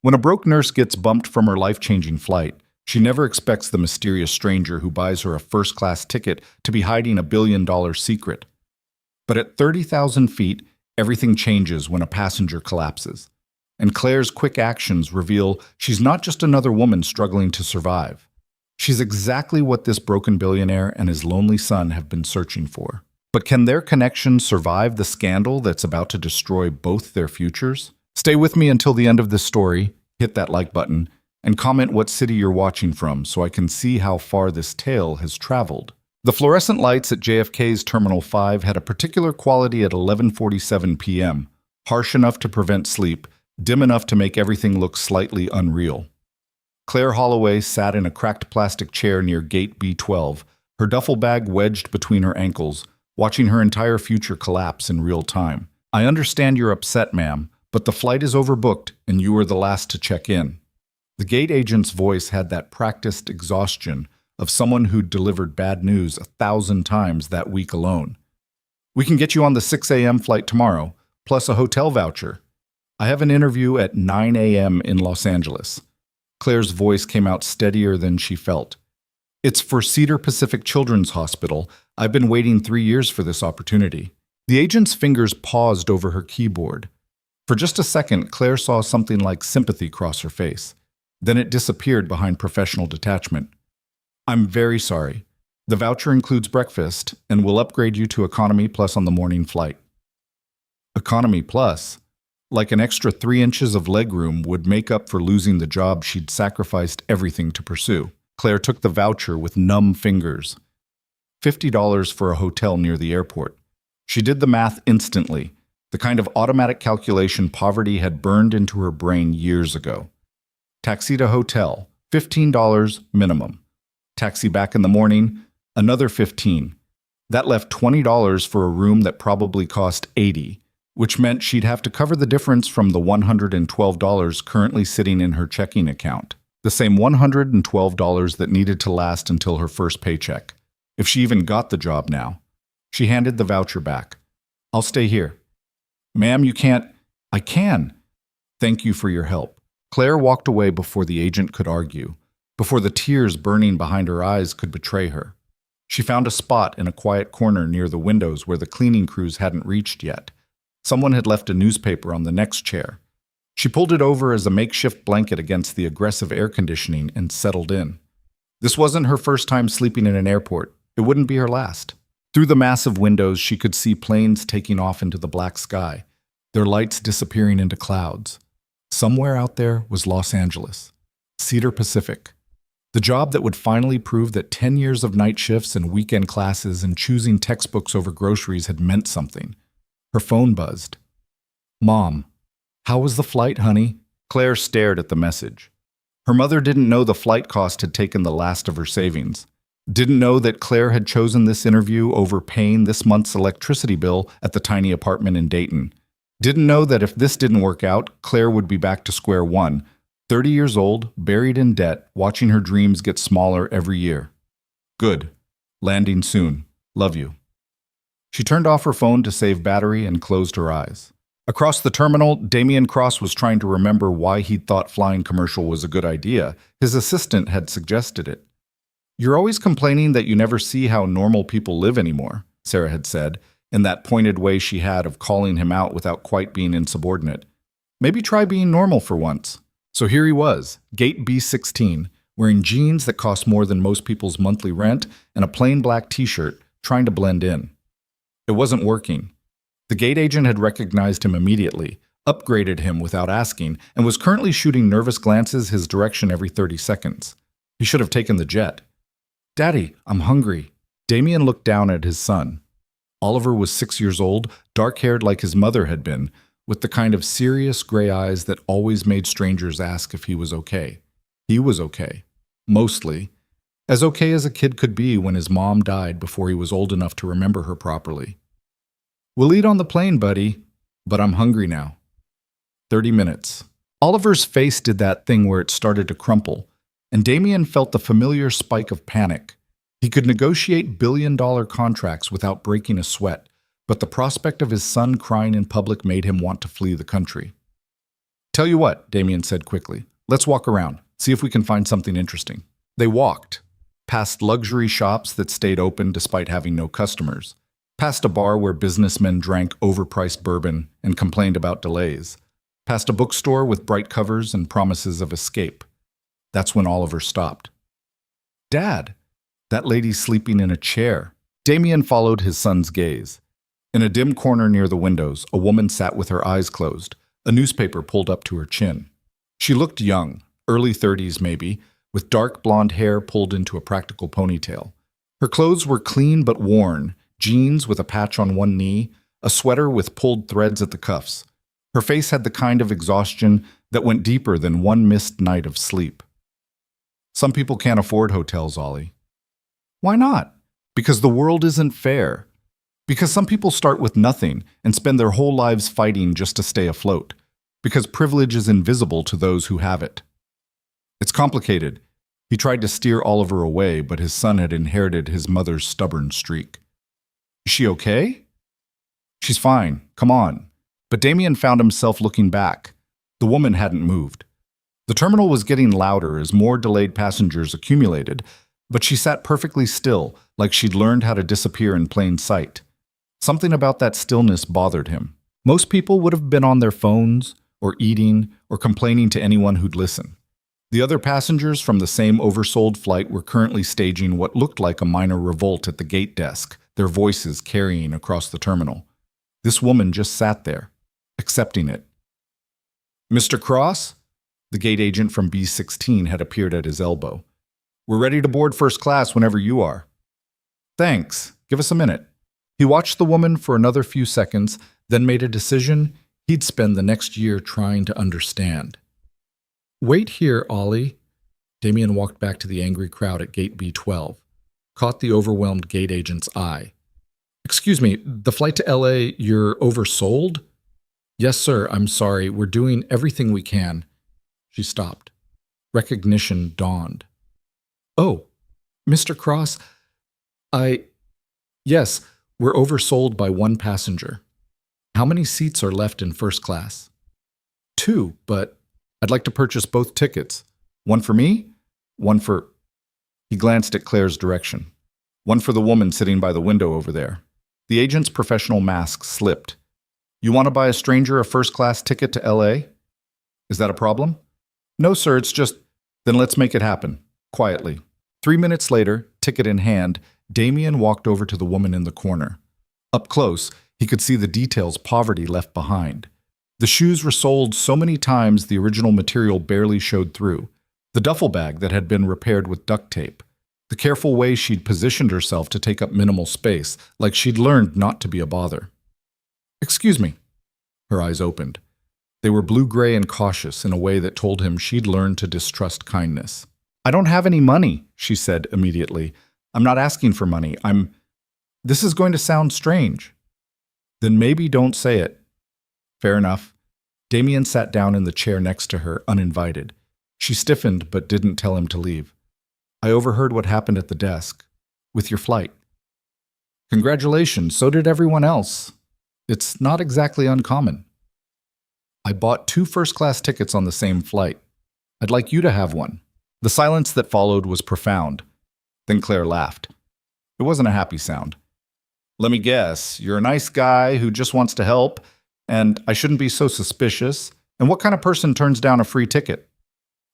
When a broke nurse gets bumped from her life-changing flight, she never expects the mysterious stranger who buys her a first-class ticket to be hiding a billion-dollar secret. But at 30,000 feet, everything changes when a passenger collapses. And Claire's quick actions reveal she's not just another woman struggling to survive. She's exactly what this broken billionaire and his lonely son have been searching for. But can their connection survive the scandal that's about to destroy both their futures? Stay with me until the end of this story, hit that like button, and comment what city you're watching from so I can see how far this tale has traveled. The fluorescent lights at JFK's Terminal 5 had a particular quality at 11:47 p.m., harsh enough to prevent sleep, dim enough to make everything look slightly unreal. Claire Holloway sat in a cracked plastic chair near gate B12, her duffel bag wedged between her ankles, watching her entire future collapse in real time. "I understand you're upset, ma'am, but the flight is overbooked and you were the last to check in." The gate agent's voice had that practiced exhaustion of someone who'd delivered bad news 1,000 times that week alone. "We can get you on the 6 a.m. flight tomorrow, plus a hotel voucher. I have an interview at 9 a.m. in Los Angeles." Claire's voice came out steadier than she felt. "It's for Cedar Pacific Children's Hospital. I've been waiting 3 years for this opportunity." The agent's fingers paused over her keyboard. For just a second, Claire saw something like sympathy cross her face. Then it disappeared behind professional detachment. "I'm very sorry. The voucher includes breakfast, and we'll upgrade you to Economy Plus on the morning flight." Economy Plus? Like an extra 3 inches of legroom would make up for losing the job she'd sacrificed everything to pursue. Claire took the voucher with numb fingers. $50 for a hotel near the airport. She did the math instantly, the kind of automatic calculation poverty had burned into her brain years ago. Taxi to hotel, $15 minimum. Taxi back in the morning, another $15. That left $20 for a room that probably cost $80, which meant she'd have to cover the difference from the $112 currently sitting in her checking account. The same $112 that needed to last until her first paycheck, if she even got the job now. She handed the voucher back. "I'll stay here." "Ma'am, you can't." "I can." "Thank you for your help." Claire walked away before the agent could argue, before the tears burning behind her eyes could betray her. She found a spot in a quiet corner near the windows where the cleaning crews hadn't reached yet. Someone had left a newspaper on the next chair. She pulled it over as a makeshift blanket against the aggressive air conditioning and settled in. This wasn't her first time sleeping in an airport. It wouldn't be her last. Through the massive windows, she could see planes taking off into the black sky, their lights disappearing into clouds. Somewhere out there was Los Angeles, Cedar Pacific. The job that would finally prove that 10 years of night shifts and weekend classes and choosing textbooks over groceries had meant something. Her phone buzzed. "Mom, how was the flight, honey?" Claire stared at the message. Her mother didn't know the flight cost had taken the last of her savings. Didn't know that Claire had chosen this interview over paying this month's electricity bill at the tiny apartment in Dayton. Didn't know that if this didn't work out, Claire would be back to square one, 30 years old, buried in debt, watching her dreams get smaller every year. "Good. Landing soon. Love you." She turned off her phone to save battery and closed her eyes. Across the terminal, Damian Cross was trying to remember why he'd thought flying commercial was a good idea. His assistant had suggested it. "You're always complaining that you never see how normal people live anymore," Sarah had said, in that pointed way she had of calling him out without quite being insubordinate. "Maybe try being normal for once." So here he was, gate B16, wearing jeans that cost more than most people's monthly rent and a plain black t-shirt, trying to blend in. It wasn't working. The gate agent had recognized him immediately, upgraded him without asking, and was currently shooting nervous glances his direction every 30 seconds. He should have taken the jet. "Daddy, I'm hungry." Damien looked down at his son. Oliver was 6 years old, dark-haired like his mother had been, with the kind of serious gray eyes that always made strangers ask if he was okay. He was okay. Mostly. As okay as a kid could be when his mom died before he was old enough to remember her properly. "We'll eat on the plane, buddy, but I'm hungry now." 30 minutes. Oliver's face did that thing where it started to crumple, and Damien felt the familiar spike of panic. He could negotiate billion-dollar contracts without breaking a sweat, but the prospect of his son crying in public made him want to flee the country. Tell you what, Damien said quickly. Let's walk around, see if we can find something interesting. They walked, past luxury shops that stayed open despite having no customers, past a bar where businessmen drank overpriced bourbon and complained about delays, past a bookstore with bright covers and promises of escape. That's when Oliver stopped. Dad, that lady's sleeping in a chair. Damien followed his son's gaze. In a dim corner near the windows, a woman sat with her eyes closed, a newspaper pulled up to her chin. She looked young, early 30s maybe, with dark blonde hair pulled into a practical ponytail. Her clothes were clean but worn, jeans with a patch on one knee, a sweater with pulled threads at the cuffs. Her face had the kind of exhaustion that went deeper than one missed night of sleep. Some people can't afford hotels, Ollie. Why not? Because the world isn't fair. Because some people start with nothing and spend their whole lives fighting just to stay afloat. Because privilege is invisible to those who have it. It's complicated. He tried to steer Oliver away, but his son had inherited his mother's stubborn streak. Is she okay? She's fine. Come on. But Damien found himself looking back. The woman hadn't moved. The terminal was getting louder as more delayed passengers accumulated, but she sat perfectly still, like she'd learned how to disappear in plain sight. Something about that stillness bothered him. Most people would have been on their phones, or eating, or complaining to anyone who'd listen. The other passengers from the same oversold flight were currently staging what looked like a minor revolt at the gate desk, their voices carrying across the terminal. This woman just sat there, accepting it. Mr. Cross? The gate agent from B-16 had appeared at his elbow. We're ready to board first class whenever you are. Thanks. Give us a minute. He watched the woman for another few seconds, then made a decision he'd spend the next year trying to understand. Wait here, Ollie. Damien walked back to the angry crowd at gate B-12, caught the overwhelmed gate agent's eye. Excuse me, the flight to LA, you're oversold? Yes, sir, I'm sorry. We're doing everything we can. She stopped. Recognition dawned. Oh, Mr. Cross, Yes, we're oversold by one passenger. How many seats are left in first class? 2, but I'd like to purchase both tickets. One for me, one for... He glanced at Claire's direction. One for the woman sitting by the window over there. The agent's professional mask slipped. You want to buy a stranger a first-class ticket to LA? Is that a problem? No, sir, it's just... Then let's make it happen. Quietly. 3 minutes later, ticket in hand, Damien walked over to the woman in the corner. Up close, he could see the details poverty left behind. The shoes were soled so many times the original material barely showed through. The duffel bag that had been repaired with duct tape. The careful way she'd positioned herself to take up minimal space, like she'd learned not to be a bother. Excuse me. Her eyes opened. They were blue-gray and cautious in a way that told him she'd learned to distrust kindness. I don't have any money, she said immediately. I'm not asking for money. This is going to sound strange. Then maybe don't say it. Fair enough. Damien sat down in the chair next to her, uninvited. She stiffened but didn't tell him to leave. I overheard what happened at the desk. With your flight. Congratulations, so did everyone else. It's not exactly uncommon. I bought 2 first-class tickets on the same flight. I'd like you to have one. The silence that followed was profound. Then Claire laughed. It wasn't a happy sound. Let me guess, you're a nice guy who just wants to help, and I shouldn't be so suspicious. And what kind of person turns down a free ticket?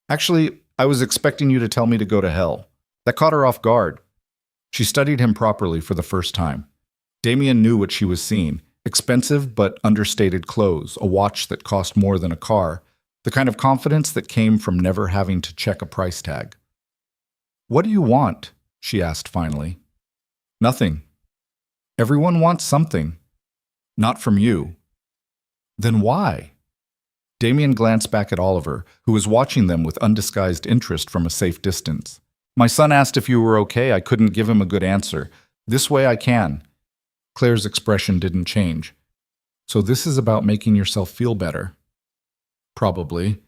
Actually, I was expecting you to tell me to go to hell. That caught her off guard. She studied him properly for the first time. Damien knew what she was seeing. Expensive but understated clothes, a watch that cost more than a car, the kind of confidence that came from never having to check a price tag. What do you want? She asked finally. Nothing. Everyone wants something. Not from you. Then why? Damien glanced back at Oliver, who was watching them with undisguised interest from a safe distance. My son asked if you were okay. I couldn't give him a good answer. This way I can. Claire's expression didn't change. So this is about making yourself feel better. Probably.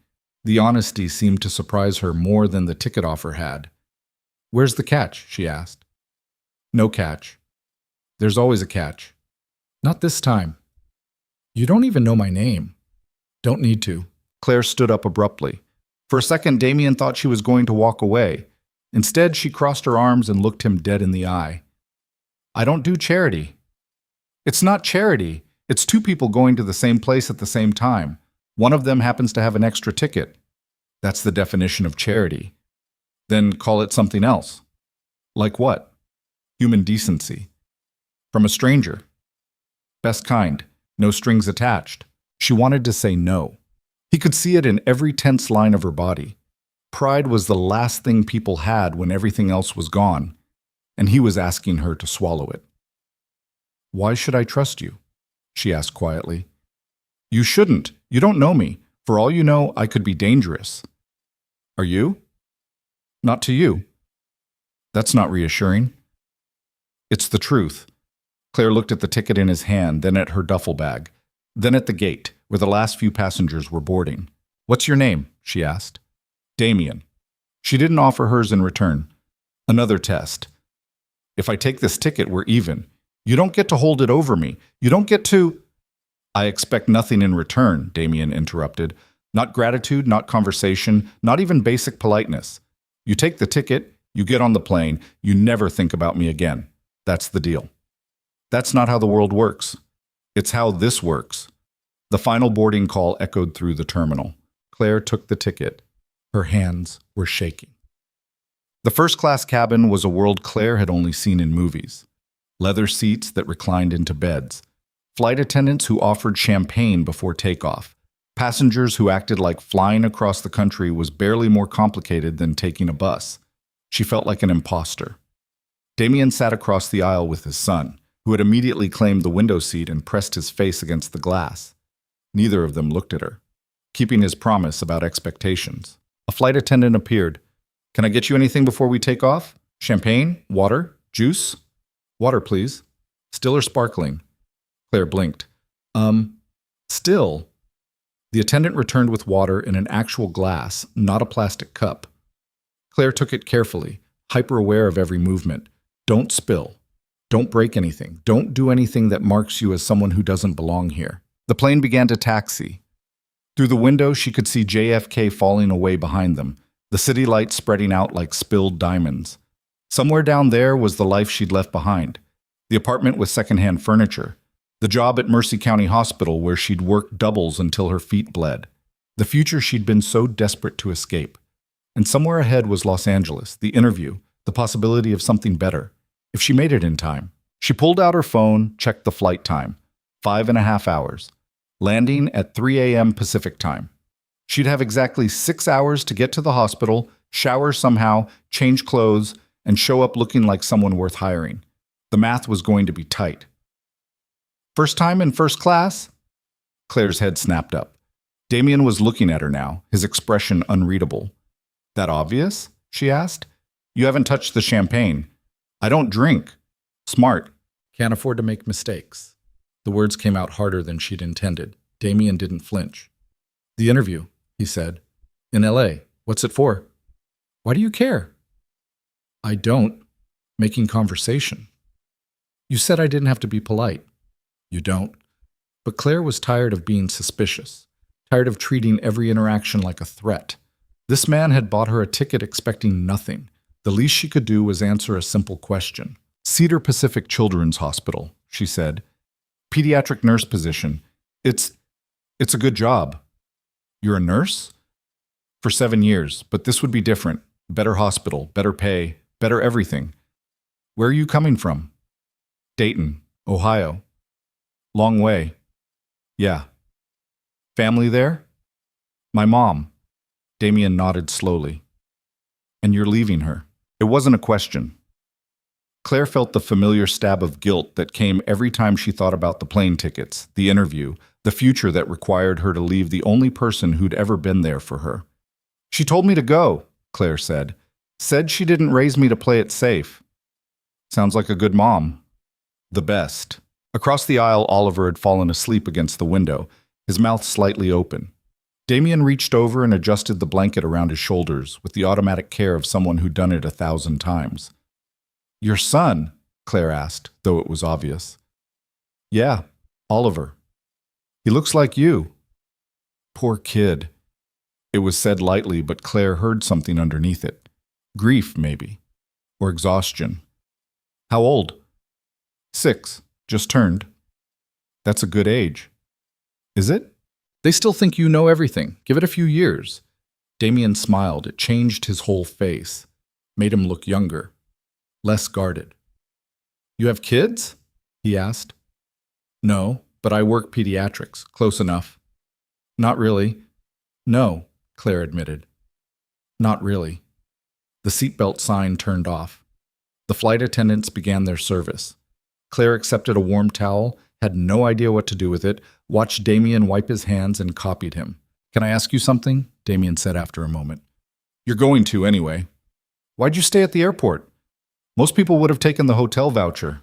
The honesty seemed to surprise her more than the ticket offer had. Where's the catch? She asked. No catch. There's always a catch. Not this time. You don't even know my name. Don't need to. Claire stood up abruptly. For a second, Damien thought she was going to walk away. Instead, she crossed her arms and looked him dead in the eye. I don't do charity. It's not charity. It's two people going to the same place at the same time. One of them happens to have an extra ticket. That's the definition of charity. Then call it something else. Like what? Human decency. From a stranger. Best kind. No strings attached. She wanted to say no. He could see it in every tense line of her body. Pride was the last thing people had when everything else was gone, and he was asking her to swallow it. Why should I trust you? She asked quietly. You shouldn't. You don't know me. For all you know, I could be dangerous. Are you? Not to you. That's not reassuring. It's the truth. Claire looked at the ticket in his hand, then at her duffel bag, then at the gate, where the last few passengers were boarding. What's your name? She asked. Damien. She didn't offer hers in return. Another test. If I take this ticket, we're even. You don't get to hold it over me. You don't get to... I expect nothing in return, Damien interrupted. Not gratitude, not conversation, not even basic politeness. You take the ticket, you get on the plane, you never think about me again. That's the deal. That's not how the world works. It's how this works. The final boarding call echoed through the terminal. Claire took the ticket. Her hands were shaking. The first-class cabin was a world Claire had only seen in movies. Leather seats that reclined into beds. Flight attendants who offered champagne before takeoff. Passengers who acted like flying across the country was barely more complicated than taking a bus. She felt like an imposter. Damien sat across the aisle with his son, who had immediately claimed the window seat and pressed his face against the glass. Neither of them looked at her, keeping his promise about expectations. A flight attendant appeared. Can I get you anything before we take off? Champagne? Water? Juice? Water, please. Still or sparkling? Claire blinked. Still. The attendant returned with water in an actual glass, not a plastic cup. Claire took it carefully, hyper-aware of every movement. Don't spill. Don't break anything. Don't do anything that marks you as someone who doesn't belong here. The plane began to taxi. Through the window, she could see JFK falling away behind them, the city lights spreading out like spilled diamonds. Somewhere down there was the life she'd left behind. The apartment with secondhand furniture. The job at Mercy County Hospital where she'd worked doubles until her feet bled. The future she'd been so desperate to escape. And somewhere ahead was Los Angeles, the interview, the possibility of something better. If she made it in time. She pulled out her phone, checked the flight time. 5.5 hours. Landing at 3 a.m. Pacific time. She'd have exactly 6 hours to get to the hospital, shower somehow, change clothes, and show up looking like someone worth hiring. The math was going to be tight. First time in first class? Claire's head snapped up. Damien was looking at her now, his expression unreadable. That obvious? She asked. You haven't touched the champagne. I don't drink. Smart. Can't afford to make mistakes. The words came out harder than she'd intended. Damien didn't flinch. The interview, he said. In L.A. What's it for? Why do you care? I don't. Making conversation. You said I didn't have to be polite. You don't. But Claire was tired of being suspicious, tired of treating every interaction like a threat. This man had bought her a ticket expecting nothing. The least she could do was answer a simple question. Cedar Pacific Children's Hospital, she said. Pediatric nurse position. It's a good job. You're a nurse? For 7 years, but this would be different. Better hospital, better pay, better everything. Where are you coming from? Dayton, Ohio. Long way. Yeah. Family there? My mom. Damien nodded slowly. And you're leaving her. It wasn't a question. Claire felt the familiar stab of guilt that came every time she thought about the plane tickets, the interview, the future that required her to leave the only person who'd ever been there for her. She told me to go, Claire said. Said she didn't raise me to play it safe. Sounds like a good mom. The best. Across the aisle, Oliver had fallen asleep against the window, his mouth slightly open. Damien reached over and adjusted the blanket around his shoulders with the automatic care of someone who'd done it 1,000 times. Your son? Claire asked, though it was obvious. Yeah, Oliver. He looks like you. Poor kid. It was said lightly, but Claire heard something underneath it. Grief, maybe. Or exhaustion. How old? 6. Just turned. That's a good age. Is it? They still think you know everything. Give it a few years. Damien smiled. It changed his whole face. Made him look younger. Less guarded. You have kids? He asked. No, but I work pediatrics. Close enough. Not really. No, Claire admitted. Not really. The seatbelt sign turned off. The flight attendants began their service. Claire accepted a warm towel, had no idea what to do with it, watched Damien wipe his hands and copied him. Can I ask you something? Damien said after a moment. You're going to anyway. Why'd you stay at the airport? Most people would have taken the hotel voucher.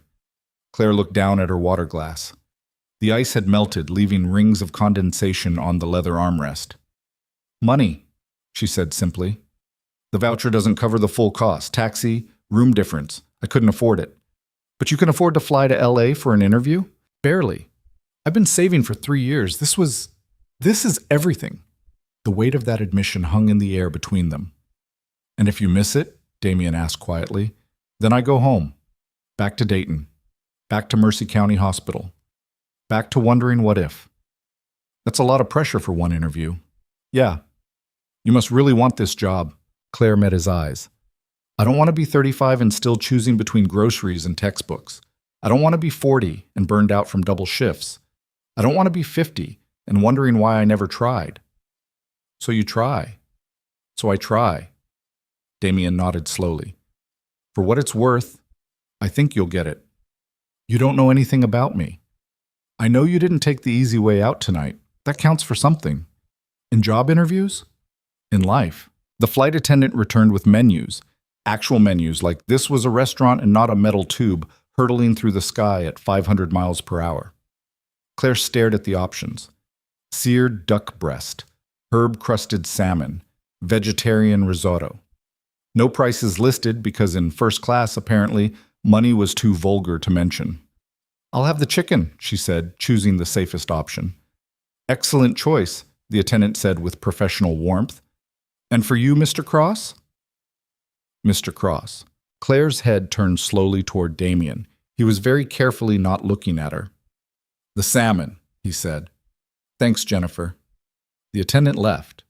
Claire looked down at her water glass. The ice had melted, leaving rings of condensation on the leather armrest. Money, she said simply. The voucher doesn't cover the full cost. Taxi, room difference. I couldn't afford it. But you can afford to fly to LA for an interview? Barely. I've been saving for 3 years. This is everything. The weight of that admission hung in the air between them. And if you miss it, Damien asked quietly, then I go home. Back to Dayton. Back to Mercy County Hospital. Back to wondering what if. That's a lot of pressure for one interview. Yeah. You must really want this job. Claire met his eyes. I don't want to be 35 and still choosing between groceries and textbooks. I don't want to be 40 and burned out from double shifts. I don't want to be 50 and wondering why I never tried. So you try. So I try. Damien nodded slowly. For what it's worth, I think you'll get it. You don't know anything about me. I know you didn't take the easy way out tonight. That counts for something. In job interviews? In life. The flight attendant returned with menus. Actual menus, like this was a restaurant and not a metal tube hurtling through the sky at 500 miles per hour. Claire stared at the options. Seared duck breast, herb-crusted salmon, vegetarian risotto. No prices listed because in first class, apparently, money was too vulgar to mention. I'll have the chicken, she said, choosing the safest option. Excellent choice, the attendant said with professional warmth. And for you, Mr. Cross? Mr. Cross. Claire's head turned slowly toward Damien. He was very carefully not looking at her. The salmon, he said. Thanks, Jennifer. The attendant left.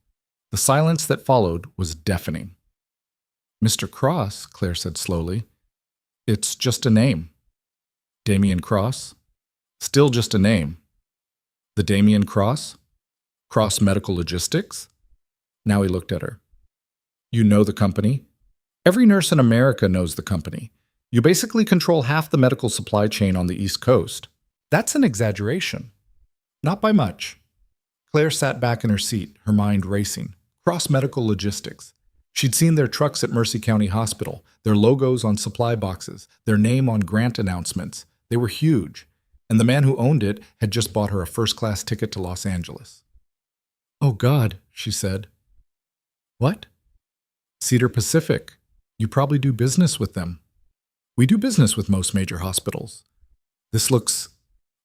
The silence that followed was deafening. Mr. Cross, Claire said slowly. It's just a name. Damien Cross? Still just a name. The Damien Cross? Cross Medical Logistics? Now he looked at her. You know the company? Every nurse in America knows the company. You basically control half the medical supply chain on the East Coast. That's an exaggeration. Not by much. Claire sat back in her seat, her mind racing. Cross Medical Logistics. She'd seen their trucks at Mercy County Hospital, their logos on supply boxes, their name on grant announcements. They were huge. And the man who owned it had just bought her a first-class ticket to Los Angeles. Oh, God, she said. What? Cedar Pacific. You probably do business with them. We do business with most major hospitals.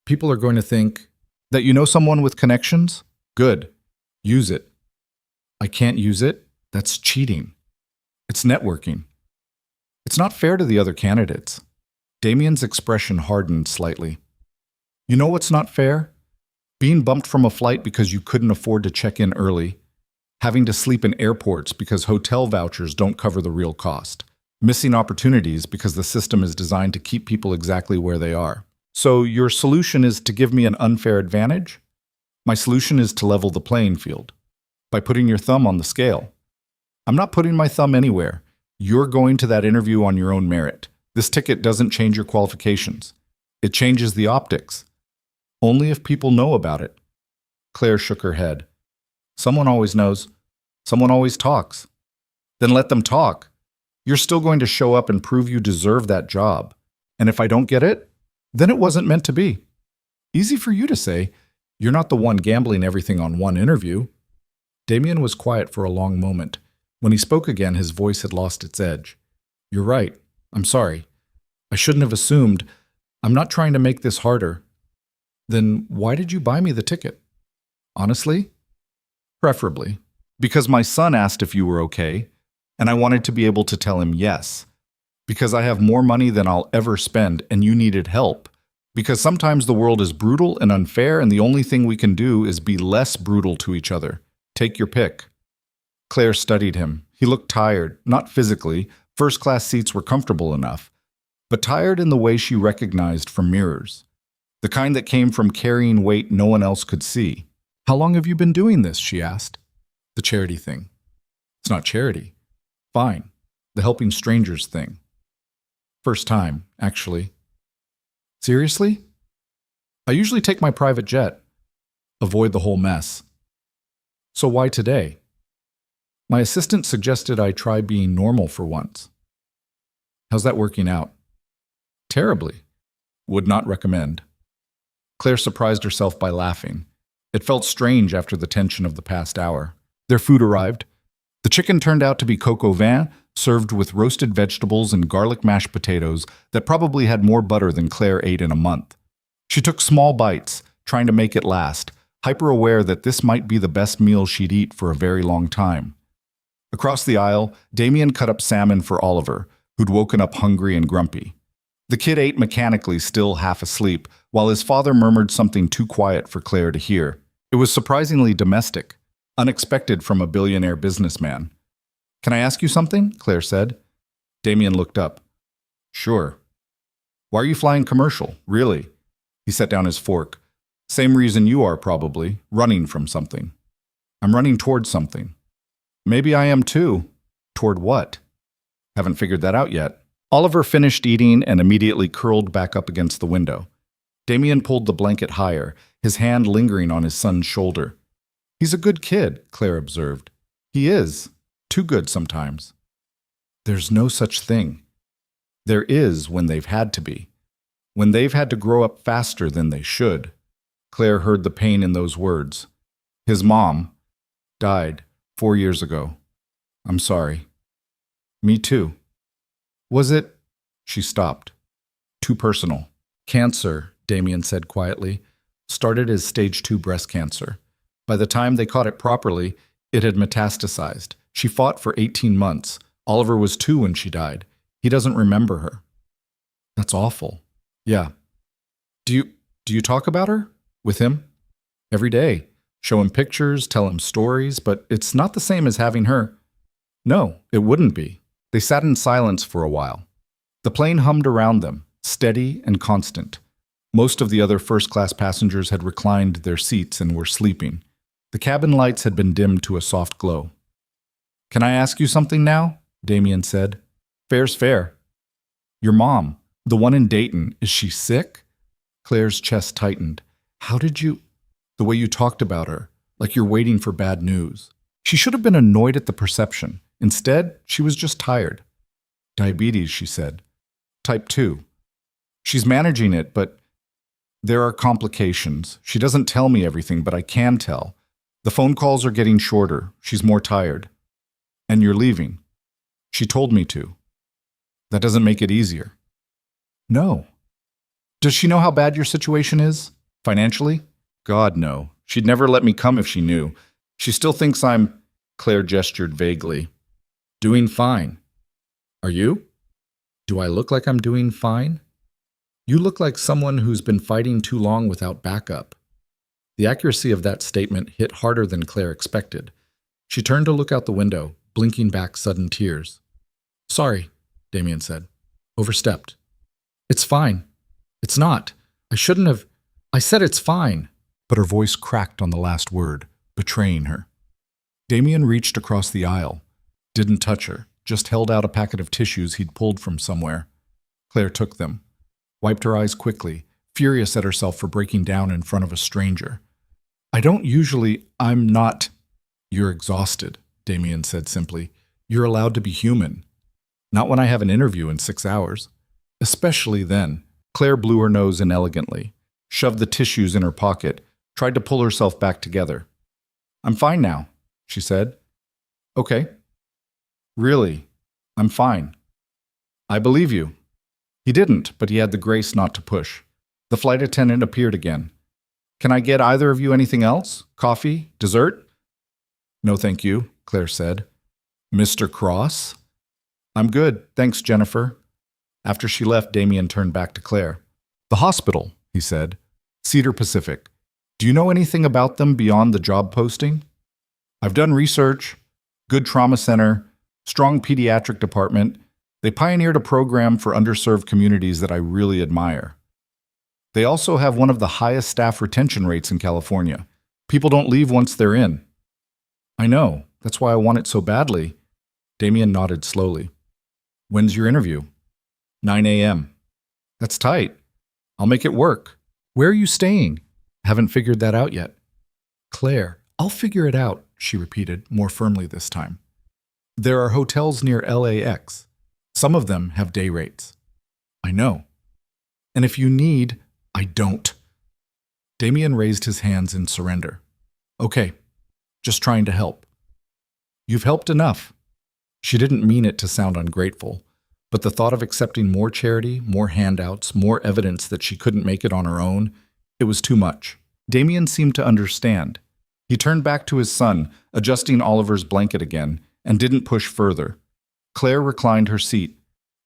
People are going to think that you know someone with connections? Good. Use it. I can't use it? That's cheating. It's networking. It's not fair to the other candidates. Damien's expression hardened slightly. You know what's not fair? Being bumped from a flight because you couldn't afford to check in early. Having to sleep in airports because hotel vouchers don't cover the real cost. Missing opportunities because the system is designed to keep people exactly where they are. So your solution is to give me an unfair advantage? My solution is to level the playing field. By putting your thumb on the scale. I'm not putting my thumb anywhere. You're going to that interview on your own merit. This ticket doesn't change your qualifications. It changes the optics. Only if people know about it. Claire shook her head. Someone always knows. Someone always talks. Then let them talk. You're still going to show up and prove you deserve that job. And if I don't get it, then it wasn't meant to be. Easy for you to say. You're not the one gambling everything on one interview. Damien was quiet for a long moment. When he spoke again, his voice had lost its edge. You're right. I'm sorry. I shouldn't have assumed. I'm not trying to make this harder. Then why did you buy me the ticket? Honestly? Preferably. Because my son asked if you were okay, and I wanted to be able to tell him yes. Because I have more money than I'll ever spend and you needed help. Because sometimes the world is brutal and unfair and the only thing we can do is be less brutal to each other. Take your pick. Claire studied him. He looked tired, not physically. First-class seats were comfortable enough, but tired in the way she recognized from mirrors. The kind that came from carrying weight no one else could see. How long have you been doing this? She asked. The charity thing. It's not charity. Fine. The helping strangers thing. First time, actually. Seriously? I usually take my private jet. Avoid the whole mess. So why today? My assistant suggested I try being normal for once. How's that working out? Terribly. Would not recommend. Claire surprised herself by laughing. It felt strange after the tension of the past hour. Their food arrived. The chicken turned out to be coq au vin, served with roasted vegetables and garlic mashed potatoes that probably had more butter than Claire ate in a month. She took small bites, trying to make it last, hyper-aware that this might be the best meal she'd eat for a very long time. Across the aisle, Damien cut up salmon for Oliver, who'd woken up hungry and grumpy. The kid ate mechanically, still half asleep, while his father murmured something too quiet for Claire to hear. It was surprisingly domestic, unexpected from a billionaire businessman. Can I ask you something? Claire said. Damien looked up. Sure. Why are you flying commercial? Really? He set down his fork. Same reason you are, probably. Running from something. I'm running towards something. Maybe I am too. Toward what? Haven't figured that out yet. Oliver finished eating and immediately curled back up against the window. Damien pulled the blanket higher, his hand lingering on his son's shoulder. He's a good kid, Claire observed. He is. Too good sometimes. There's no such thing. There is when they've had to be. When they've had to grow up faster than they should. Claire heard the pain in those words. His mom died 4 years ago. I'm sorry. Me too. Was it? She stopped. Too personal. Cancer, Damien said quietly, started as stage 2 breast cancer. By the time they caught it properly, it had metastasized. She fought for 18 months. Oliver was 2 when she died. He doesn't remember her. That's awful. Yeah. Do you talk about her? With him? Every day. Show him pictures, tell him stories, but it's not the same as having her. No, it wouldn't be. They sat in silence for a while. The plane hummed around them, steady and constant. Most of the other first-class passengers had reclined their seats and were sleeping. The cabin lights had been dimmed to a soft glow. Can I ask you something now? Damien said. Fair's fair. Your mom, the one in Dayton, is she sick? Claire's chest tightened. How did you... The way you talked about her, like you're waiting for bad news. She should have been annoyed at the perception. Instead, she was just tired. Diabetes, she said. Type 2. She's managing it, but there are complications. She doesn't tell me everything, but I can tell. The phone calls are getting shorter. She's more tired. And you're leaving. She told me to. That doesn't make it easier. No. Does she know how bad your situation is? Financially? God, no. She'd never let me come if she knew. She still thinks I'm... Claire gestured vaguely. Doing fine. Are you? Do I look like I'm doing fine? You look like someone who's been fighting too long without backup. The accuracy of that statement hit harder than Claire expected. She turned to look out the window, blinking back sudden tears. Sorry, Damien said. Overstepped. It's fine. It's not. I shouldn't have... I said it's fine. But her voice cracked on the last word, betraying her. Damien reached across the aisle. Didn't touch her, just held out a packet of tissues he'd pulled from somewhere. Claire took them, wiped her eyes quickly, furious at herself for breaking down in front of a stranger. I'm not... You're exhausted, Damien said simply. You're allowed to be human. Not when I have an interview in 6 hours. Especially then. Claire blew her nose inelegantly, shoved the tissues in her pocket, tried to pull herself back together. I'm fine now, she said. Okay. Really, I'm fine. I believe you. He didn't, but he had the grace not to push. The flight attendant appeared again. Can I get either of you anything else? Coffee? Dessert? No, thank you, Claire said. Mr. Cross? I'm good, thanks, Jennifer. After she left, Damien turned back to Claire. The hospital, he said. Cedar Pacific. Do you know anything about them beyond the job posting? I've done research. Good trauma center, strong pediatric department. They pioneered a program for underserved communities that I really admire. They also have one of the highest staff retention rates in California. People don't leave once they're in. I know. That's why I want it so badly. Damien nodded slowly. When's your interview? 9 a.m. That's tight. I'll make it work. Where are you staying? Haven't figured that out yet. Claire, I'll figure it out, she repeated, more firmly this time. There are hotels near LAX. Some of them have day rates. I know. And if you need, I don't. Damien raised his hands in surrender. Okay, just trying to help. You've helped enough. She didn't mean it to sound ungrateful, but the thought of accepting more charity, more handouts, more evidence that she couldn't make it on her own, it was too much. Damien seemed to understand. He turned back to his son, adjusting Oliver's blanket again, and didn't push further. Claire reclined her seat,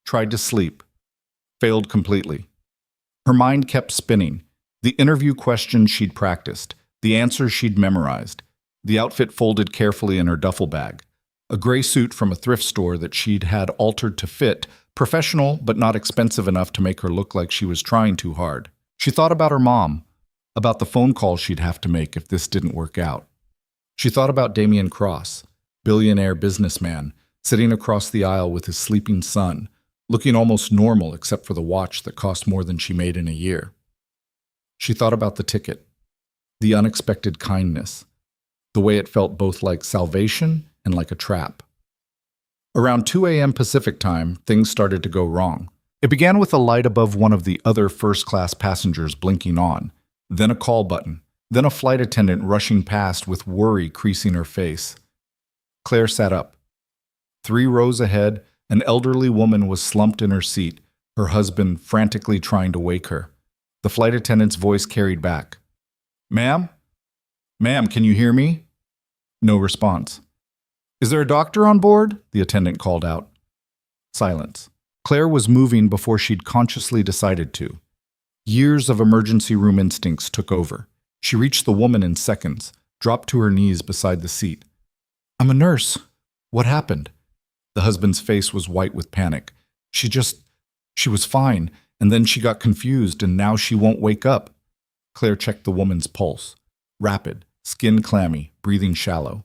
tried to sleep, failed completely. Her mind kept spinning. The interview questions she'd practiced, the answers she'd memorized, the outfit folded carefully in her duffel bag, a gray suit from a thrift store that she'd had altered to fit, professional but not expensive enough to make her look like she was trying too hard. She thought about her mom, about the phone call she'd have to make if this didn't work out. She thought about Damien Cross, billionaire businessman, sitting across the aisle with his sleeping son, looking almost normal except for the watch that cost more than she made in a year. She thought about the ticket, the unexpected kindness, the way it felt both like salvation and like a trap. Around 2 a.m. Pacific time, things started to go wrong. It began with a light above one of the other first-class passengers blinking on, then a call button, then a flight attendant rushing past with worry creasing her face. Claire sat up. 3 rows ahead, an elderly woman was slumped in her seat, her husband frantically trying to wake her. The flight attendant's voice carried back. Ma'am? Ma'am, can you hear me? No response. Is there a doctor on board? The attendant called out. Silence. Claire was moving before she'd consciously decided to. Years of emergency room instincts took over. She reached the woman in seconds, dropped to her knees beside the seat. I'm a nurse. What happened? The husband's face was white with panic. She was fine, and then she got confused, and now she won't wake up. Claire checked the woman's pulse. Rapid, skin clammy, breathing shallow.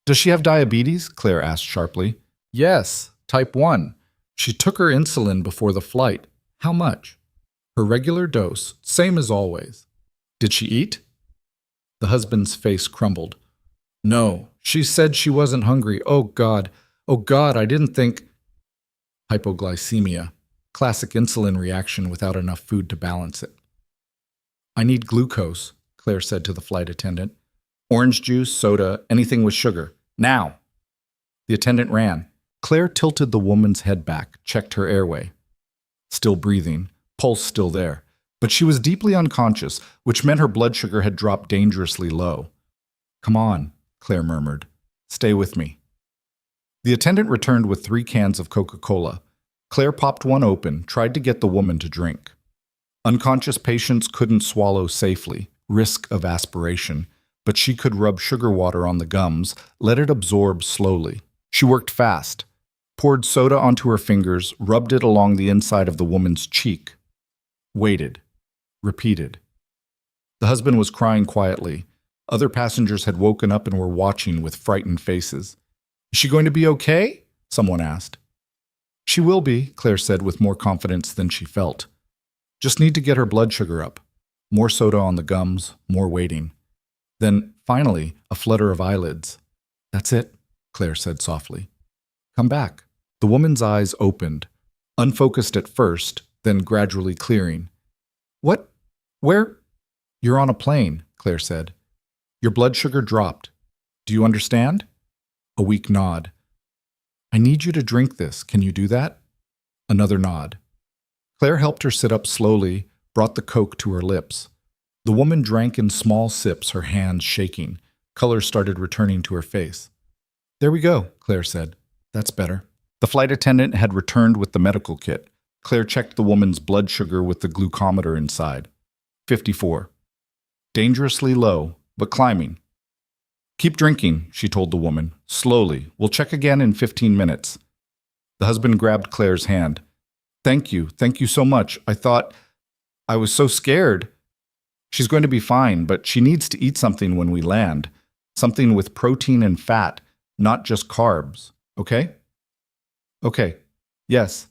Does she have diabetes? Claire asked sharply. Yes, type 1. She took her insulin before the flight. How much? Her regular dose, same as always. Did she eat? The husband's face crumbled. No, she said she wasn't hungry. Oh, God, I didn't think. Hypoglycemia, classic insulin reaction without enough food to balance it. I need glucose, Claire said to the flight attendant. Orange juice, soda, anything with sugar. Now! The attendant ran. Claire tilted the woman's head back, checked her airway. Still breathing, pulse still there. But she was deeply unconscious, which meant her blood sugar had dropped dangerously low. Come on, Claire murmured. Stay with me. The attendant returned with 3 cans of Coca-Cola. Claire popped one open, tried to get the woman to drink. Unconscious patients couldn't swallow safely, risk of aspiration, but she could rub sugar water on the gums, let it absorb slowly. She worked fast, poured soda onto her fingers, rubbed it along the inside of the woman's cheek. Waited. Repeated. The husband was crying quietly. Other passengers had woken up and were watching with frightened faces. Is she going to be okay? Someone asked. She will be, Claire said with more confidence than she felt. Just need to get her blood sugar up. More soda on the gums, more waiting. Then, finally, a flutter of eyelids. That's it, Claire said softly. Come back. The woman's eyes opened, unfocused at first, then gradually clearing. What? Where? You're on a plane, Claire said. Your blood sugar dropped. Do you understand? A weak nod. I need you to drink this. Can you do that? Another nod. Claire helped her sit up slowly, brought the Coke to her lips. The woman drank in small sips, her hands shaking. Color started returning to her face. "There we go," Claire said. "That's better." The flight attendant had returned with the medical kit. Claire checked the woman's blood sugar with the glucometer inside. 54. Dangerously low, but climbing. "Keep drinking," she told the woman. "Slowly. We'll check again in 15 minutes. The husband grabbed Claire's hand. Thank you so much. I was so scared." "She's going to be fine, but she needs to eat something when we land. Something with protein and fat, not just carbs. Okay?" "Okay. Yes.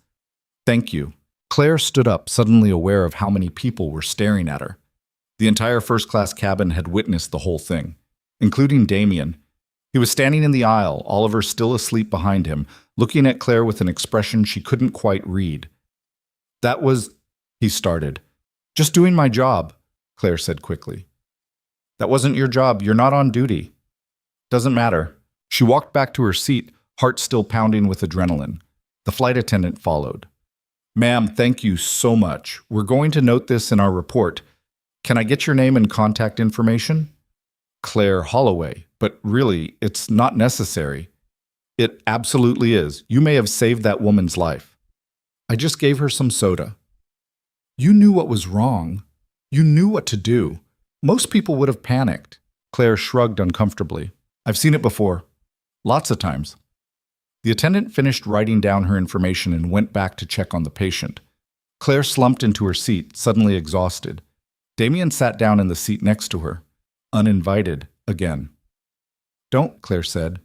Thank you." Claire stood up, suddenly aware of how many people were staring at her. The entire first-class cabin had witnessed the whole thing, including Damien. He was standing in the aisle, Oliver still asleep behind him, looking at Claire with an expression she couldn't quite read. "That was," he started. "Just doing my job," Claire said quickly. "That wasn't your job. You're not on duty." "Doesn't matter." She walked back to her seat, heart still pounding with adrenaline. The flight attendant followed. "Ma'am, thank you so much. We're going to note this in our report. Can I get your name and contact information?" "Claire Holloway, but really, it's not necessary." "It absolutely is. You may have saved that woman's life." "I just gave her some soda." "You knew what was wrong. You knew what to do. Most people would have panicked." Claire shrugged uncomfortably. "I've seen it before. Lots of times." The attendant finished writing down her information and went back to check on the patient. Claire slumped into her seat, suddenly exhausted. Damien sat down in the seat next to her, uninvited again. "Don't," Claire said.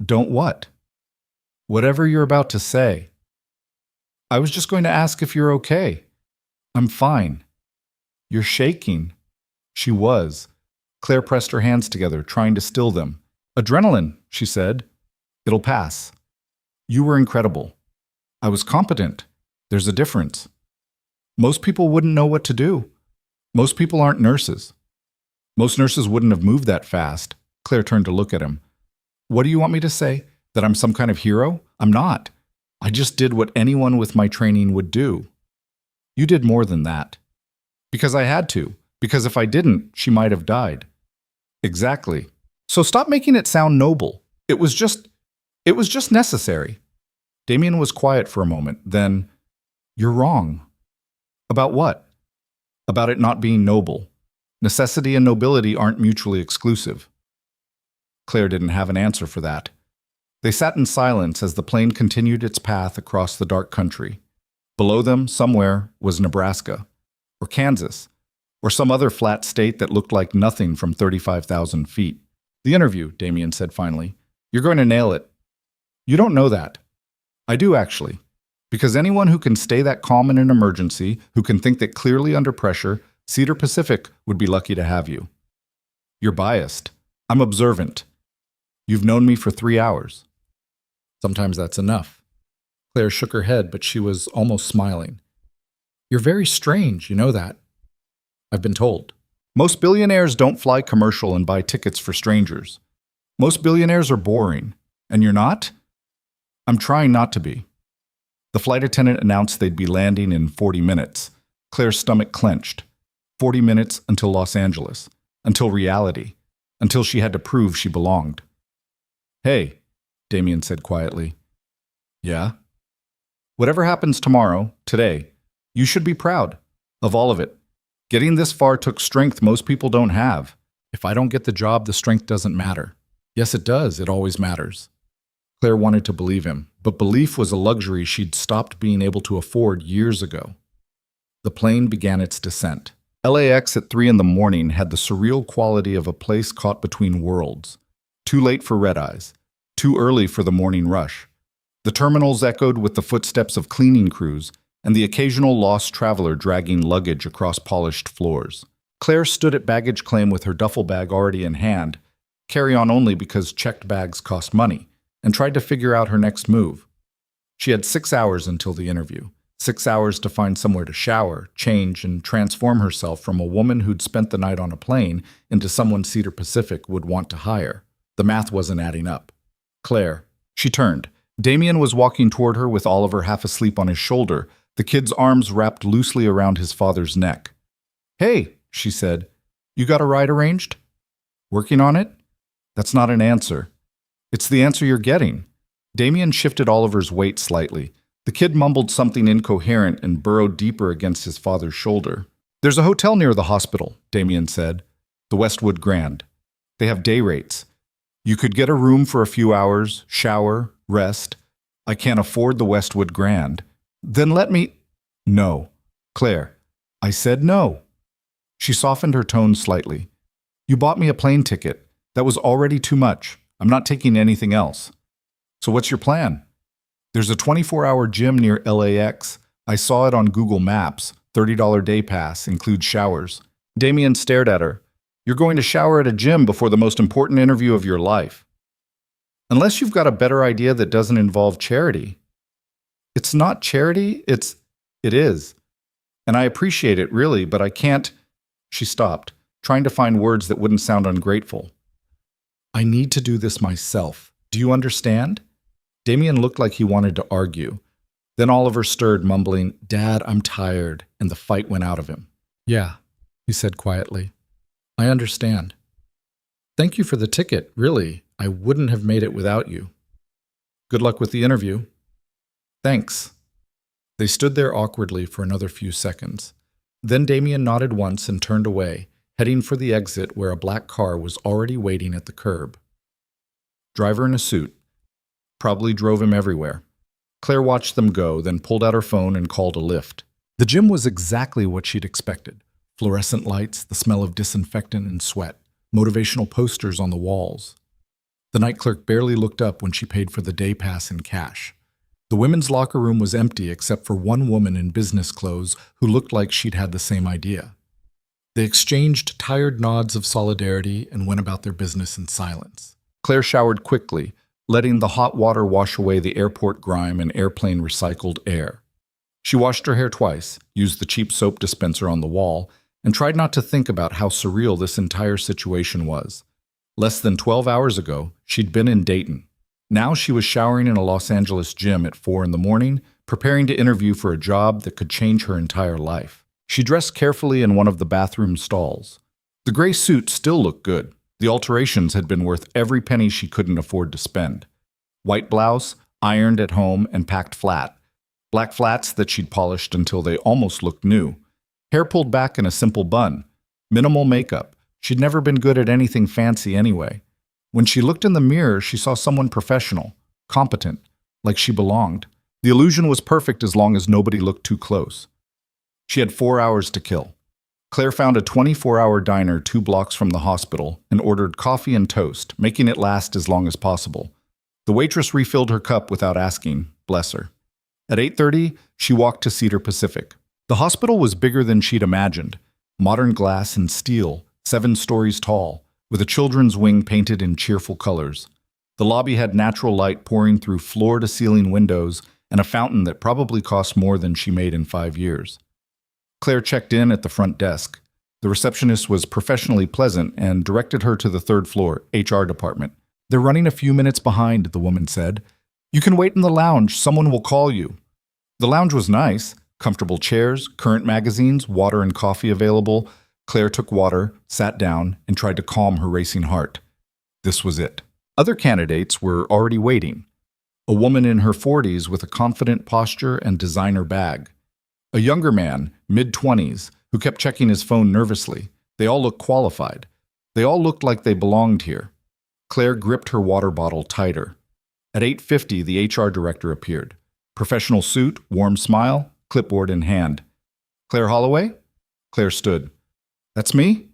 "Don't what?" "Whatever you're about to say." "I was just going to ask if you're okay." "I'm fine." "You're shaking." She was. Claire pressed her hands together, trying to still them. "Adrenaline," she said. "It'll pass." "You were incredible." "I was competent." "There's a difference." "Most people wouldn't know what to do." "Most people aren't nurses." "Most nurses wouldn't have moved that fast." Claire turned to look at him. "What do you want me to say? That I'm some kind of hero? I'm not. I just did what anyone with my training would do." "You did more than that." "Because I had to. Because if I didn't, she might have died." "Exactly. So stop making it sound noble. It was just necessary." Damien was quiet for a moment, then, "You're wrong." "About what?" "About it not being noble. Necessity and nobility aren't mutually exclusive." Claire didn't have an answer for that. They sat in silence as the plane continued its path across the dark country. Below them, somewhere, was Nebraska, or Kansas, or some other flat state that looked like nothing from 35,000 feet. "The interview," Damien said finally. "You're going to nail it." "You don't know that." "I do, actually. Because anyone who can stay that calm in an emergency, who can think that clearly under pressure, Cedar Pacific would be lucky to have you." "You're biased." "I'm observant." "You've known me for 3 hours." "Sometimes that's enough." Claire shook her head, but she was almost smiling. "You're very strange, you know that." "I've been told." "Most billionaires don't fly commercial and buy tickets for strangers. Most billionaires are boring. And you're not?" "I'm trying not to be." The flight attendant announced they'd be landing in 40 minutes. Claire's stomach clenched. 40 minutes until Los Angeles. Until reality. Until she had to prove she belonged. "Hey," Damien said quietly. "Yeah?" "Whatever happens tomorrow, today, you should be proud. Of all of it. Getting this far took strength most people don't have. If I don't get the job, the strength doesn't matter." "Yes, it does. It always matters." Claire wanted to believe him, but belief was a luxury she'd stopped being able to afford years ago. The plane began its descent. LAX at 3 in the morning had the surreal quality of a place caught between worlds. Too late for red-eyes. Too early for the morning rush. The terminals echoed with the footsteps of cleaning crews and the occasional lost traveler dragging luggage across polished floors. Claire stood at baggage claim with her duffel bag already in hand, carry-on only because checked bags cost money, and tried to figure out her next move. She had 6 hours until the interview. 6 hours to find somewhere to shower, change, and transform herself from a woman who'd spent the night on a plane into someone Cedar Pacific would want to hire. The math wasn't adding up. "Claire." She turned. Damien was walking toward her with Oliver half asleep on his shoulder, the kid's arms wrapped loosely around his father's neck. "Hey," she said. "You got a ride arranged?" Working on it? That's not an answer. It's the answer you're getting. Damien shifted Oliver's weight slightly. The kid mumbled something incoherent and burrowed deeper against his father's shoulder. There's a hotel near the hospital, Damien said. The Westwood Grand. They have day rates. You could get a room for a few hours, shower, rest. I can't afford the Westwood Grand. Then let me... No. Claire. I said no. She softened her tone slightly. You bought me a plane ticket. That was already too much. I'm not taking anything else. So what's your plan? There's a 24-hour gym near LAX. I saw it on Google Maps. $30 day pass, includes showers. Damien stared at her. You're going to shower at a gym before the most important interview of your life. Unless you've got a better idea that doesn't involve charity. It's not charity, it is. And I appreciate it, really, but I can't... She stopped, trying to find words that wouldn't sound ungrateful. I need to do this myself. Do you understand? Damien looked like he wanted to argue. Then Oliver stirred, mumbling, Dad, I'm tired, and the fight went out of him. Yeah, he said quietly. I understand. Thank you for the ticket, really. I wouldn't have made it without you. Good luck with the interview. Thanks. They stood there awkwardly for another few seconds. Then Damien nodded once and turned away, heading for the exit where a black car was already waiting at the curb. Driver in a suit. Probably drove him everywhere. Claire watched them go, then pulled out her phone and called a Lyft. The gym was exactly what she'd expected. Fluorescent lights, the smell of disinfectant and sweat, motivational posters on the walls. The night clerk barely looked up when she paid for the day pass in cash. The women's locker room was empty except for one woman in business clothes who looked like she'd had the same idea. They exchanged tired nods of solidarity and went about their business in silence. Claire showered quickly, letting the hot water wash away the airport grime and airplane recycled air. She washed her hair twice, used the cheap soap dispenser on the wall, and tried not to think about how surreal this entire situation was. Less than 12 hours ago, she'd been in Dayton. Now she was showering in a Los Angeles gym at 4 in the morning, preparing to interview for a job that could change her entire life. She dressed carefully in one of the bathroom stalls. The gray suit still looked good. The alterations had been worth every penny she couldn't afford to spend. White blouse, ironed at home and packed flat. Black flats that she'd polished until they almost looked new. Hair pulled back in a simple bun. Minimal makeup. She'd never been good at anything fancy anyway. When she looked in the mirror, she saw someone professional, competent, like she belonged. The illusion was perfect as long as nobody looked too close. She had 4 hours to kill. Claire found a 24-hour diner 2 blocks from the hospital and ordered coffee and toast, making it last as long as possible. The waitress refilled her cup without asking, bless her. At 8:30, she walked to Cedar Pacific. The hospital was bigger than she'd imagined. Modern glass and steel, 7 stories tall, with a children's wing painted in cheerful colors. The lobby had natural light pouring through floor-to-ceiling windows and a fountain that probably cost more than she made in 5 years. Claire checked in at the front desk. The receptionist was professionally pleasant and directed her to the 3rd floor, HR department. They're running a few minutes behind, the woman said. You can wait in the lounge. Someone will call you. The lounge was nice. Comfortable chairs, current magazines, water and coffee available. Claire took water, sat down, and tried to calm her racing heart. This was it. Other candidates were already waiting. A woman in her 40s with a confident posture and designer bag. A younger man, mid-20s, who kept checking his phone nervously. They all looked qualified. They all looked like they belonged here. Claire gripped her water bottle tighter. At 8:50, the HR director appeared. Professional suit, warm smile, clipboard in hand. Claire Holloway? Claire stood. That's me?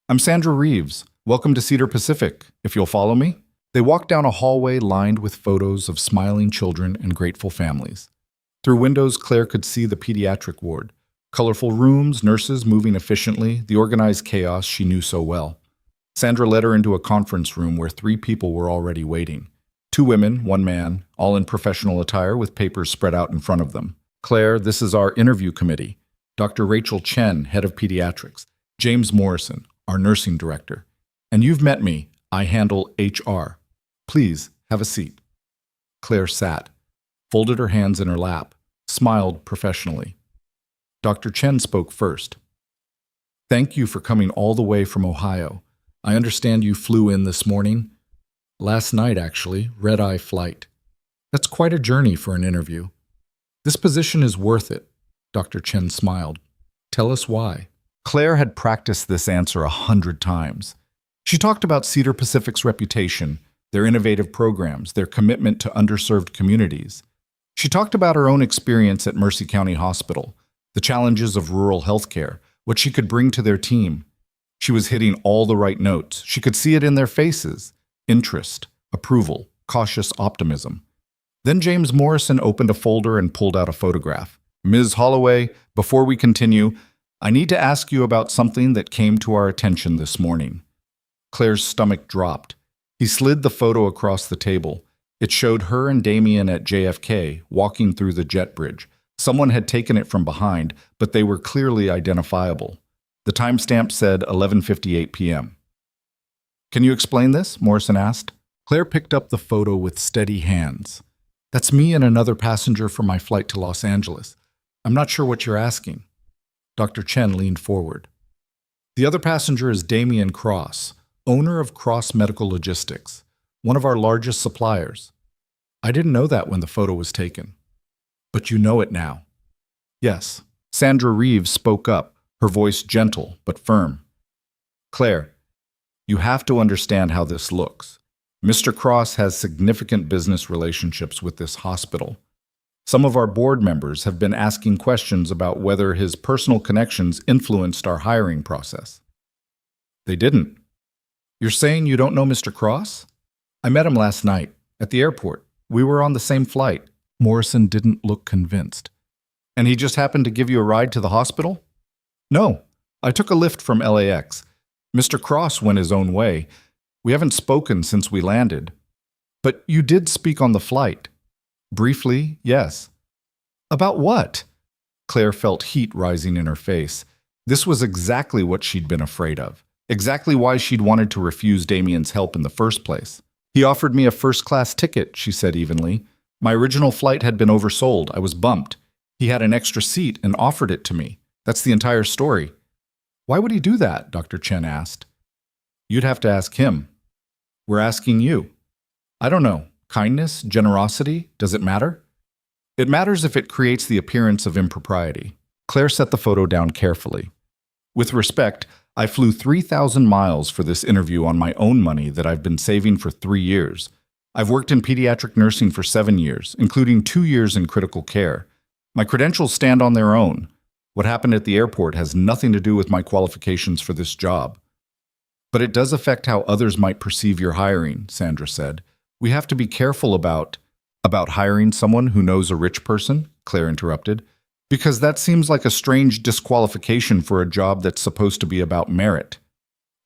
I'm Sandra Reeves. Welcome to Cedar Pacific, if you'll follow me. They walked down a hallway lined with photos of smiling children and grateful families. Through windows, Claire could see the pediatric ward. Colorful rooms, nurses moving efficiently, the organized chaos she knew so well. Sandra led her into a conference room where 3 people were already waiting. 2 women, 1 man, all in professional attire with papers spread out in front of them. Claire, this is our interview committee. Dr. Rachel Chen, head of pediatrics. James Morrison, our nursing director. And you've met me. I handle HR. Please, have a seat. Claire sat, folded her hands in her lap, smiled professionally. Dr. Chen spoke first. Thank you for coming all the way from Ohio. I understand you flew in this morning. Last night, actually, red-eye flight. That's quite a journey for an interview. This position is worth it, Dr. Chen smiled. Tell us why. Claire had practiced this answer 100 times. She talked about Cedar Pacific's reputation, their innovative programs, their commitment to underserved communities. She talked about her own experience at Mercy County Hospital, the challenges of rural healthcare, what she could bring to their team. She was hitting all the right notes. She could see it in their faces. Interest, approval, cautious optimism. Then James Morrison opened a folder and pulled out a photograph. Ms. Holloway, before we continue, I need to ask you about something that came to our attention this morning. Claire's stomach dropped. He slid the photo across the table. It showed her and Damien at JFK, walking through the jet bridge. Someone had taken it from behind, but they were clearly identifiable. The timestamp said 11:58 p.m. Can you explain this? Morrison asked. Claire picked up the photo with steady hands. That's me and another passenger for my flight to Los Angeles. I'm not sure what you're asking. Dr. Chen leaned forward. The other passenger is Damien Cross, owner of Cross Medical Logistics, one of our largest suppliers. I didn't know that when the photo was taken. But you know it now. Yes. Sandra Reeves spoke up, her voice gentle but firm. Claire, you have to understand how this looks. Mr. Cross has significant business relationships with this hospital. Some of our board members have been asking questions about whether his personal connections influenced our hiring process. They didn't. You're saying you don't know Mr. Cross? I met him last night, at the airport. We were on the same flight. Morrison didn't look convinced. And he just happened to give you a ride to the hospital? No, I took a lift from LAX. Mr. Cross went his own way. We haven't spoken since we landed. But you did speak on the flight. Briefly, yes. About what? Claire felt heat rising in her face. This was exactly what she'd been afraid of. Exactly why she'd wanted to refuse Damien's help in the first place. He offered me a first-class ticket, she said evenly. My original flight had been oversold. I was bumped. He had an extra seat and offered it to me. That's the entire story. Why would he do that? Dr. Chen asked. You'd have to ask him. We're asking you. I don't know. Kindness? Generosity? Does it matter? It matters if it creates the appearance of impropriety. Claire set the photo down carefully. With respect, I flew 3,000 miles for this interview on my own money that I've been saving for 3 years. I've worked in pediatric nursing for 7 years, including 2 years in critical care. My credentials stand on their own. What happened at the airport has nothing to do with my qualifications for this job. But it does affect how others might perceive your hiring, Sandra said. We have to be careful about hiring someone who knows a rich person, Claire interrupted, because that seems like a strange disqualification for a job that's supposed to be about merit.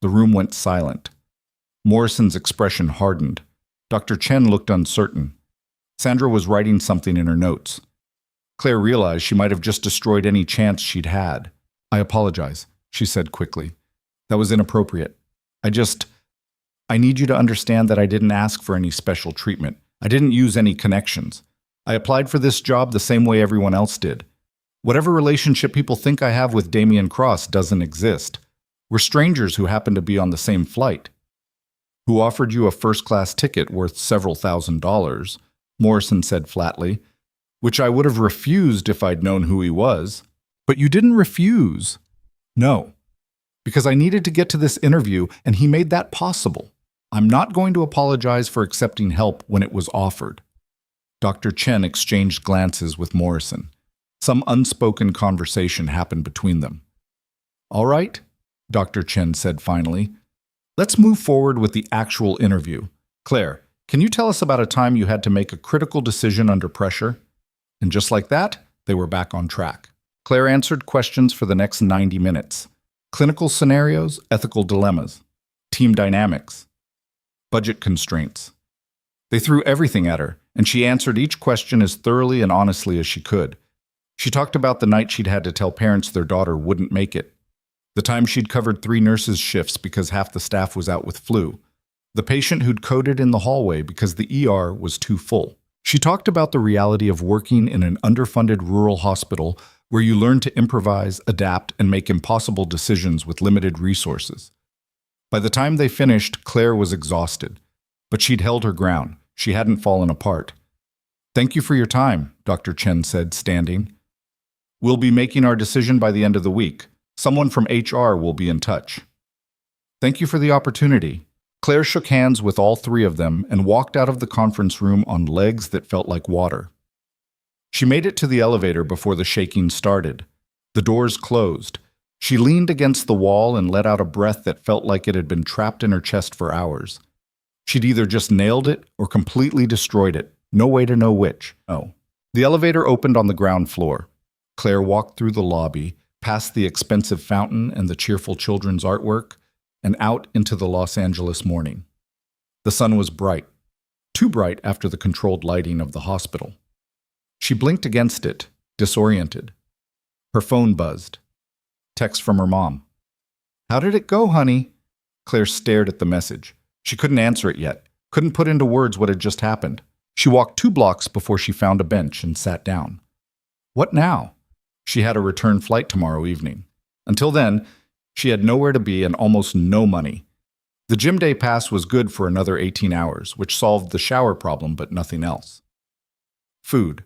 The room went silent. Morrison's expression hardened. Dr. Chen looked uncertain. Sandra was writing something in her notes. Claire realized she might have just destroyed any chance she'd had. I apologize, she said quickly. That was inappropriate. I need you to understand that I didn't ask for any special treatment. I didn't use any connections. I applied for this job the same way everyone else did. Whatever relationship people think I have with Damien Cross doesn't exist. We're strangers who happen to be on the same flight. Who offered you a first-class ticket worth several $1,000s, Morrison said flatly, which I would have refused if I'd known who he was. But you didn't refuse. No, because I needed to get to this interview, and he made that possible. I'm not going to apologize for accepting help when it was offered. Dr. Chen exchanged glances with Morrison. Some unspoken conversation happened between them. All right, Dr. Chen said finally. Let's move forward with the actual interview. Claire, can you tell us about a time you had to make a critical decision under pressure? And just like that, they were back on track. Claire answered questions for the next 90 minutes. Clinical scenarios, ethical dilemmas, team dynamics, budget constraints. They threw everything at her, and she answered each question as thoroughly and honestly as she could. She talked about the night she'd had to tell parents their daughter wouldn't make it, the time she'd covered 3 nurses' shifts because half the staff was out with flu, the patient who'd coded in the hallway because the ER was too full. She talked about the reality of working in an underfunded rural hospital where you learn to improvise, adapt, and make impossible decisions with limited resources. By the time they finished, Claire was exhausted. But she'd held her ground. She hadn't fallen apart. "Thank you for your time," Dr. Chen said, standing. "We'll be making our decision by the end of the week. Someone from HR will be in touch." "Thank you for the opportunity." Claire shook hands with all three of them and walked out of the conference room on legs that felt like water. She made it to the elevator before the shaking started. The doors closed. She leaned against the wall and let out a breath that felt like it had been trapped in her chest for hours. She'd either just nailed it or completely destroyed it. No way to know which. No. The elevator opened on the ground floor. Claire walked through the lobby, past the expensive fountain and the cheerful children's artwork, and out into the Los Angeles morning. The sun was bright, too bright after the controlled lighting of the hospital. She blinked against it, disoriented. Her phone buzzed. Text from her mom. "How did it go, honey?" Claire stared at the message. She couldn't answer it yet, couldn't put into words what had just happened. She walked 2 blocks before she found a bench and sat down. What now? She had a return flight tomorrow evening. Until then, she had nowhere to be and almost no money. The gym day pass was good for another 18 hours, which solved the shower problem but nothing else. Food.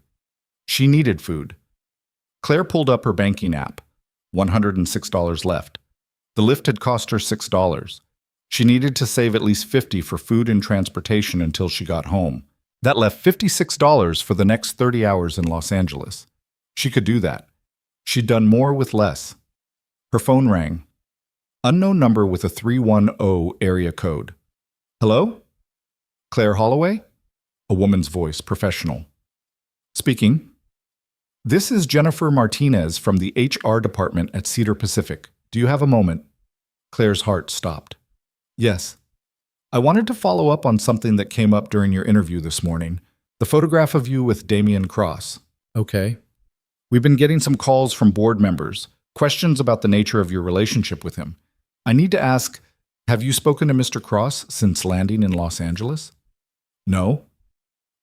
She needed food. Claire pulled up her banking app. $106 left. The lift had cost her $6. She needed to save at least $50 for food and transportation until she got home. That left $56 for the next 30 hours in Los Angeles. She could do that. She'd done more with less. Her phone rang. Unknown number with a 310 area code. "Hello? Claire Holloway?" A woman's voice, professional. "Speaking." "This is Jennifer Martinez from the HR department at Cedar Pacific. Do you have a moment?" Claire's heart stopped. "Yes. I wanted to follow up on something that came up during your interview this morning. The photograph of you with Damian Cross." "Okay." "We've been getting some calls from board members, questions about the nature of your relationship with him. I need to ask, have you spoken to Mr. Cross since landing in Los Angeles?" "No."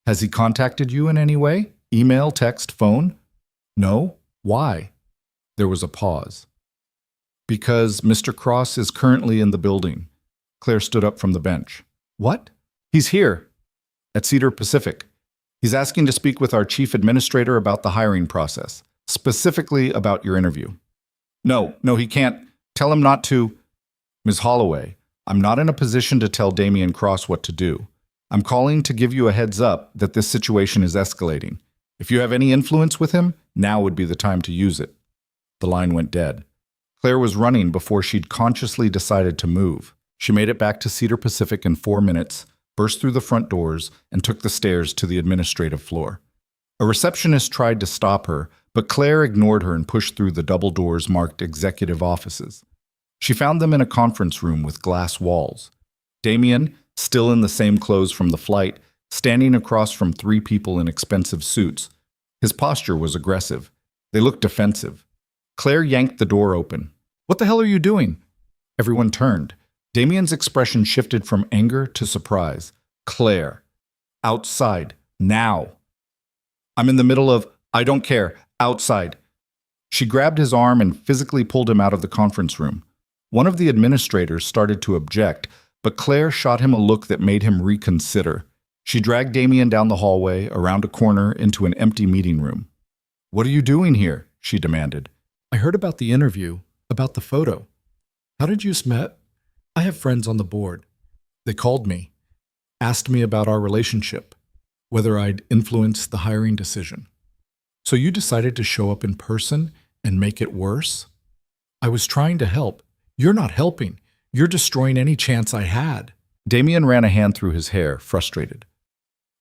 "Has he contacted you in any way? Email, text, phone?" "No. Why?" There was a pause. "Because Mr. Cross is currently in the building." Claire stood up from the bench. "What?" "He's here, at Cedar Pacific. He's asking to speak with our chief administrator about the hiring process, specifically about your interview." No, he can't. Tell him not to." "Ms. Holloway, I'm not in a position to tell Damian Cross what to do. I'm calling to give you a heads up that this situation is escalating. If you have any influence with him, now would be the time to use it." The line went dead. Claire was running before she'd consciously decided to move. She made it back to Cedar Pacific in 4 minutes, burst through the front doors, and took the stairs to the administrative floor. A receptionist tried to stop her, but Claire ignored her and pushed through the double doors marked executive offices. She found them in a conference room with glass walls. Damian, still in the same clothes from the flight, standing across from 3 people in expensive suits. His posture was aggressive. They looked defensive. Claire yanked the door open. "What the hell are you doing?" Everyone turned. Damian's expression shifted from anger to surprise. "Claire, outside, now." "I'm in the middle of, I don't care, outside." She grabbed his arm and physically pulled him out of the conference room. One of the administrators started to object, but Claire shot him a look that made him reconsider. She dragged Damian down the hallway, around a corner, into an empty meeting room. "What are you doing here?" she demanded. "I heard about the interview, about the photo. How did you met?" "I have friends on the board. They called me, asked me about our relationship, whether I'd influenced the hiring decision." "So you decided to show up in person and make it worse?" "I was trying to help. You're not helping. You're destroying any chance I had." Damian ran a hand through his hair, frustrated.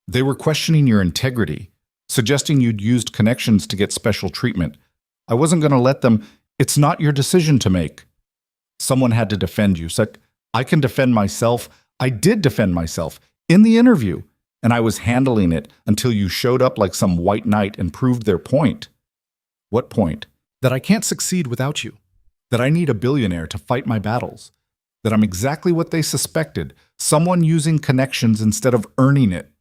"They were questioning your integrity, suggesting you'd used connections to get special treatment. I wasn't going to let them. It's not your decision to make. Someone had to defend you. So I can defend myself. I did defend myself in the interview, and I was handling it until you showed up like some white knight and proved their point." "What point?" "That I can't succeed without you. That I need a billionaire to fight my battles. That I'm exactly what they suspected, someone using connections instead of earning it."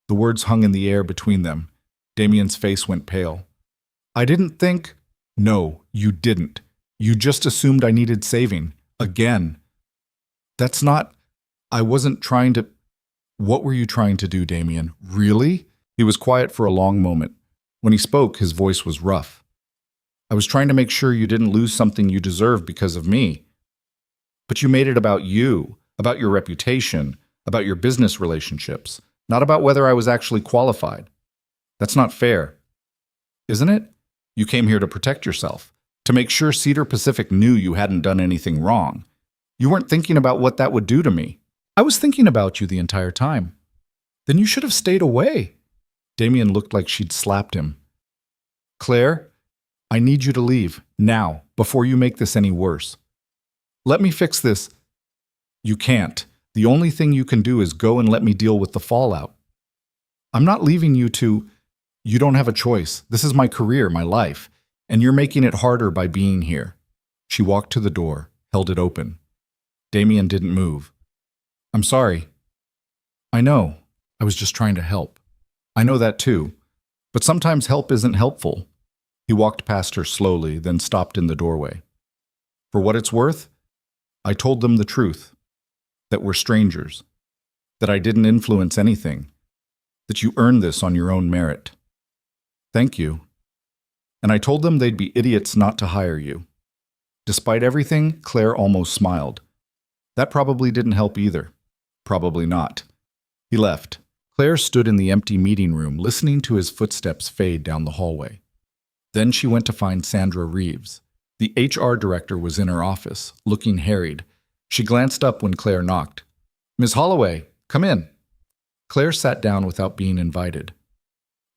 The words hung in the air between them. Damian's face went pale. "I didn't think—" "No, you didn't. You just assumed I needed saving. Again." That's not, I wasn't trying to. What were you trying to do, Damien? Really? He was quiet for a long moment. When he spoke, his voice was rough. I was trying to make sure you didn't lose something you deserve because of me. But you made it about you, about your reputation, about your business relationships, not about whether I was actually qualified. That's not fair, isn't it? You came here to protect yourself, to make sure Cedar Pacific knew you hadn't done anything wrong. You weren't thinking about what that would do to me. I was thinking about you the entire time. Then you should have stayed away. Damien looked like she'd slapped him. Claire, I need you to leave, now, before you make this any worse. Let me fix this. You can't. The only thing you can do is go and let me deal with the fallout. I'm not leaving you to. You don't have a choice. This is my career, my life, and you're making it harder by being here. She walked to the door, held it open. Damien didn't move. I'm sorry. I know. I was just trying to help. I know that too. But sometimes help isn't helpful. He walked past her slowly, then stopped in the doorway. For what it's worth, I told them the truth. That we're strangers. That I didn't influence anything. That you earned this on your own merit. Thank you. And I told them they'd be idiots not to hire you. Despite everything, Claire almost smiled. That probably didn't help either. Probably not. He left. Claire stood in the empty meeting room, listening to his footsteps fade down the hallway. Then she went to find Sandra Reeves. The HR director was in her office, looking harried. She glanced up when Claire knocked. Ms. Holloway, come in. Claire sat down without being invited.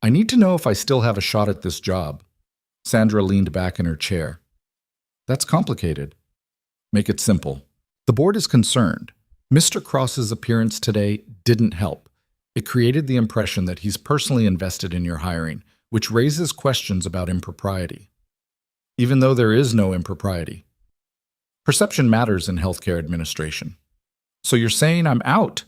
I need to know if I still have a shot at this job. Sandra leaned back in her chair. That's complicated. Make it simple. The board is concerned. Mr. Cross's appearance today didn't help. It created the impression that he's personally invested in your hiring, which raises questions about impropriety. Even though there is no impropriety. Perception matters in healthcare administration. So you're saying I'm out?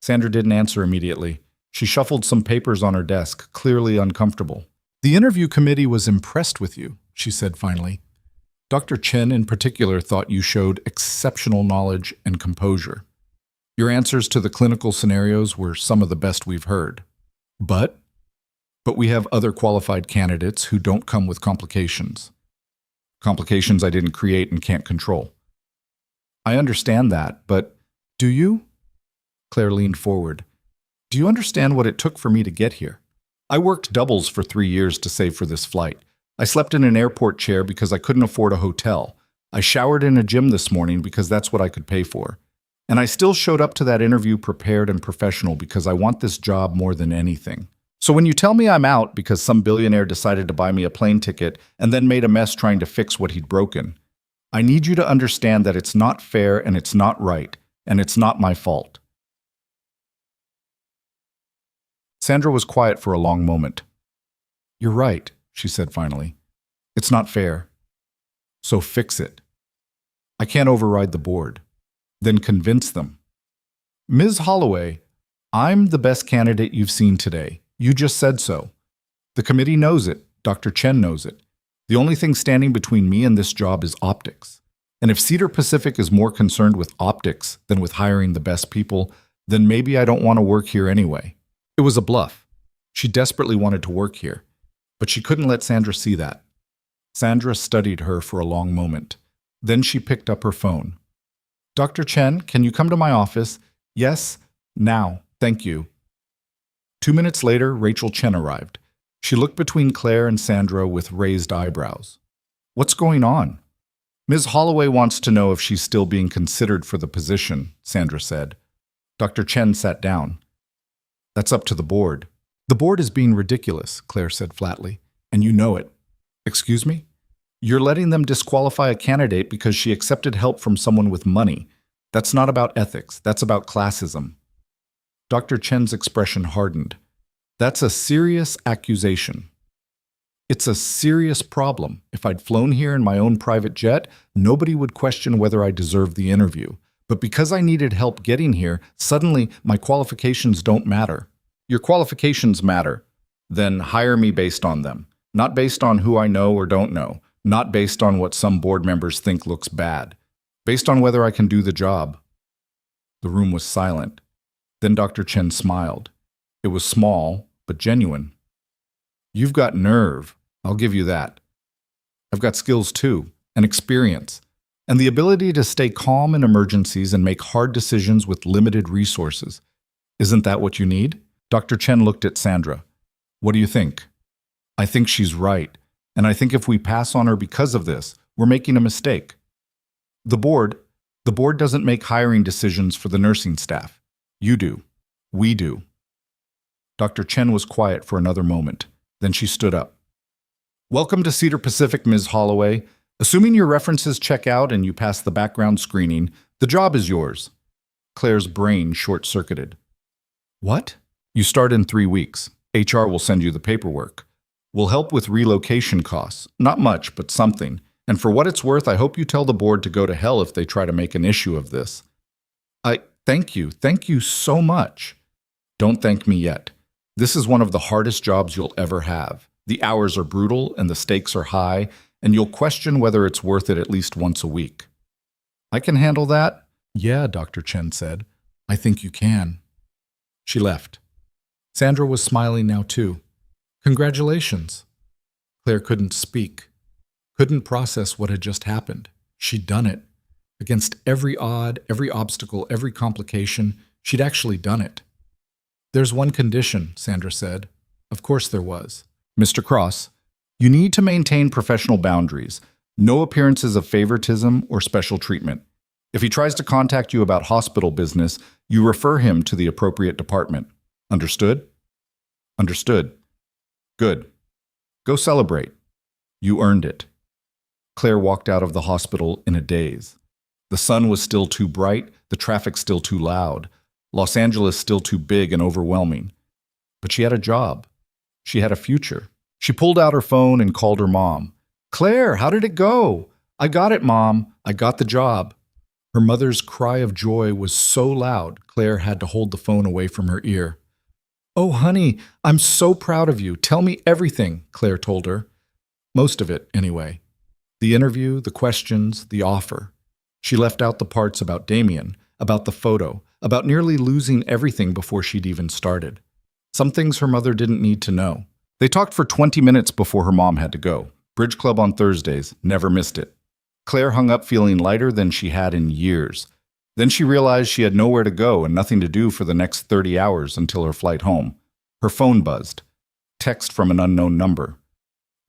Sandra didn't answer immediately. She shuffled some papers on her desk, clearly uncomfortable. The interview committee was impressed with you, she said finally. Dr. Chen in particular thought you showed exceptional knowledge and composure. Your answers to the clinical scenarios were some of the best we've heard. But we have other qualified candidates who don't come with complications. Complications I didn't create and can't control. I understand that, but do you? Claire leaned forward. Do you understand what it took for me to get here? I worked doubles for 3 years to save for this flight. I slept in an airport chair because I couldn't afford a hotel. I showered in a gym this morning because that's what I could pay for. And I still showed up to that interview prepared and professional because I want this job more than anything. So when you tell me I'm out because some billionaire decided to buy me a plane ticket and then made a mess trying to fix what he'd broken, I need you to understand that it's not fair and it's not right, and it's not my fault. Sandra was quiet for a long moment. You're right, she said finally. It's not fair. So fix it. I can't override the board. Then convince them. Ms. Holloway, I'm the best candidate you've seen today. You just said so. The committee knows it. Dr. Chen knows it. The only thing standing between me and this job is optics. And if Cedar Pacific is more concerned with optics than with hiring the best people, then maybe I don't want to work here anyway. It was a bluff. She desperately wanted to work here, but she couldn't let Sandra see that. Sandra studied her for a long moment. Then she picked up her phone. Dr. Chen, can you come to my office? Yes, now, thank you. 2 minutes later, Rachel Chen arrived. She looked between Claire and Sandra with raised eyebrows. What's going on? Ms. Holloway wants to know if she's still being considered for the position, Sandra said. Dr. Chen sat down. That's up to the board. The board is being ridiculous, Claire said flatly, and you know it. Excuse me? You're letting them disqualify a candidate because she accepted help from someone with money. That's not about ethics. That's about classism. Dr. Chen's expression hardened. That's a serious accusation. It's a serious problem. If I'd flown here in my own private jet, nobody would question whether I deserved the interview. But because I needed help getting here, suddenly my qualifications don't matter. Your qualifications matter. Then hire me based on them. Not based on who I know or don't know. Not based on what some board members think looks bad. Based on whether I can do the job. The room was silent. Then Dr. Chen smiled. It was small, but genuine. You've got nerve, I'll give you that. I've got skills too, and experience, and the ability to stay calm in emergencies and make hard decisions with limited resources. Isn't that what you need? Dr. Chen looked at Sandra. What do you think? I think she's right, and I think if we pass on her because of this, we're making a mistake. The board doesn't make hiring decisions for the nursing staff. You do. We do. Dr. Chen was quiet for another moment. Then she stood up. Welcome to Cedar Pacific, Ms. Holloway. Assuming your references check out and you pass the background screening, the job is yours. Claire's brain short-circuited. What? You start in 3 weeks. HR will send you the paperwork. We'll help with relocation costs. Not much, but something. And for what it's worth, I hope you tell the board to go to hell if they try to make an issue of this. Thank you. Thank you so much. Don't thank me yet. This is one of the hardest jobs you'll ever have. The hours are brutal and the stakes are high, and you'll question whether it's worth it at least once a week. I can handle that? Yeah, Dr. Chen said. I think you can. She left. Sandra was smiling now too. Congratulations. Claire couldn't speak, couldn't process what had just happened. She'd done it. Against every odd, every obstacle, every complication, she'd actually done it. There's one condition, Sandra said. Of course there was. Mr. Cross, you need to maintain professional boundaries. No appearances of favoritism or special treatment. If he tries to contact you about hospital business, you refer him to the appropriate department. Understood? Understood. Good. Go celebrate. You earned it. Claire walked out of the hospital in a daze. The sun was still too bright, the traffic still too loud, Los Angeles still too big and overwhelming. But she had a job. She had a future. She pulled out her phone and called her mom. Claire, how did it go? I got it, Mom. I got the job. Her mother's cry of joy was so loud, Claire had to hold the phone away from her ear. Oh, honey, I'm so proud of you. Tell me everything, Claire told her. Most of it, anyway. The interview, the questions, the offer. She left out the parts about Damien, about the photo, about nearly losing everything before she'd even started. Some things her mother didn't need to know. They talked for 20 minutes before her mom had to go. Bridge club on Thursdays, never missed it. Claire hung up feeling lighter than she had in years. Then she realized she had nowhere to go and nothing to do for the next 30 hours until her flight home. Her phone buzzed. Text from an unknown number.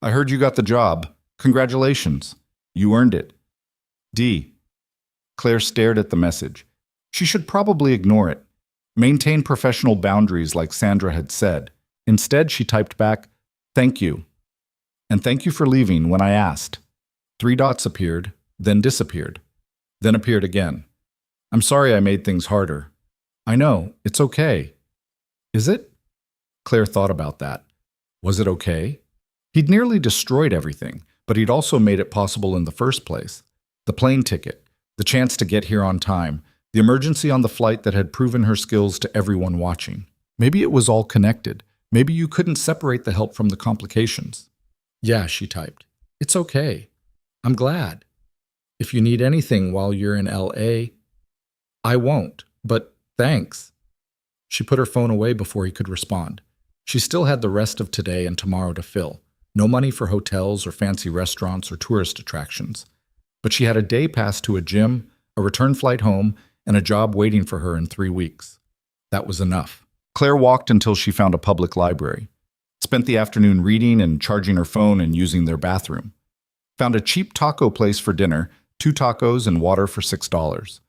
I heard you got the job. Congratulations. You earned it. D. Claire stared at the message. She should probably ignore it. Maintain professional boundaries like Sandra had said. Instead, she typed back, thank you. And thank you for leaving when I asked. 3 dots appeared, then disappeared, then appeared again. I'm sorry I made things harder. I know, it's okay. Is it? Claire thought about that. Was it okay? He'd nearly destroyed everything, but he'd also made it possible in the first place. The plane ticket, the chance to get here on time, the emergency on the flight that had proven her skills to everyone watching. Maybe it was all connected. Maybe you couldn't separate the help from the complications. Yeah, she typed. It's okay. I'm glad. If you need anything while you're in LA, I won't, but thanks. She put her phone away before he could respond. She still had the rest of today and tomorrow to fill. No money for hotels or fancy restaurants or tourist attractions. But she had a day pass to a gym, a return flight home, and a job waiting for her in 3 weeks. That was enough. Claire walked until she found a public library. Spent the afternoon reading and charging her phone and using their bathroom. Found a cheap taco place for dinner, 2 tacos and water for $6.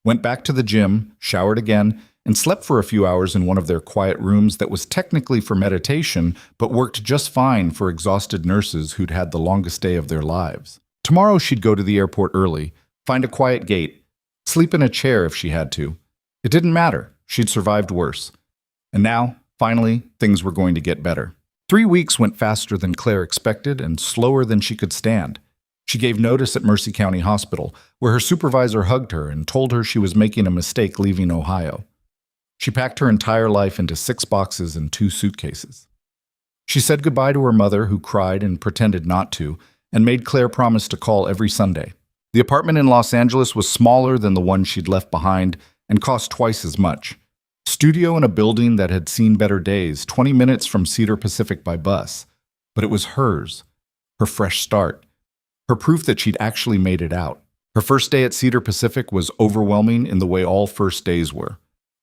Went back to the gym, showered again, and slept for a few hours in one of their quiet rooms that was technically for meditation, but worked just fine for exhausted nurses who'd had the longest day of their lives. Tomorrow she'd go to the airport early, find a quiet gate, sleep in a chair if she had to. It didn't matter. She'd survived worse. And now, finally, things were going to get better. 3 weeks went faster than Claire expected and slower than she could stand. She gave notice at Mercy County Hospital, where her supervisor hugged her and told her she was making a mistake leaving Ohio. She packed her entire life into 6 boxes and 2 suitcases. She said goodbye to her mother, who cried and pretended not to, and made Claire promise to call every Sunday. The apartment in Los Angeles was smaller than the one she'd left behind, and cost twice as much. Studio in a building that had seen better days, 20 minutes from Cedar Pacific by bus. But it was hers, her fresh start, her proof that she'd actually made it out. Her first day at Cedar Pacific was overwhelming in the way all first days were.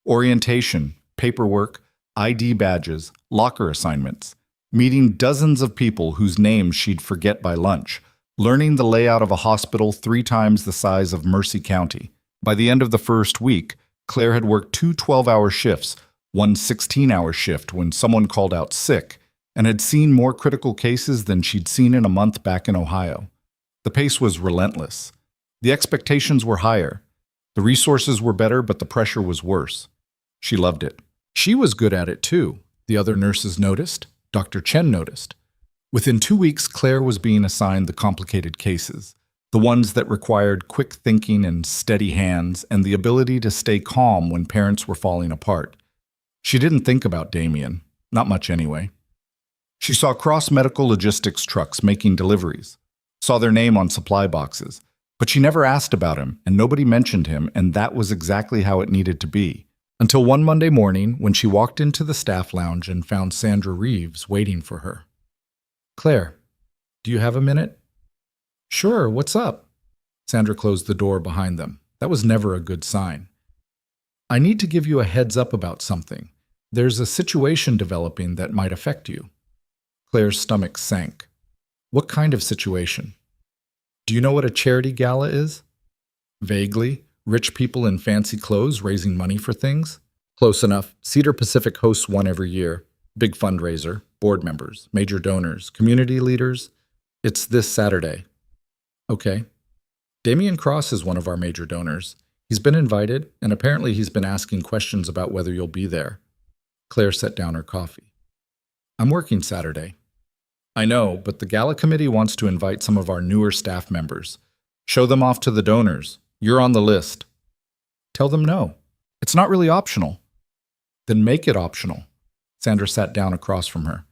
Orientation, paperwork, ID badges, locker assignments, meeting dozens of people whose names she'd forget by lunch, learning the layout of a hospital 3 times the size of Mercy County. By the end of the first week, Claire had worked 2 12-hour shifts, one 16-hour shift when someone called out sick, and had seen more critical cases than she'd seen in a month back in Ohio. The pace was relentless. The expectations were higher. The resources were better, but the pressure was worse. She loved it. She was good at it too. The other nurses noticed. Dr. Chen noticed. Within 2 weeks, Claire was being assigned the complicated cases, the ones that required quick thinking and steady hands and the ability to stay calm when parents were falling apart. She didn't think about Damien, not much anyway. She saw cross-medical logistics trucks making deliveries, saw their name on supply boxes, but she never asked about him and nobody mentioned him, and that was exactly how it needed to be. Until one Monday morning when she walked into the staff lounge and found Sandra Reeves waiting for her. "Claire, do you have a minute?" "Sure, what's up?" Sandra closed the door behind them. That was never a good sign. "I need to give you a heads up about something. There's a situation developing that might affect you." Claire's stomach sank. "What kind of situation?" "Do you know what a charity gala is?" "Vaguely. Rich people in fancy clothes raising money for things?" "Close enough. Cedar Pacific hosts one every year. Big fundraiser, board members, major donors, community leaders. It's this Saturday." "Okay." "Damien Cross is one of our major donors. He's been invited, and apparently he's been asking questions about whether you'll be there." Claire set down her coffee. "I'm working Saturday." "I know, but the gala committee wants to invite some of our newer staff members. Show them off to the donors. You're on the list." "Tell them no. It's not really optional." "Then make it optional." Sandra sat down across from her.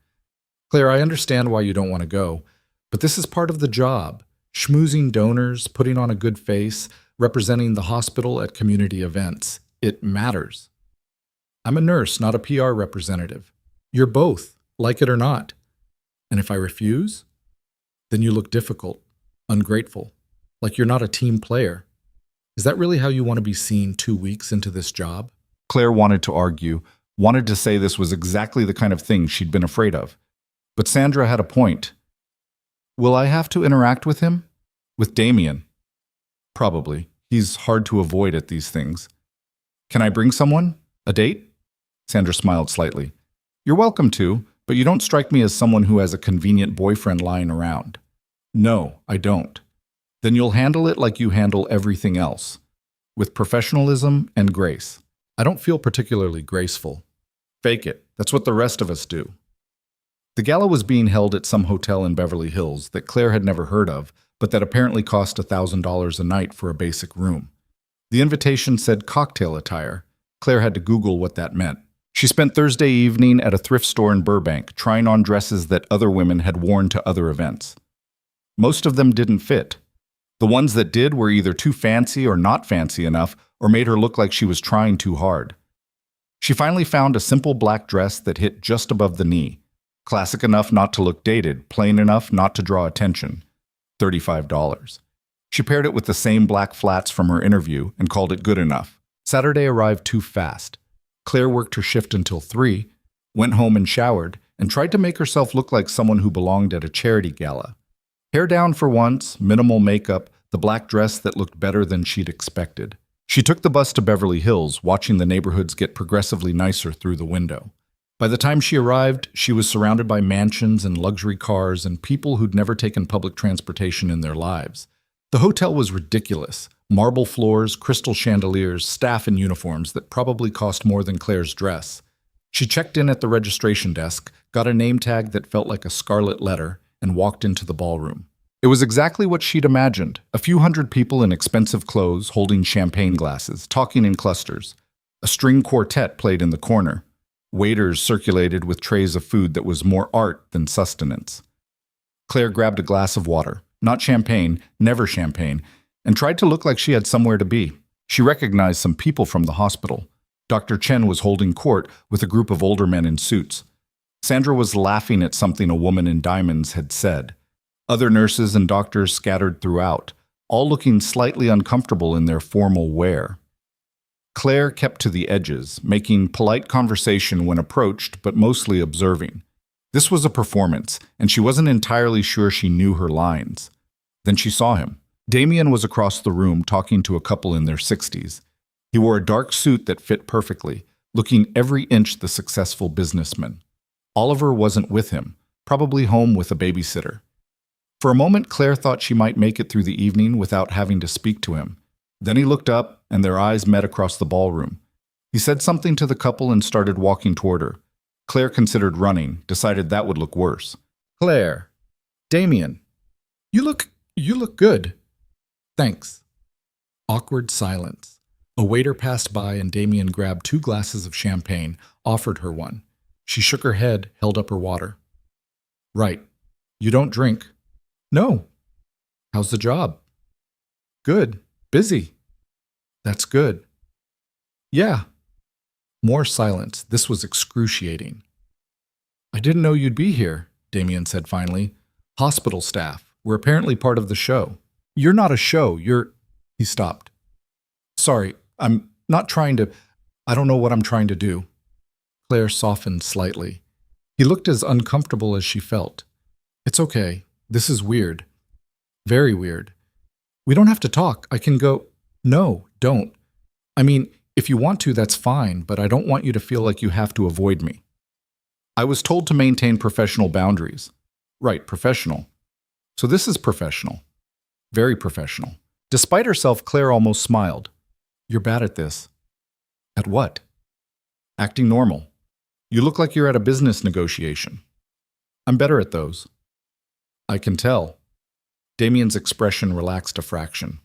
"Claire, I understand why you don't want to go, but this is part of the job. Schmoozing donors, putting on a good face, representing the hospital at community events. It matters." "I'm a nurse, not a PR representative." "You're both, like it or not." "And if I refuse?" "Then you look difficult, ungrateful, like you're not a team player. Is that really how you want to be seen 2 weeks into this job?" Claire wanted to argue, wanted to say this was exactly the kind of thing she'd been afraid of. But Sandra had a point. "Will I have to interact with him?" "With Damien?" "Probably. He's hard to avoid at these things." "Can I bring someone? A date?" Sandra smiled slightly. "You're welcome to, but you don't strike me as someone who has a convenient boyfriend lying around." "No, I don't." "Then you'll handle it like you handle everything else, with professionalism and grace." "I don't feel particularly graceful." "Fake it. That's what the rest of us do." The gala was being held at some hotel in Beverly Hills that Claire had never heard of, but that apparently cost $1,000 a night for a basic room. The invitation said cocktail attire. Claire had to Google what that meant. She spent Thursday evening at a thrift store in Burbank, trying on dresses that other women had worn to other events. Most of them didn't fit. The ones that did were either too fancy or not fancy enough, or made her look like she was trying too hard. She finally found a simple black dress that hit just above the knee. Classic enough not to look dated, plain enough not to draw attention. $35. She paired it with the same black flats from her interview and called it good enough. Saturday arrived too fast. Claire worked her shift until 3, went home and showered, and tried to make herself look like someone who belonged at a charity gala. Hair down for once, minimal makeup, the black dress that looked better than she'd expected. She took the bus to Beverly Hills, watching the neighborhoods get progressively nicer through the window. By the time she arrived, she was surrounded by mansions and luxury cars and people who'd never taken public transportation in their lives. The hotel was ridiculous. Marble floors, crystal chandeliers, staff in uniforms that probably cost more than Claire's dress. She checked in at the registration desk, got a name tag that felt like a scarlet letter, and walked into the ballroom. It was exactly what she'd imagined. A few hundred people in expensive clothes holding champagne glasses, talking in clusters. A string quartet played in the corner. Waiters circulated with trays of food that was more art than sustenance. Claire grabbed a glass of water, not champagne, never champagne, and tried to look like she had somewhere to be. She recognized some people from the hospital. Dr. Chen was holding court with a group of older men in suits. Sandra was laughing at something a woman in diamonds had said. Other nurses and doctors scattered throughout, all looking slightly uncomfortable in their formal wear. Claire kept to the edges, making polite conversation when approached, but mostly observing. This was a performance, and she wasn't entirely sure she knew her lines. Then she saw him. Damien was across the room talking to a couple in their 60s. He wore a dark suit that fit perfectly, looking every inch the successful businessman. Oliver wasn't with him, probably home with a babysitter. For a moment, Claire thought she might make it through the evening without having to speak to him. Then he looked up, and their eyes met across the ballroom. He said something to the couple and started walking toward her. Claire considered running, decided that would look worse. "Claire, Damien, you look good." "Thanks." Awkward silence. A waiter passed by and Damien grabbed 2 glasses of champagne, offered her one. She shook her head, held up her water. "Right. You don't drink?" "No." "How's the job?" "Good. Busy." "That's good." "Yeah." More silence. This was excruciating. "I didn't know you'd be here," Damien said finally. "Hospital staff. We're apparently part of the show." "You're not a show. He stopped. "Sorry, I'm not trying to... I don't know what I'm trying to do." Claire softened slightly. He looked as uncomfortable as she felt. "It's okay. This is weird. Very weird. We don't have to talk. I can go..." "No, don't. I mean, if you want to, that's fine, but I don't want you to feel like you have to avoid me." "I was told to maintain professional boundaries." "Right, professional. So this is professional. Very professional." Despite herself, Claire almost smiled. "You're bad at this." "At what?" "Acting normal. You look like you're at a business negotiation." "I'm better at those." "I can tell." Damien's expression relaxed a fraction.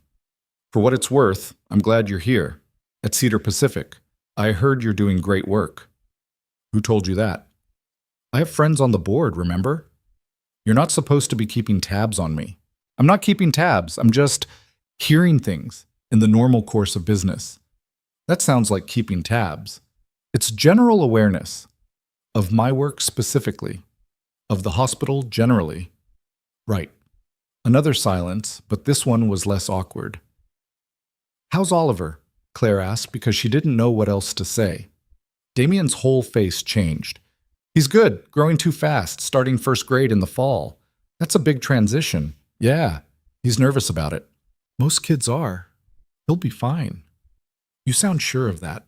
"For what it's worth, I'm glad you're here. At Cedar Pacific. I heard you're doing great work." "Who told you that?" "I have friends on the board, remember? You're not supposed to be keeping tabs on me." "I'm not keeping tabs. I'm just hearing things in the normal course of business." "That sounds like keeping tabs." "It's general awareness. Of my work specifically. Of the hospital generally." "Right." Another silence, but this one was less awkward. "How's Oliver?" Claire asked because she didn't know what else to say. Damien's whole face changed. "He's good, growing too fast, starting first grade in the fall. That's a big transition." "Yeah, he's nervous about it." "Most kids are. He'll be fine." "You sound sure of that."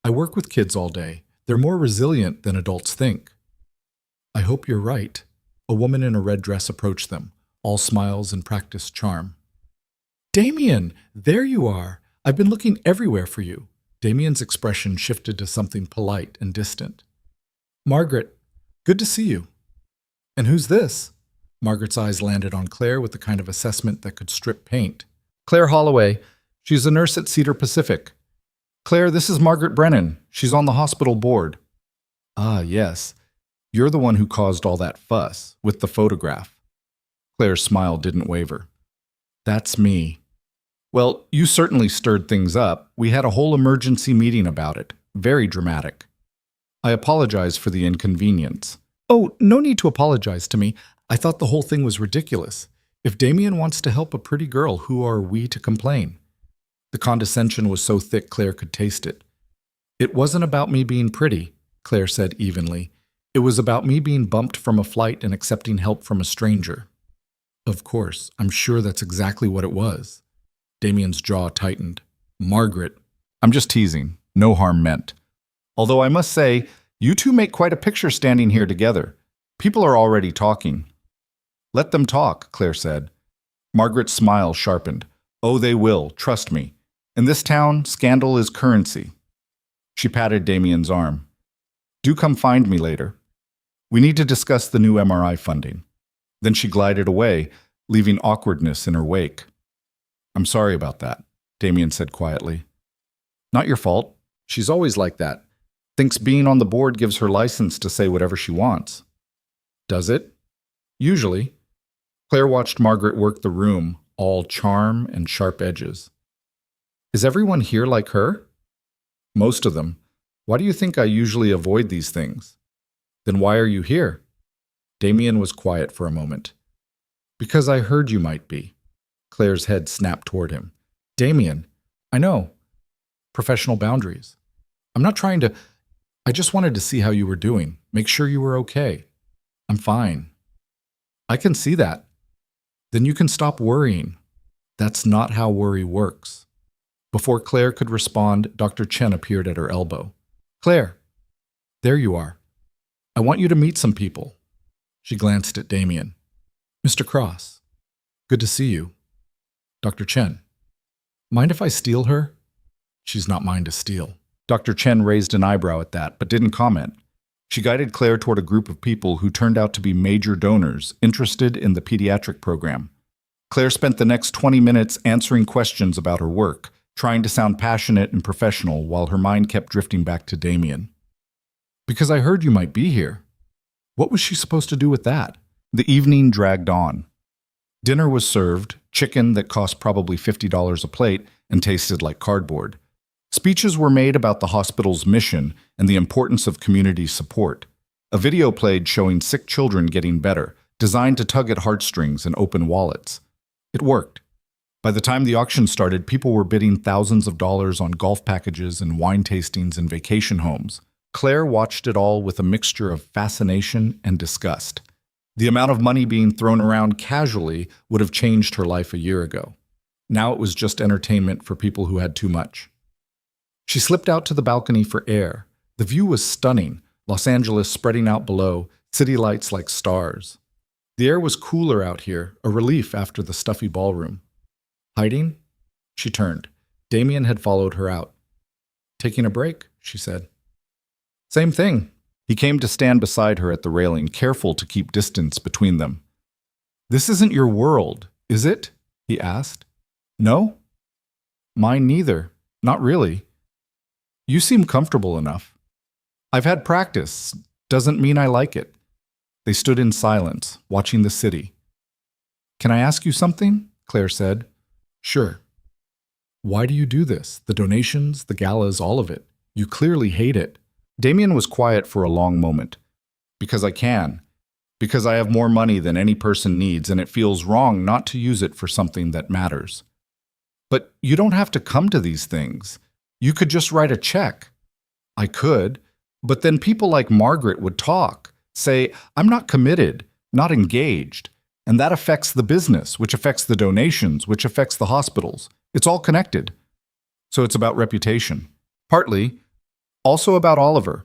"I work with kids all day. They're more resilient than adults think." "I hope you're right." A woman in a red dress approached them, all smiles and practiced charm. "Damien, there you are. I've been looking everywhere for you." Damien's expression shifted to something polite and distant. "Margaret, good to see you." "And who's this?" Margaret's eyes landed on Claire with the kind of assessment that could strip paint. "Claire Holloway. She's a nurse at Cedar Pacific." "Claire, this is Margaret Brennan. She's on the hospital board." "Ah, yes. You're the one who caused all that fuss, with the photograph." Claire's smile didn't waver. "That's me." "Well, you certainly stirred things up. We had a whole emergency meeting about it. Very dramatic." "I apologize for the inconvenience." "Oh, no need to apologize to me. I thought the whole thing was ridiculous. If Damien wants to help a pretty girl, who are we to complain?" The condescension was so thick Claire could taste it. "It wasn't about me being pretty," Claire said evenly. "It was about me being bumped from a flight and accepting help from a stranger." "Of course, I'm sure that's exactly what it was." Damien's jaw tightened. "Margaret." "I'm just teasing. No harm meant. Although I must say, you two make quite a picture standing here together. People are already talking." "Let them talk," Claire said. Margaret's smile sharpened. "Oh, they will, trust me. In this town, scandal is currency." She patted Damien's arm. "Do come find me later. We need to discuss the new MRI funding." Then she glided away, leaving awkwardness in her wake. "I'm sorry about that," Damien said quietly. "Not your fault. She's always like that. Thinks being on the board gives her license to say whatever she wants." "Does it?" "Usually." Claire watched Margaret work the room, all charm and sharp edges. Is everyone here like her? Most of them. Why do you think I usually avoid these things? Then why are you here? Damien was quiet for a moment. Because I heard you might be. Claire's head snapped toward him. Damien, I know. Professional boundaries. I'm not trying to... I just wanted to see how you were doing. Make sure you were okay. I'm fine. I can see that. Then you can stop worrying. That's not how worry works. Before Claire could respond, Dr. Chen appeared at her elbow. Claire, there you are. I want you to meet some people. She glanced at Damien. Mr. Cross, good to see you. Dr. Chen, mind if I steal her? She's not mine to steal. Dr. Chen raised an eyebrow at that, but didn't comment. She guided Claire toward a group of people who turned out to be major donors interested in the pediatric program. Claire spent the next 20 minutes answering questions about her work, trying to sound passionate and professional while her mind kept drifting back to Damien. Because I heard you might be here. What was she supposed to do with that? The evening dragged on. Dinner was served, chicken that cost probably $50 a plate and tasted like cardboard. Speeches were made about the hospital's mission and the importance of community support. A video played showing sick children getting better, designed to tug at heartstrings and open wallets. It worked. By the time the auction started, people were bidding thousands of dollars on golf packages and wine tastings and vacation homes. Claire watched it all with a mixture of fascination and disgust. The amount of money being thrown around casually would have changed her life a year ago. Now it was just entertainment for people who had too much. She slipped out to the balcony for air. The view was stunning, Los Angeles spreading out below, city lights like stars. The air was cooler out here, a relief after the stuffy ballroom. Hiding? She turned. Damien had followed her out. Taking a break, she said. Same thing. He came to stand beside her at the railing, careful to keep distance between them. This isn't your world, is it? He asked. No? Mine neither. Not really. You seem comfortable enough. I've had practice. Doesn't mean I like it. They stood in silence, watching the city. Can I ask you something? Claire said. Sure. Why do you do this? The donations, the galas, all of it. You clearly hate it. Damien was quiet for a long moment. Because I can. Because I have more money than any person needs, and it feels wrong not to use it for something that matters. But you don't have to come to these things. You could just write a check. I could, but then people like Margaret would talk, say, I'm not committed, not engaged. And that affects the business, which affects the donations, which affects the hospitals. It's all connected. So it's about reputation. Partly, also about Oliver.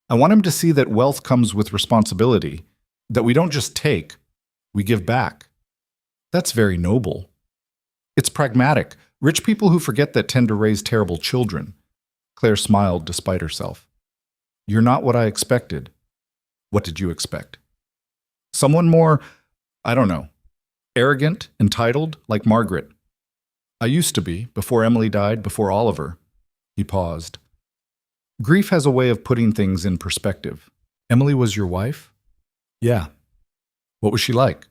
I want him to see that wealth comes with responsibility, that we don't just take, we give back. That's very noble. It's pragmatic. Rich people who forget that tend to raise terrible children. Claire smiled despite herself. You're not what I expected. What did you expect? Someone more, I don't know, arrogant, entitled, like Margaret. I used to be, before Emily died, before Oliver. He paused. Grief has a way of putting things in perspective. Emily was your wife? Yeah. What was she like?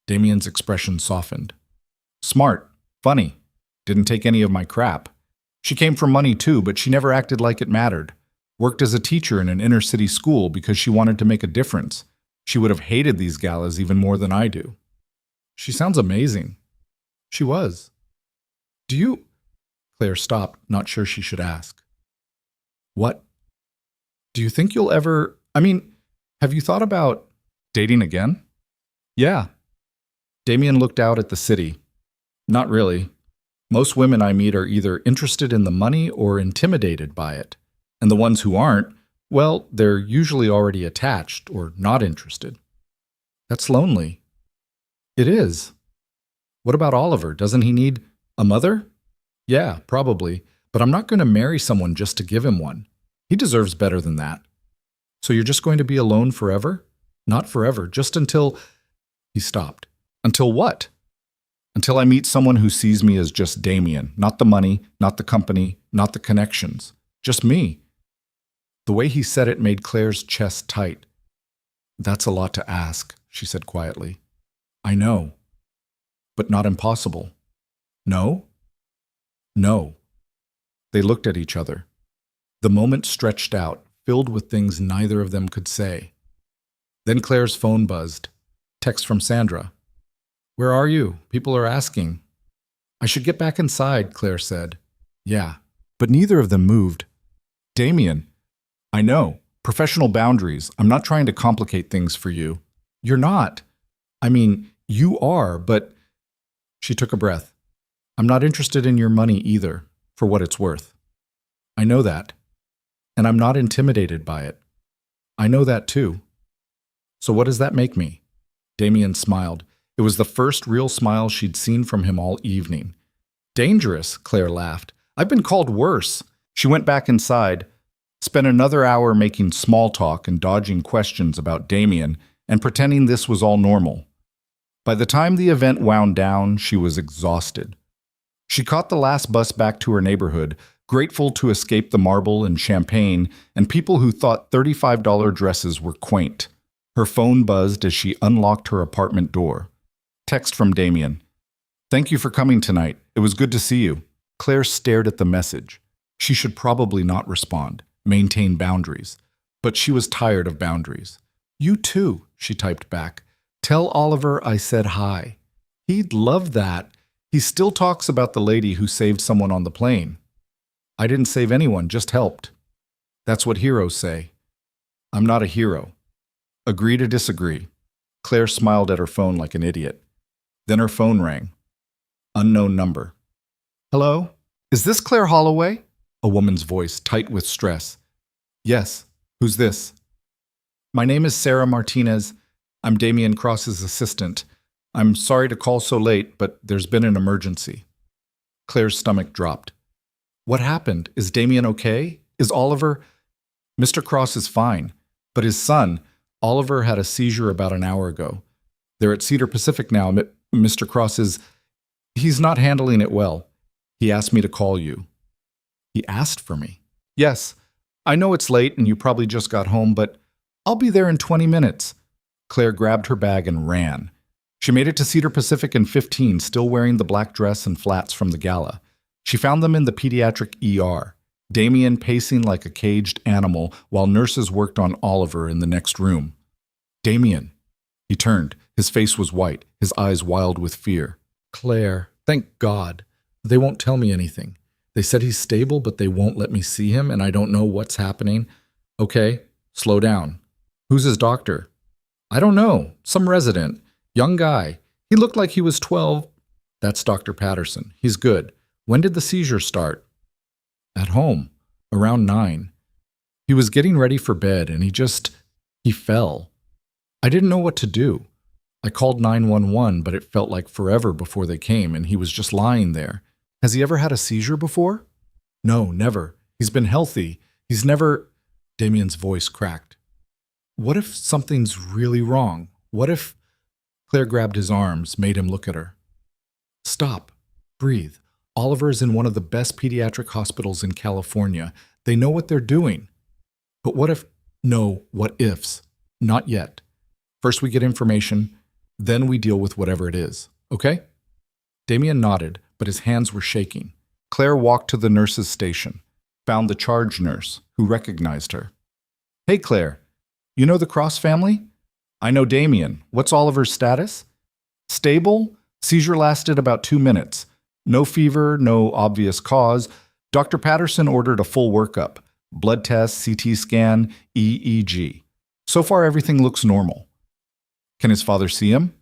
Damien's expression softened. Smart, funny, didn't take any of my crap. She came from money too, but she never acted like it mattered. Worked as a teacher in an inner-city school because she wanted to make a difference. She would have hated these galas even more than I do. She sounds amazing. She was. Do you... Claire stopped, not sure she should ask. What? Do you think you'll ever... have you thought about dating again? Yeah. Damien looked out at the city. Not really. Most women I meet are either interested in the money or intimidated by it. And the ones who aren't, well, they're usually already attached or not interested. That's lonely. It is. What about Oliver? Doesn't he need a mother? Yeah, probably. But I'm not going to marry someone just to give him one. He deserves better than that. So you're just going to be alone forever? Not forever, just until... He stopped. Until what? Until I meet someone who sees me as just Damien, not the money, not the company, not the connections. Just me. The way he said it made Claire's chest tight. That's a lot to ask, she said quietly. I know. But not impossible. No? No. They looked at each other. The moment stretched out, filled with things neither of them could say. Then Claire's phone buzzed. Text from Sandra. "Where are you? People are asking." "I should get back inside," Claire said. "Yeah." But neither of them moved. "Damien, I know. Professional boundaries. I'm not trying to complicate things for you." "You're not. I mean, you are, but—" She took a breath. "I'm not interested in your money either, for what it's worth." "I know that. And I'm not intimidated by it." "I know that too." "So what does that make me?" Damien smiled. It was the first real smile she'd seen from him all evening. "Dangerous," Claire laughed. "I've been called worse." She went back inside, spent another hour making small talk and dodging questions about Damien and pretending this was all normal. By the time the event wound down, she was exhausted. She caught the last bus back to her neighborhood, grateful to escape the marble and champagne and people who thought $35 dresses were quaint. Her phone buzzed as she unlocked her apartment door. Text from Damien. "Thank you for coming tonight. It was good to see you." Claire stared at the message. She should probably not respond, maintain boundaries. But she was tired of boundaries. "You too," she typed back. "Tell Oliver I said hi. He'd love that. He still talks about the lady who saved someone on the plane." "I didn't save anyone, just helped." "That's what heroes say." "I'm not a hero." Agree to disagree. Claire smiled at her phone like an idiot. Then her phone rang. Unknown number. "Hello? Is this Claire Holloway?" A woman's voice, tight with stress. "Yes. Who's this?" "My name is Sarah Martinez. I'm Damien Cross's assistant. I'm sorry to call so late, but there's been an emergency." Claire's stomach dropped. "What happened? Is Damien okay? Is Oliver—" "Mr. Cross is fine, but his son, Oliver, had a seizure about an hour ago. They're at Cedar Pacific now. Mr. Cross is— he's not handling it well. He asked me to call you." "He asked for me?" "Yes. I know it's late and you probably just got home, but I'll be there in 20 minutes. Claire grabbed her bag and ran. She made it to Cedar Pacific in 15, still wearing the black dress and flats from the gala. She found them in the pediatric ER, Damien pacing like a caged animal while nurses worked on Oliver in the next room. "Damien." He turned. His face was white, his eyes wild with fear. "Claire, thank God. They won't tell me anything. They said he's stable, but they won't let me see him, and I don't know what's happening." "Okay, slow down. Who's his doctor?" "I don't know. Some resident. Young guy. He looked like he was 12. "That's Dr. Patterson. He's good. When did the seizure start?" "At home. Around 9. He was getting ready for bed, and he fell. I didn't know what to do. I called 911, but it felt like forever before they came, and he was just lying there. Has he ever had a seizure before?" "No, never. He's been healthy. He's never—" Damien's voice cracked. "What if something's really wrong? What if—" Claire grabbed his arms, made him look at her. "Stop. Breathe. Oliver is in one of the best pediatric hospitals in California. They know what they're doing. But what if— No, what ifs. Not yet. First we get information, then we deal with whatever it is. Okay?" Damien nodded, but his hands were shaking. Claire walked to the nurse's station, found the charge nurse, who recognized her. "Hey, Claire. You know the Cross family?" "I know Damien. What's Oliver's status?" "Stable. Seizure lasted about 2 minutes. No fever, no obvious cause. Dr. Patterson ordered a full workup. Blood test, CT scan, EEG. So far everything looks normal." "Can his father see him?"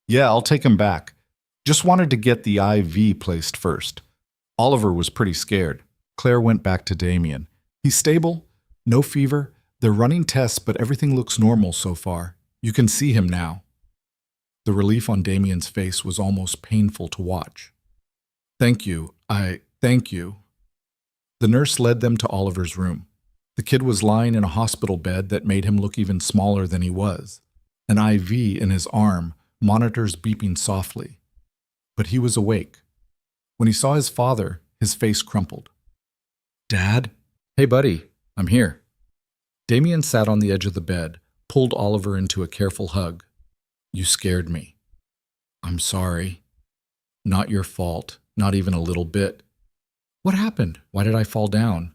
"Yeah, I'll take him back. Just wanted to get the IV placed first." Oliver was pretty scared. Claire went back to Damien. "He's stable. No fever. They're running tests, but everything looks normal so far. You can see him now." The relief on Damien's face was almost painful to watch. Thank you. The nurse led them to Oliver's room. The kid was lying in a hospital bed that made him look even smaller than he was. An IV in his arm, monitors beeping softly. But he was awake. When he saw his father, his face crumpled. "Dad?" "Hey, buddy, I'm here." Damien sat on the edge of the bed, pulled Oliver into a careful hug. "You scared me." "I'm sorry." "Not your fault, not even a little bit." What happened? Why did I fall down?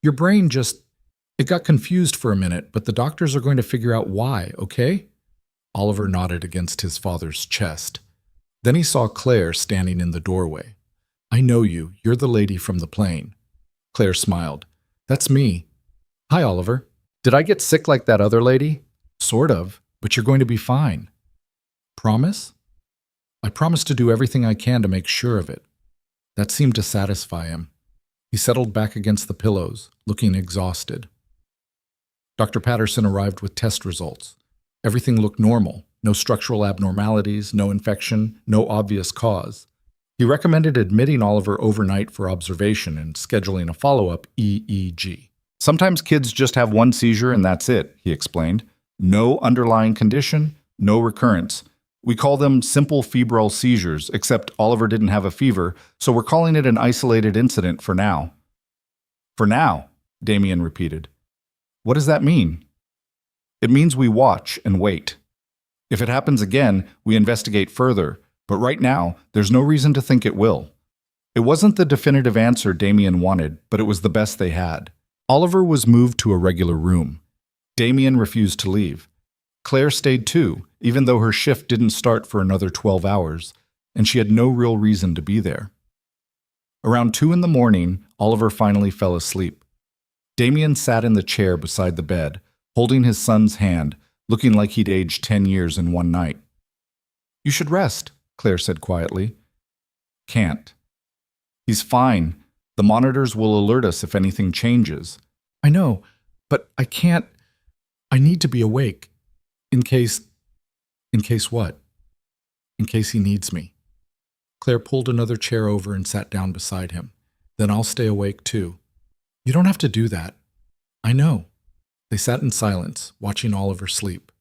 Your brain just... It got confused for a minute, but the doctors are going to figure out why, okay? Oliver nodded against his father's chest. Then he saw Claire standing in the doorway. I know you. You're the lady from the plane. Claire smiled. That's me. Hi, Oliver. Did I get sick like that other lady? Sort of, but you're going to be fine. Promise? I promise to do everything I can to make sure of it. That seemed to satisfy him. He settled back against the pillows, looking exhausted. Dr. Patterson arrived with test results. Everything looked normal. No structural abnormalities, no infection, no obvious cause. He recommended admitting Oliver overnight for observation and scheduling a follow-up EEG. Sometimes kids just have one seizure and that's it, he explained. No underlying condition, no recurrence. We call them simple febrile seizures, except Oliver didn't have a fever, so we're calling it an isolated incident for now. For now, Damien repeated. What does that mean? It means we watch and wait. If it happens again, we investigate further, but right now, there's no reason to think it will. It wasn't the definitive answer Damien wanted, but it was the best they had. Oliver was moved to a regular room. Damien refused to leave. Claire stayed too, even though her shift didn't start for another 12 hours, and she had no real reason to be there. Around 2 in the morning, Oliver finally fell asleep. Damien sat in the chair beside the bed, holding his son's hand, looking like he'd aged 10 years in one night. You should rest, Claire said quietly. Can't. He's fine. The monitors will alert us if anything changes. I know, but I can't. I need to be awake. In case what? In case he needs me. Claire pulled another chair over and sat down beside him. Then I'll stay awake too. You don't have to do that. I know. They sat in silence, watching Oliver sleep.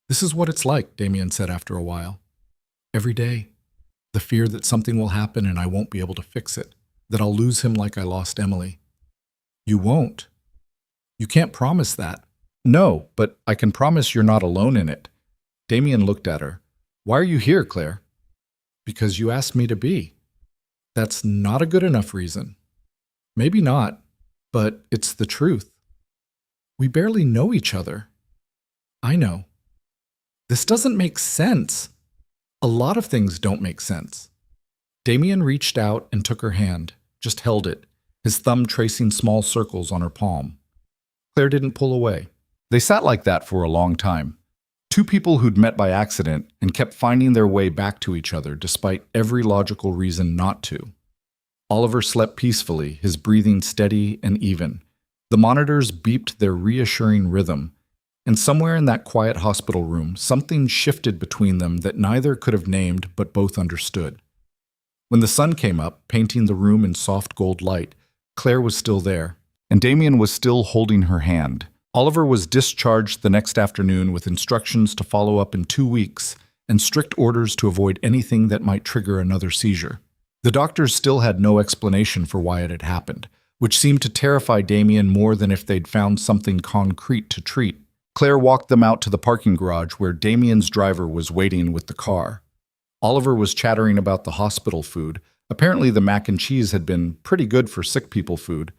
This is what it's like, Damien said after a while. Every day. The fear that something will happen and I won't be able to fix it. That I'll lose him like I lost Emily. You won't. You can't promise that. No, but I can promise you're not alone in it. Damien looked at her. Why are you here, Claire? Because you asked me to be. That's not a good enough reason. Maybe not, but it's the truth. We barely know each other. I know. This doesn't make sense. A lot of things don't make sense. Damien reached out and took her hand, just held it, his thumb tracing small circles on her palm. Claire didn't pull away. They sat like that for a long time. Two people who'd met by accident and kept finding their way back to each other despite every logical reason not to. Oliver slept peacefully, his breathing steady and even. The monitors beeped their reassuring rhythm, and somewhere in that quiet hospital room, something shifted between them that neither could have named but both understood. When the sun came up, painting the room in soft gold light, Claire was still there, and Damien was still holding her hand. Oliver was discharged the next afternoon with instructions to follow up in 2 weeks and strict orders to avoid anything that might trigger another seizure. The doctors still had no explanation for why it had happened, which seemed to terrify Damien more than if they'd found something concrete to treat. Claire walked them out to the parking garage where Damien's driver was waiting with the car. Oliver was chattering about the hospital food. Apparently the mac and cheese had been pretty good for sick people food,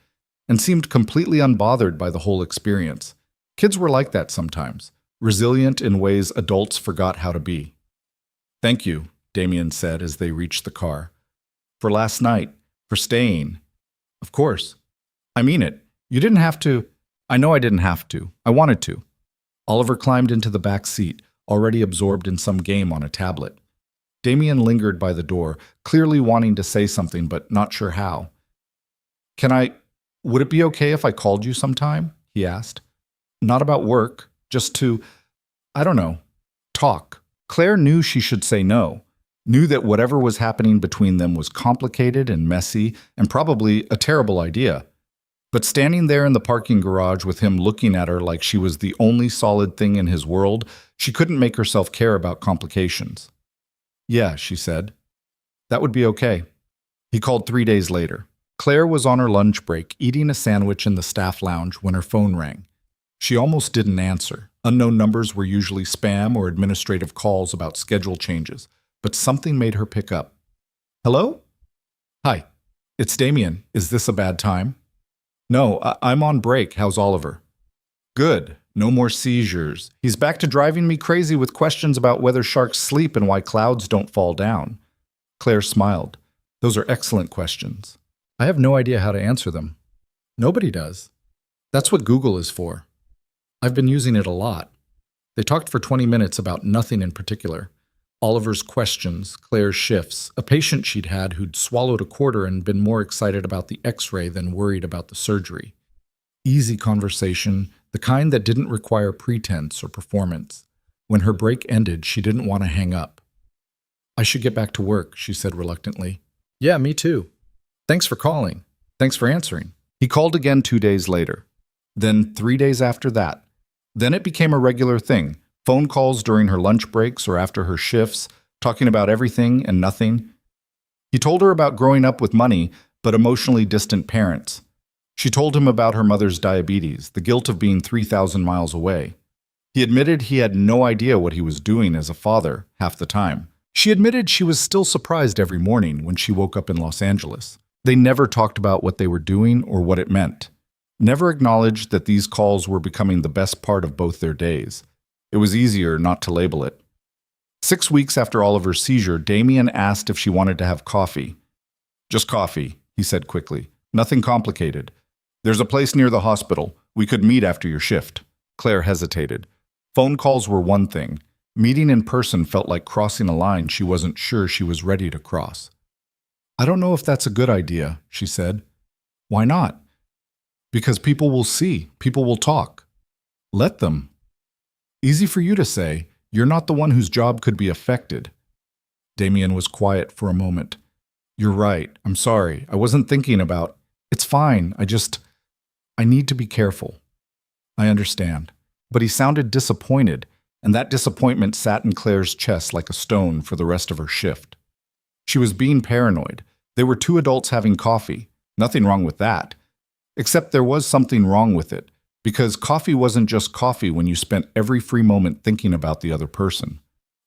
and seemed completely unbothered by the whole experience. Kids were like that sometimes, resilient in ways adults forgot how to be. Thank you, Damien said as they reached the car. For last night, for staying. Of course. I mean it. You didn't have to. I know I didn't have to. I wanted to. Oliver climbed into the back seat, already absorbed in some game on a tablet. Damien lingered by the door, clearly wanting to say something but not sure how. Would it be okay if I called you sometime? He asked. Not about work, just to, I don't know, talk. Claire knew she should say no, knew that whatever was happening between them was complicated and messy and probably a terrible idea. But standing there in the parking garage with him looking at her like she was the only solid thing in his world, she couldn't make herself care about complications. Yeah, she said. That would be okay. He called 3 days later. Claire was on her lunch break, eating a sandwich in the staff lounge when her phone rang. She almost didn't answer. Unknown numbers were usually spam or administrative calls about schedule changes, but something made her pick up. Hello? Hi. It's Damien. Is this a bad time? No, I'm on break. How's Oliver? Good. No more seizures. He's back to driving me crazy with questions about whether sharks sleep and why clouds don't fall down. Claire smiled. Those are excellent questions. I have no idea how to answer them. Nobody does. That's what Google is for. I've been using it a lot. They talked for 20 minutes about nothing in particular. Oliver's questions, Claire's shifts, a patient she'd had who'd swallowed a quarter and been more excited about the x-ray than worried about the surgery. Easy conversation, the kind that didn't require pretense or performance. When her break ended, she didn't want to hang up. I should get back to work, she said reluctantly. Yeah, me too. Thanks for calling. Thanks for answering. He called again 2 days later. Then 3 days after that. Then it became a regular thing. Phone calls during her lunch breaks or after her shifts, talking about everything and nothing. He told her about growing up with money, but emotionally distant parents. She told him about her mother's diabetes, the guilt of being 3,000 miles away. He admitted he had no idea what he was doing as a father half the time. She admitted she was still surprised every morning when she woke up in Los Angeles. They never talked about what they were doing or what it meant. Never acknowledged that these calls were becoming the best part of both their days. It was easier not to label it. 6 weeks after Oliver's seizure, Damien asked if she wanted to have coffee. Just coffee, he said quickly. Nothing complicated. There's a place near the hospital. We could meet after your shift. Claire hesitated. Phone calls were one thing. Meeting in person felt like crossing a line she wasn't sure she was ready to cross. I don't know if that's a good idea, she said. Why not? Because people will see. People will talk. Let them. Easy for you to say. You're not the one whose job could be affected. Damien was quiet for a moment. You're right. I'm sorry. I wasn't thinking about... It's fine. I need to be careful. I understand. But he sounded disappointed, and that disappointment sat in Claire's chest like a stone for the rest of her shift. She was being paranoid. They were two adults having coffee. Nothing wrong with that. Except there was something wrong with it, because coffee wasn't just coffee when you spent every free moment thinking about the other person.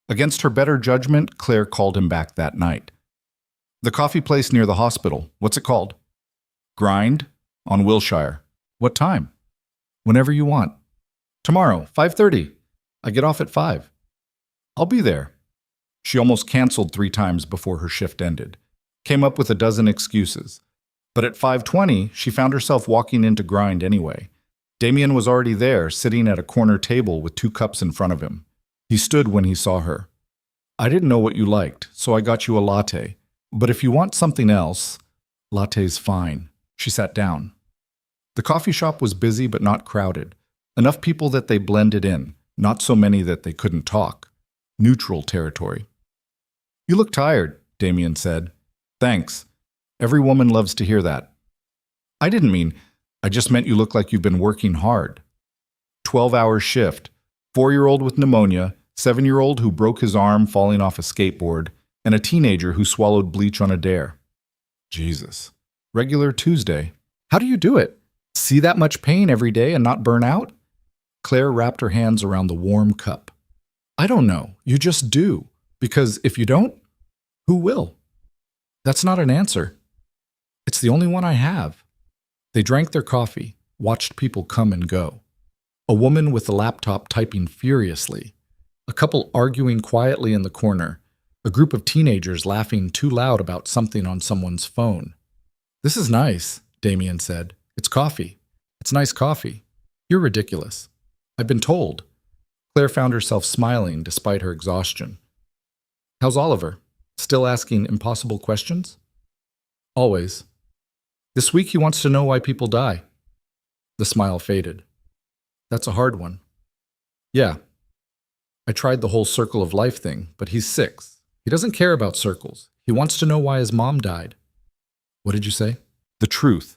Against her better judgment, Claire called him back that night. The coffee place near the hospital. What's it called? Grind? On Wilshire. What time? Whenever you want. Tomorrow, 5:30. I get off at 5. I'll be there. She almost canceled 3 times before her shift ended. Came up with a dozen excuses. But at 5:20, she found herself walking into Grind anyway. Damien was already there, sitting at a corner table with 2 cups in front of him. He stood when he saw her. I didn't know what you liked, so I got you a latte. But if you want something else, latte's fine. She sat down. The coffee shop was busy but not crowded. Enough people that they blended in, not so many that they couldn't talk. Neutral territory. You look tired, Damien said. Thanks. Every woman loves to hear that. I didn't mean, I just meant you look like you've been working hard. 12-hour shift, 4-year-old with pneumonia, 7-year-old who broke his arm falling off a skateboard, and a teenager who swallowed bleach on a dare. Jesus. Regular Tuesday. How do you do it? See that much pain every day and not burn out? Claire wrapped her hands around the warm cup. I don't know. You just do. Because if you don't, who will? That's not an answer. It's the only one I have. They drank their coffee, watched people come and go. A woman with a laptop typing furiously. A couple arguing quietly in the corner. A group of teenagers laughing too loud about something on someone's phone. This is nice, Damien said. It's coffee. It's nice coffee. You're ridiculous. I've been told. Claire found herself smiling despite her exhaustion. How's Oliver? Still asking impossible questions? Always. This week he wants to know why people die. The smile faded. That's a hard one. Yeah. I tried the whole circle of life thing, but he's 6. He doesn't care about circles. He wants to know why his mom died. What did you say? The truth.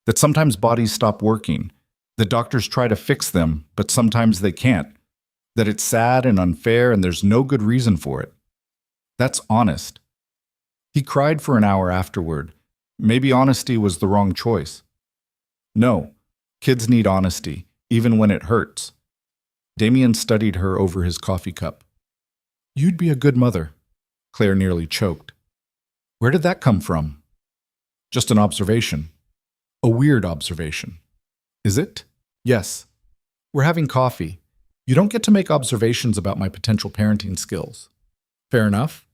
That sometimes bodies stop working. That doctors try to fix them, but sometimes they can't. That it's sad and unfair and there's no good reason for it. That's honest. He cried for an hour afterward. Maybe honesty was the wrong choice. No, kids need honesty, even when it hurts. Damien studied her over his coffee cup. You'd be a good mother. Claire nearly choked. Where did that come from? Just an observation. A weird observation. Is it? Yes. We're having coffee. You don't get to make observations about my potential parenting skills. Fair enough.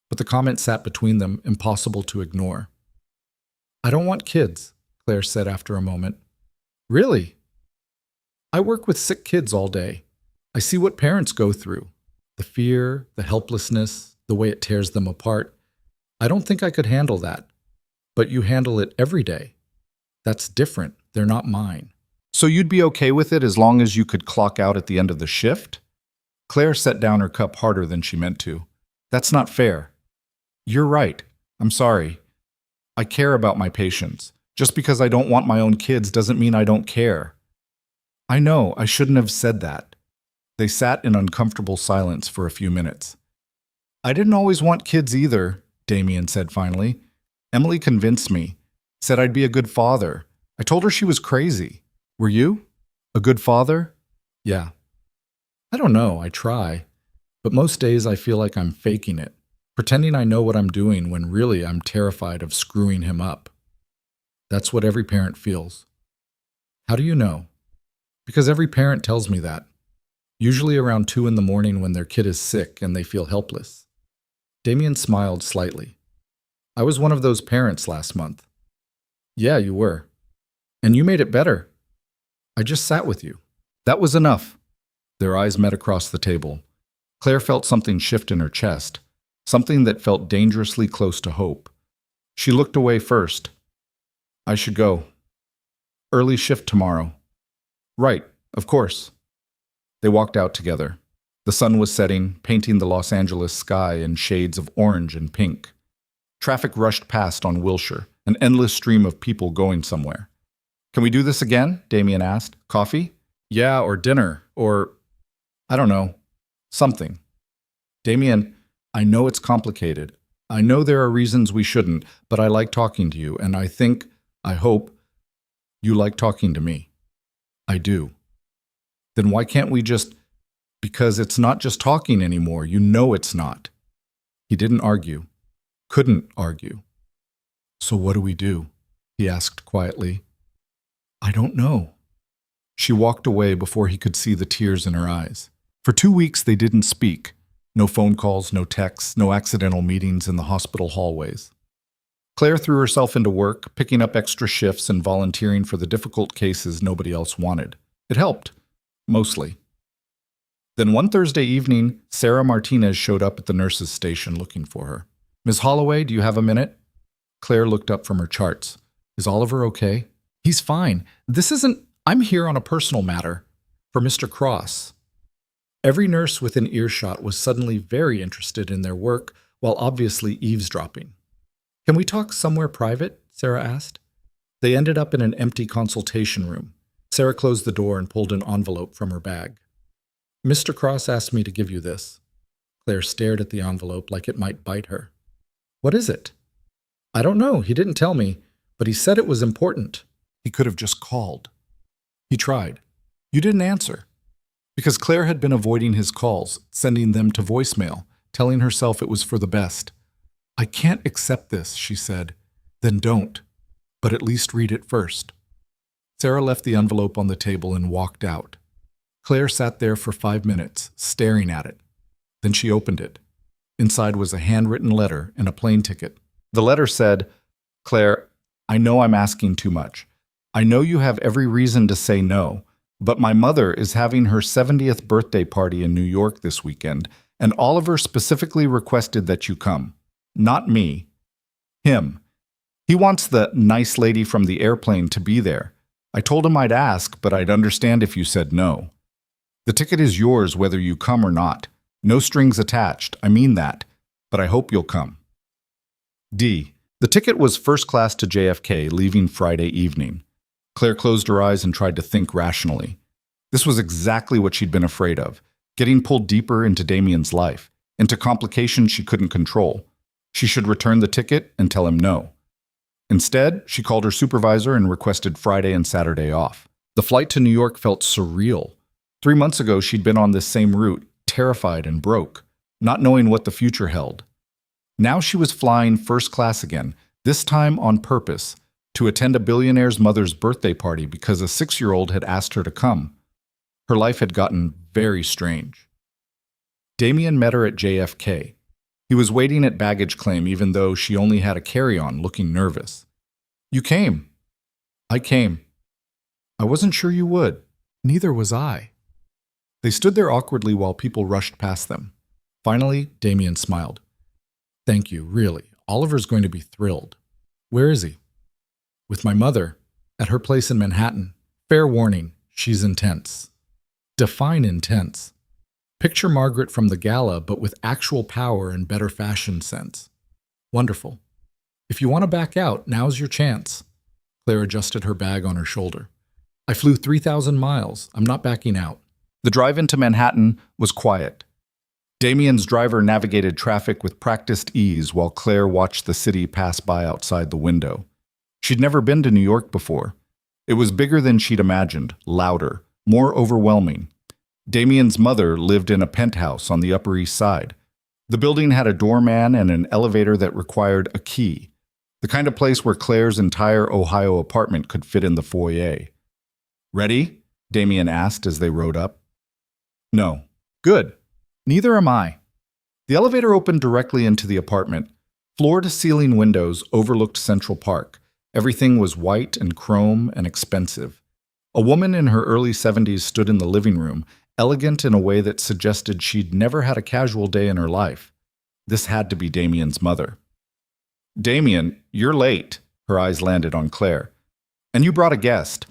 But the comment sat between them, impossible to ignore. I don't want kids, Claire said after a moment. Really? I work with sick kids all day. I see what parents go through. The fear, the helplessness, the way it tears them apart. I don't think I could handle that. But you handle it every day. That's different. They're not mine. So you'd be okay with it as long as you could clock out at the end of the shift? Claire set down her cup harder than she meant to. That's not fair. You're right. I'm sorry. I care about my patients. Just because I don't want my own kids doesn't mean I don't care. I know, I shouldn't have said that. They sat in uncomfortable silence for a few minutes. I didn't always want kids either, Damien said finally. Emily convinced me, said I'd be a good father. I told her she was crazy. Were you? A good father? Yeah. I don't know, I try. But most days I feel like I'm faking it, pretending I know what I'm doing when really I'm terrified of screwing him up. That's what every parent feels. How do you know? Because every parent tells me that. Usually around 2 in the morning when their kid is sick and they feel helpless. Damien smiled slightly. I was one of those parents last month. Yeah, you were. And you made it better. I just sat with you. That was enough. Their eyes met across the table. Claire felt something shift in her chest, something that felt dangerously close to hope. She looked away first. I should go. Early shift tomorrow. Right, of course. They walked out together. The sun was setting, painting the Los Angeles sky in shades of orange and pink. Traffic rushed past on Wilshire, an endless stream of people going somewhere. Can we do this again? Damien asked. Coffee? Yeah, or dinner, or I don't know, something. Damien, I know it's complicated. I know there are reasons we shouldn't, but I like talking to you, and I hope, you like talking to me. I do. Then why can't we just... Because it's not just talking anymore. You know it's not. He didn't argue. Couldn't argue. So what do we do? He asked quietly. I don't know. She walked away before he could see the tears in her eyes. For 2 weeks they didn't speak. No phone calls, no texts, no accidental meetings in the hospital hallways. Claire threw herself into work, picking up extra shifts and volunteering for the difficult cases nobody else wanted. It helped. Mostly. Then one Thursday evening, Sarah Martinez showed up at the nurse's station looking for her. Ms. Holloway, do you have a minute? Claire looked up from her charts. Is Oliver okay? He's fine. I'm here on a personal matter. For Mr. Cross. Every nurse within earshot was suddenly very interested in their work, while obviously eavesdropping. Can we talk somewhere private? Sarah asked. They ended up in an empty consultation room. Sarah closed the door and pulled an envelope from her bag. Mr. Cross asked me to give you this. Claire stared at the envelope like it might bite her. What is it? I don't know. He didn't tell me, but he said it was important. He could have just called. He tried. You didn't answer. Because Claire had been avoiding his calls, sending them to voicemail, telling herself it was for the best. I can't accept this, she said. Then don't. But at least read it first. Sarah left the envelope on the table and walked out. Claire sat there for 5 minutes, staring at it. Then she opened it. Inside was a handwritten letter and a plane ticket. The letter said, Claire, I know I'm asking too much. I know you have every reason to say no, but my mother is having her 70th birthday party in New York this weekend, and Oliver specifically requested that you come. Not me. Him. He wants the nice lady from the airplane to be there. I told him I'd ask, but I'd understand if you said no. The ticket is yours whether you come or not. No strings attached, I mean that, but I hope you'll come. D. The ticket was first class to JFK, leaving Friday evening. Claire closed her eyes and tried to think rationally. This was exactly what she'd been afraid of, getting pulled deeper into Damien's life, into complications she couldn't control. She should return the ticket and tell him no. Instead, she called her supervisor and requested Friday and Saturday off. The flight to New York felt surreal. 3 months ago, she'd been on this same route, terrified and broke, not knowing what the future held. Now she was flying first class again, this time on purpose, to attend a billionaire's mother's birthday party because a 6-year-old had asked her to come. Her life had gotten very strange. Damien met her at JFK. He was waiting at baggage claim even though she only had a carry-on, looking nervous. "You came." "I came." "I wasn't sure you would." "Neither was I." They stood there awkwardly while people rushed past them. Finally, Damien smiled. "Thank you, really. Oliver's going to be thrilled." "Where is he?" "With my mother, at her place in Manhattan. Fair warning, she's intense." Define intense. Picture Margaret from the gala, but with actual power and better fashion sense. Wonderful. If you want to back out, now's your chance. Claire adjusted her bag on her shoulder. "I flew 3,000 miles. I'm not backing out." The drive into Manhattan was quiet. Damien's driver navigated traffic with practiced ease while Claire watched the city pass by outside the window. She'd never been to New York before. It was bigger than she'd imagined, louder, more overwhelming. Damien's mother lived in a penthouse on the Upper East Side. The building had a doorman and an elevator that required a key, the kind of place where Claire's entire Ohio apartment could fit in the foyer. "Ready?" Damien asked as they rode up. "No." "Good. Neither am I." The elevator opened directly into the apartment. Floor-to-ceiling windows overlooked Central Park. Everything was white and chrome and expensive. A woman in her early 70s stood in the living room, elegant in a way that suggested she'd never had a casual day in her life. This had to be Damien's mother. "Damien, you're late." Her eyes landed on Claire. "And you brought a guest."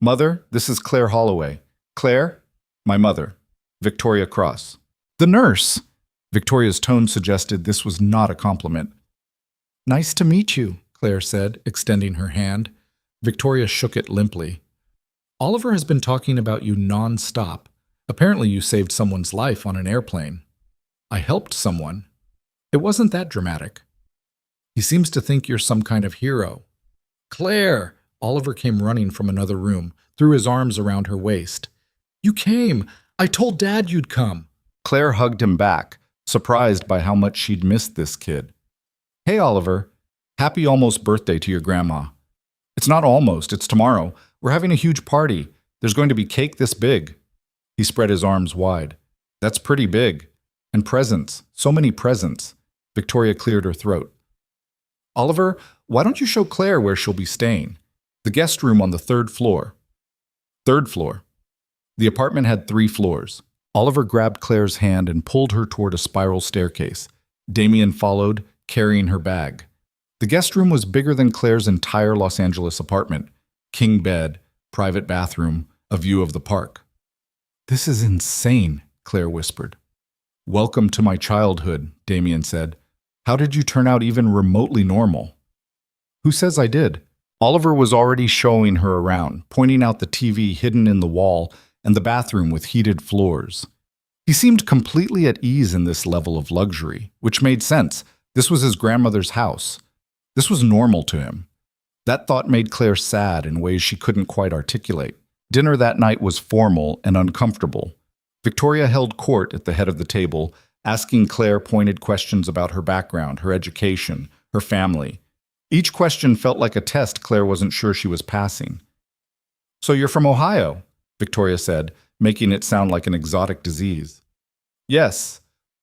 "Mother, this is Claire Holloway." "Claire?" "My mother, Victoria Cross." "The nurse." Victoria's tone suggested this was not a compliment. "Nice to meet you," Claire said, extending her hand. Victoria shook it limply. "Oliver has been talking about you non-stop. Apparently you saved someone's life on an airplane." "I helped someone. It wasn't that dramatic." "He seems to think you're some kind of hero." "Claire!" Oliver came running from another room, threw his arms around her waist. "You came! I told Dad you'd come." Claire hugged him back, surprised by how much she'd missed this kid. "Hey, Oliver. Happy almost birthday to your grandma." "It's not almost, it's tomorrow. We're having a huge party. There's going to be cake this big." He spread his arms wide. "That's pretty big. And presents. So many presents." Victoria cleared her throat. "Oliver, why don't you show Claire where she'll be staying? The guest room on the 3rd floor." "3rd floor." The apartment had 3 floors. Oliver grabbed Claire's hand and pulled her toward a spiral staircase. Damien followed, carrying her bag. The guest room was bigger than Claire's entire Los Angeles apartment. King bed, private bathroom, a view of the park. "This is insane," Claire whispered. "Welcome to my childhood," Damien said. "How did you turn out even remotely normal?" "Who says I did?" Oliver was already showing her around, pointing out the TV hidden in the wall and the bathroom with heated floors. He seemed completely at ease in this level of luxury, which made sense. This was his grandmother's house. This was normal to him. That thought made Claire sad in ways she couldn't quite articulate. Dinner that night was formal and uncomfortable. Victoria held court at the head of the table, asking Claire pointed questions about her background, her education, her family. Each question felt like a test Claire wasn't sure she was passing. "So you're from Ohio," Victoria said, making it sound like an exotic disease. "Yes.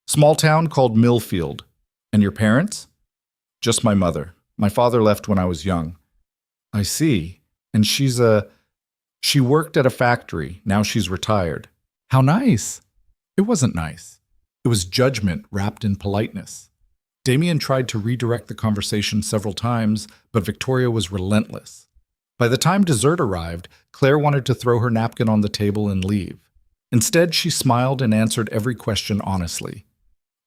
Small town called Millfield. And your parents?" "Just my mother. My father left when I was young." "I see. And she worked at a factory. Now she's retired." "How nice." It wasn't nice. It was judgment wrapped in politeness. Damien tried to redirect the conversation several times, but Victoria was relentless. By the time dessert arrived, Claire wanted to throw her napkin on the table and leave. Instead, she smiled and answered every question honestly.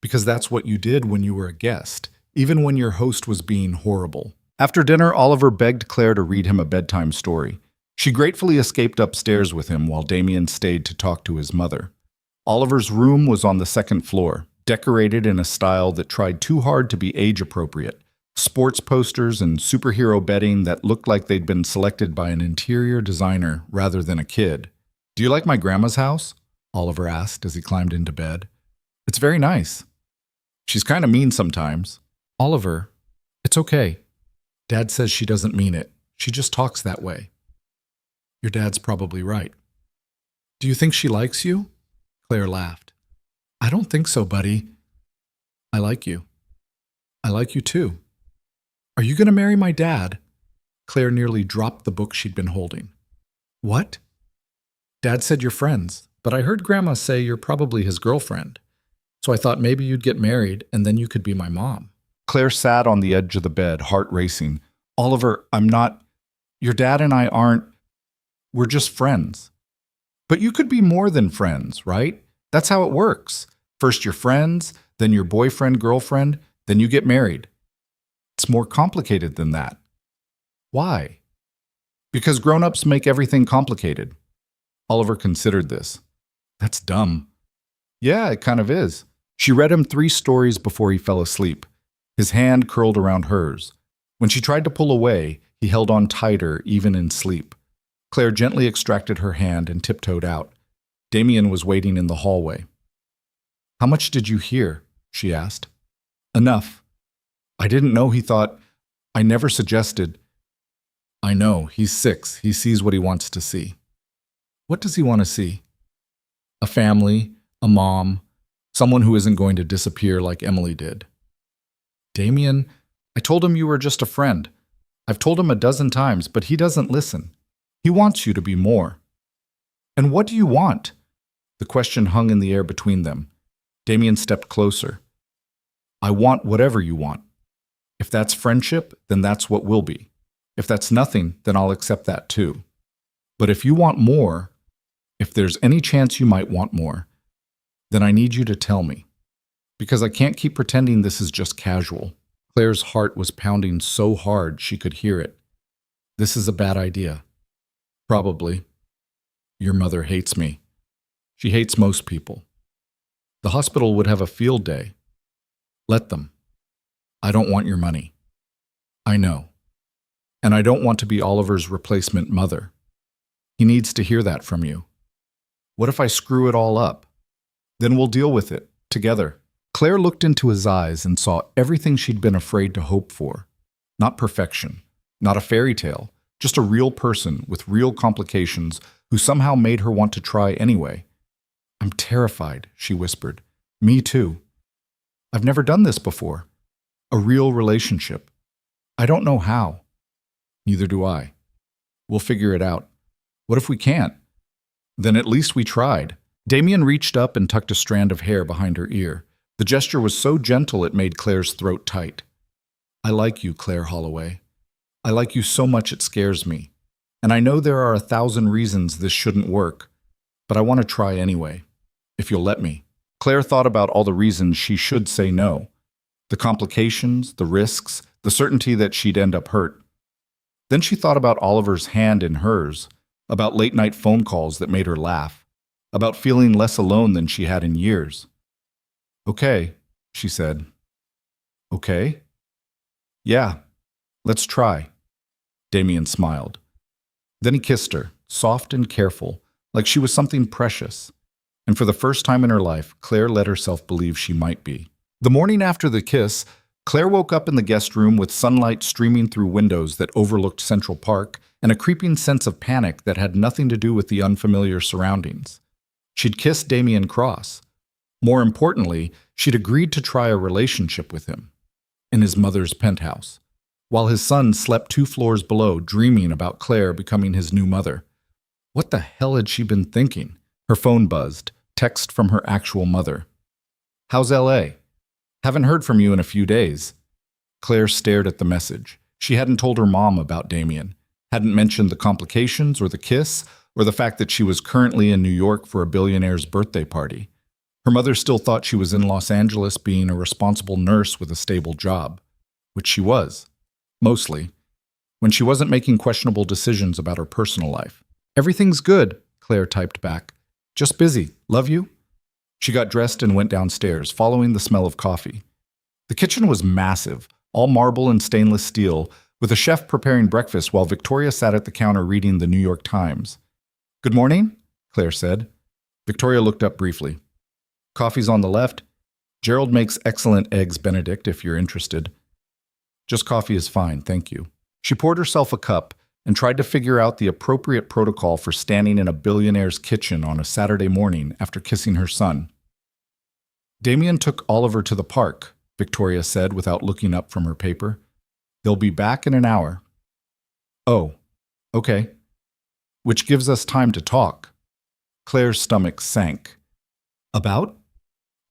Because that's what you did when you were a guest, even when your host was being horrible. After dinner, Oliver begged Claire to read him a bedtime story. She gratefully escaped upstairs with him while Damien stayed to talk to his mother. Oliver's room was on the 2nd floor, decorated in a style that tried too hard to be age-appropriate. Sports posters and superhero bedding that looked like they'd been selected by an interior designer rather than a kid. "Do you like my grandma's house?" Oliver asked as he climbed into bed. "It's very nice." "She's kind of mean sometimes." "Oliver, it's okay. Dad says she doesn't mean it. She just talks that way. Your dad's probably right. Do you think she likes you? Claire laughed. I don't think so, buddy. I like you. I like you too. Are you going to marry my dad? Claire nearly dropped the book she'd been holding. What? Dad said you're friends, but I heard Grandma say you're probably his girlfriend. So I thought maybe you'd get married and then you could be my mom. Claire sat on the edge of the bed, heart racing. Oliver, I'm not. Your dad and I aren't. We're just friends. But you could be more than friends, right? That's how it works. First you're friends, then you're boyfriend, girlfriend, then you get married. It's more complicated than that. Why? Because grown-ups make everything complicated. Oliver considered this. That's dumb. Yeah, it kind of is. She read him 3 stories before he fell asleep. His hand curled around hers. When she tried to pull away, he held on tighter, even in sleep. Claire gently extracted her hand and tiptoed out. Damien was waiting in the hallway. How much did you hear? She asked. Enough. I didn't know he thought. I never suggested. I know, he's 6. He sees what he wants to see. What does he want to see? A family, a mom, someone who isn't going to disappear like Emily did. Damien, I told him you were just a friend. I've told him a dozen times, but he doesn't listen. He wants you to be more. And what do you want? The question hung in the air between them. Damien stepped closer. I want whatever you want. If that's friendship, then that's what will be. If that's nothing, then I'll accept that too. But if you want more, if there's any chance you might want more, then I need you to tell me. Because I can't keep pretending this is just casual. Claire's heart was pounding so hard she could hear it. This is a bad idea. Probably. Your mother hates me. She hates most people. The hospital would have a field day. Let them. I don't want your money. I know. And I don't want to be Oliver's replacement mother. He needs to hear that from you. What if I screw it all up? Then we'll deal with it, together. Claire looked into his eyes and saw everything she'd been afraid to hope for. Not perfection, not a fairy tale, just a real person with real complications who somehow made her want to try anyway. I'm terrified, she whispered. Me too. I've never done this before. A real relationship. I don't know how. Neither do I. We'll figure it out. What if we can't? Then at least we tried. Damien reached up and tucked a strand of hair behind her ear. The gesture was so gentle it made Claire's throat tight. I like you, Claire Holloway. I like you so much it scares me. And I know there are 1,000 reasons this shouldn't work, but I want to try anyway, if you'll let me. Claire thought about all the reasons she should say no. The complications, the risks, the certainty that she'd end up hurt. Then she thought about Oliver's hand in hers, about late-night phone calls that made her laugh, about feeling less alone than she had in years. Okay, she said. Okay? Yeah, let's try. Damien smiled. Then he kissed her, soft and careful, like she was something precious. And for the first time in her life, Claire let herself believe she might be. The morning after the kiss, Claire woke up in the guest room with sunlight streaming through windows that overlooked Central Park and a creeping sense of panic that had nothing to do with the unfamiliar surroundings. She'd kissed Damien Cross. More importantly, she'd agreed to try a relationship with him in his mother's penthouse, while his son slept 2 floors below, dreaming about Claire becoming his new mother. What the hell had she been thinking? Her phone buzzed, text from her actual mother. How's L.A.? Haven't heard from you in a few days. Claire stared at the message. She hadn't told her mom about Damien, hadn't mentioned the complications or the kiss or the fact that she was currently in New York for a billionaire's birthday party. Her mother still thought she was in Los Angeles being a responsible nurse with a stable job, which she was, mostly, when she wasn't making questionable decisions about her personal life. Everything's good, Claire typed back. Just busy. Love you. She got dressed and went downstairs, following the smell of coffee. The kitchen was massive, all marble and stainless steel, with a chef preparing breakfast while Victoria sat at the counter reading the New York Times. Good morning, Claire said. Victoria looked up briefly. Coffee's on the left. Gerald makes excellent eggs Benedict if you're interested. Just coffee is fine, thank you. She poured herself a cup and tried to figure out the appropriate protocol for standing in a billionaire's kitchen on a Saturday morning after kissing her son. Damien took Oliver to the park, Victoria said without looking up from her paper. They'll be back in an hour. Oh, okay. Which gives us time to talk. Claire's stomach sank. About?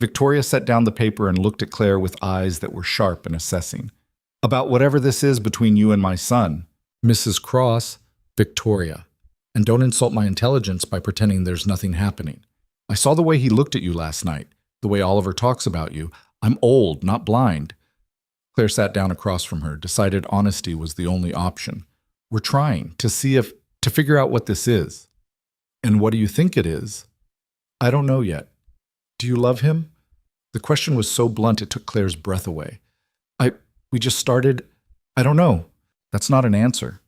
Victoria set down the paper and looked at Claire with eyes that were sharp and assessing. About whatever this is between you and my son. Mrs. Cross, Victoria. And don't insult my intelligence by pretending there's nothing happening. I saw the way he looked at you last night, the way Oliver talks about you. I'm old, not blind. Claire sat down across from her, decided honesty was the only option. We're trying to figure out what this is. And what do you think it is? I don't know yet. Do you love him? The question was so blunt it took Claire's breath away. We just started. I don't know. That's not an answer.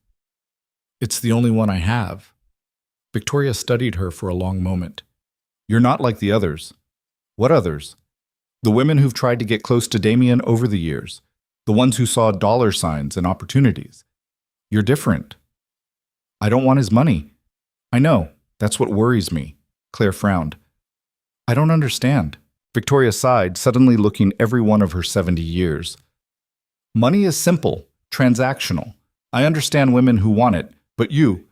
It's the only one I have. Victoria studied her for a long moment. You're not like the others. What others? The women who've tried to get close to Damien over the years. The ones who saw dollar signs and opportunities. You're different. I don't want his money. I know. That's what worries me. Claire frowned. I don't understand. Victoria sighed, suddenly looking every one of her 70 years. Money is simple, transactional. I understand women who want it, but you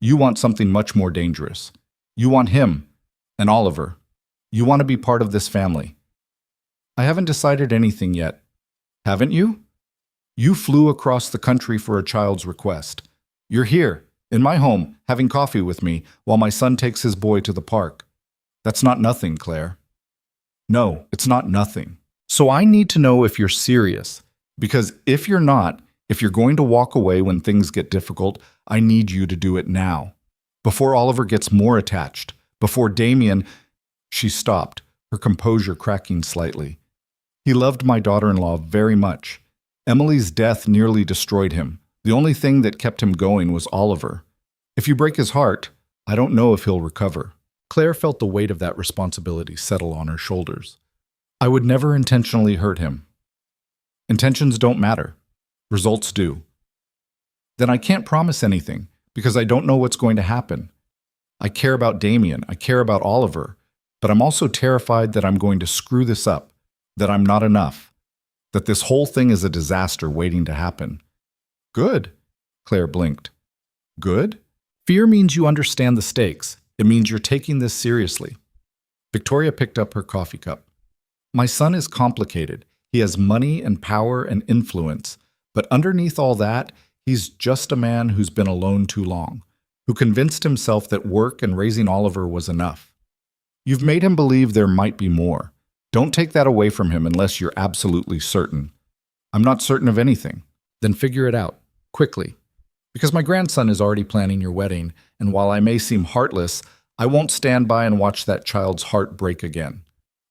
want something much more dangerous. You want him and Oliver. You want to be part of this family. I haven't decided anything yet. Haven't you? You flew across the country for a child's request. You're here, in my home, having coffee with me while my son takes his boy to the park. That's not nothing, Claire. No, it's not nothing. So I need to know if you're serious. Because if you're not, if you're going to walk away when things get difficult, I need you to do it now. Before Oliver gets more attached. Before Damien... She stopped, her composure cracking slightly. He loved my daughter-in-law very much. Emily's death nearly destroyed him. The only thing that kept him going was Oliver. If you break his heart, I don't know if he'll recover. Claire felt the weight of that responsibility settle on her shoulders. I would never intentionally hurt him. Intentions don't matter. Results do. Then I can't promise anything, because I don't know what's going to happen. I care about Damien, I care about Oliver, but I'm also terrified that I'm going to screw this up, that I'm not enough, that this whole thing is a disaster waiting to happen. Good, Claire blinked. Good? Fear means you understand the stakes. It means you're taking this seriously. Victoria picked up her coffee cup. My son is complicated. He has money and power and influence, but underneath all that, he's just a man who's been alone too long, who convinced himself that work and raising Oliver was enough. You've made him believe there might be more. Don't take that away from him unless you're absolutely certain. I'm not certain of anything. Then figure it out, quickly. Because my grandson is already planning your wedding, and while I may seem heartless, I won't stand by and watch that child's heart break again.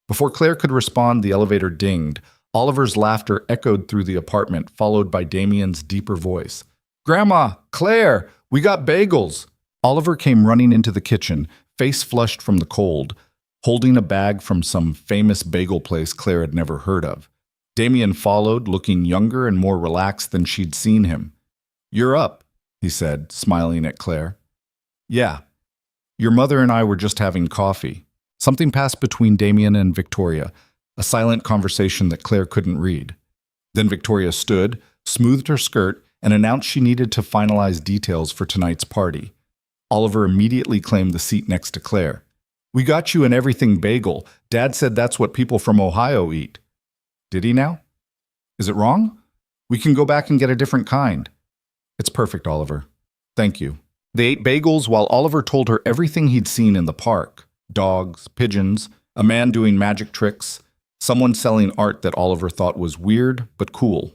Before Claire could respond, the elevator dinged. Oliver's laughter echoed through the apartment, followed by Damien's deeper voice. Grandma! Claire! We got bagels! Oliver came running into the kitchen, face flushed from the cold, holding a bag from some famous bagel place Claire had never heard of. Damien followed, looking younger and more relaxed than she'd seen him. You're up, he said, smiling at Claire. Yeah. Your mother and I were just having coffee. Something passed between Damien and Victoria, a silent conversation that Claire couldn't read. Then Victoria stood, smoothed her skirt, and announced she needed to finalize details for tonight's party. Oliver immediately claimed the seat next to Claire. We got you an everything bagel. Dad said that's what people from Ohio eat. Did he now? Is it wrong? We can go back and get a different kind. It's perfect, Oliver. Thank you. They ate bagels while Oliver told her everything he'd seen in the park. Dogs, pigeons, a man doing magic tricks, someone selling art that Oliver thought was weird but cool.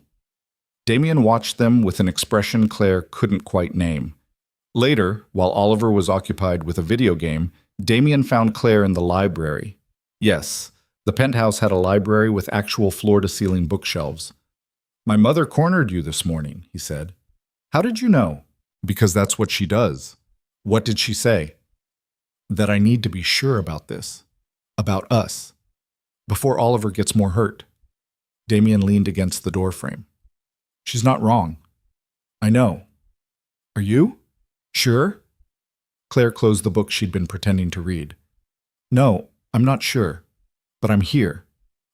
Damien watched them with an expression Claire couldn't quite name. Later, while Oliver was occupied with a video game, Damien found Claire in the library. Yes, the penthouse had a library with actual floor-to-ceiling bookshelves. My mother cornered you this morning, he said. How did you know? Because that's what she does. What did she say? That I need to be sure about this. About us. Before Oliver gets more hurt. Damien leaned against the doorframe. She's not wrong. I know. Are you? Sure? Claire closed the book she'd been pretending to read. No, I'm not sure. But I'm here.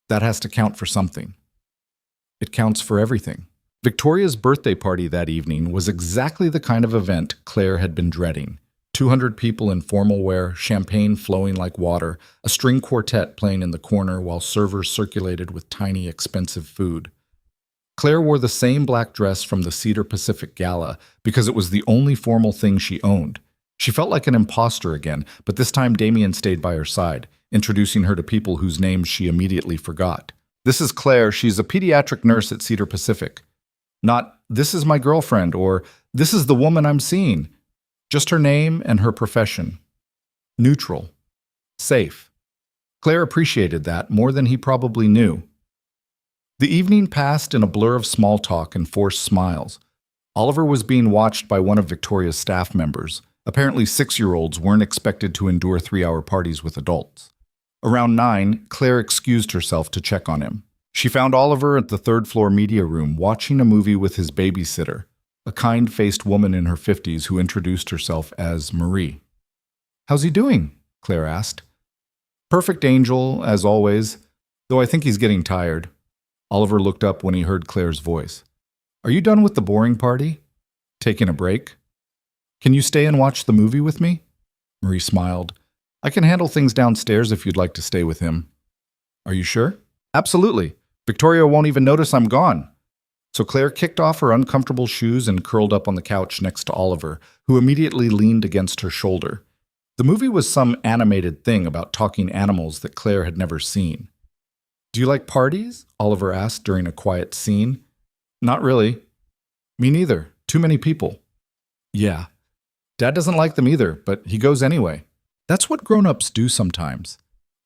That has to count for something. It counts for everything. Victoria's birthday party that evening was exactly the kind of event Claire had been dreading. 200 people in formal wear, champagne flowing like water, a string quartet playing in the corner while servers circulated with tiny, expensive food. Claire wore the same black dress from the Cedar Pacific Gala because it was the only formal thing she owned. She felt like an imposter again, but this time Damien stayed by her side, introducing her to people whose names she immediately forgot. This is Claire, she's a pediatric nurse at Cedar Pacific. Not, this is my girlfriend, or this is the woman I'm seeing. Just her name and her profession. Neutral. Safe. Claire appreciated that more than he probably knew. The evening passed in a blur of small talk and forced smiles. Oliver was being watched by one of Victoria's staff members. Apparently 6-year-olds weren't expected to endure 3-hour parties with adults. Around 9, Claire excused herself to check on him. She found Oliver at the third-floor media room watching a movie with his babysitter, a kind-faced woman in her 50s who introduced herself as Marie. "How's he doing?" Claire asked. "Perfect angel, as always, though I think he's getting tired." Oliver looked up when he heard Claire's voice. "Are you done with the boring party? Taking a break? Can you stay and watch the movie with me?" Marie smiled. "I can handle things downstairs if you'd like to stay with him." "Are you sure?" "Absolutely. Victoria won't even notice I'm gone." So Claire kicked off her uncomfortable shoes and curled up on the couch next to Oliver, who immediately leaned against her shoulder. The movie was some animated thing about talking animals that Claire had never seen. "Do you like parties?" Oliver asked during a quiet scene. "Not really." "Me neither. Too many people." "Yeah. Dad doesn't like them either, but he goes anyway. That's what grown-ups do sometimes.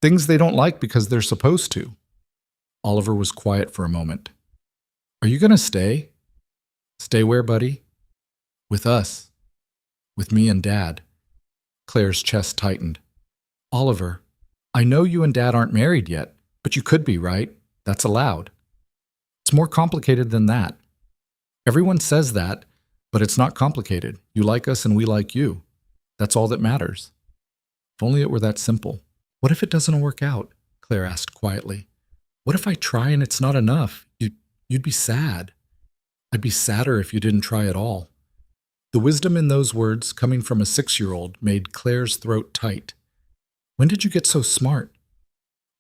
Things they don't like because they're supposed to." Oliver was quiet for a moment. "Are you going to stay?" "Stay where, buddy?" "With us. With me and Dad." Claire's chest tightened. "Oliver, I know you and Dad aren't married yet, but you could be, right? That's allowed." "It's more complicated than that." "Everyone says that, but it's not complicated. You like us and we like you. That's all that matters." "If only it were that simple." "What if it doesn't work out?" Claire asked quietly. "What if I try and it's not enough? You'd be sad." "I'd be sadder if you didn't try at all." The wisdom in those words, coming from a 6-year-old, made Claire's throat tight. "When did you get so smart?"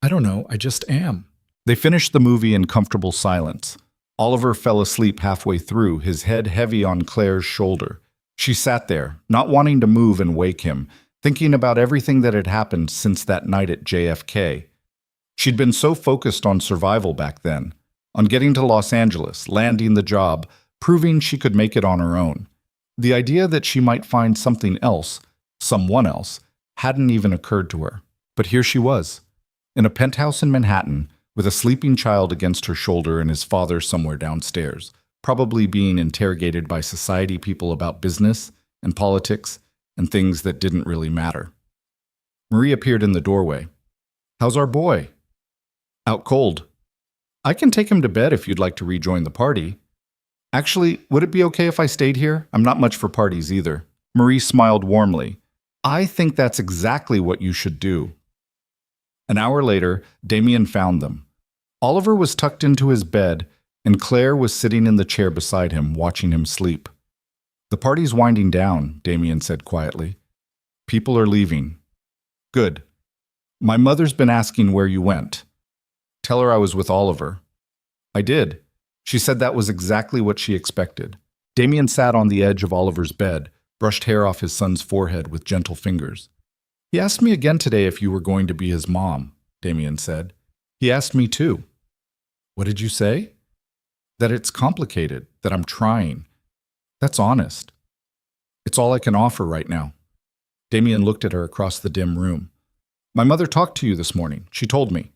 "I don't know, I just am." They finished the movie in comfortable silence. Oliver fell asleep halfway through, his head heavy on Claire's shoulder. She sat there, not wanting to move and wake him, thinking about everything that had happened since that night at JFK. She'd been so focused on survival back then, on getting to Los Angeles, landing the job, proving she could make it on her own. The idea that she might find something else, someone else, hadn't even occurred to her. But here she was, in a penthouse in Manhattan, with a sleeping child against her shoulder and his father somewhere downstairs, probably being interrogated by society people about business and politics and things that didn't really matter. Marie appeared in the doorway. "How's our boy?" "Out cold." "I can take him to bed if you'd like to rejoin the party." "Actually, would it be okay if I stayed here? I'm not much for parties either." Marie smiled warmly. "I think that's exactly what you should do." An hour later, Damien found them. Oliver was tucked into his bed, and Claire was sitting in the chair beside him, watching him sleep. "The party's winding down," Damien said quietly. "People are leaving." "Good. My mother's been asking where you went." "Tell her I was with Oliver." "I did. She said that was exactly what she expected." Damien sat on the edge of Oliver's bed, brushed hair off his son's forehead with gentle fingers. "He asked me again today if you were going to be his mom," Damien said. "He asked me too." "What did you say?" "That it's complicated, that I'm trying. That's honest. It's all I can offer right now." Damien looked at her across the dim room. "My mother talked to you this morning. She told me.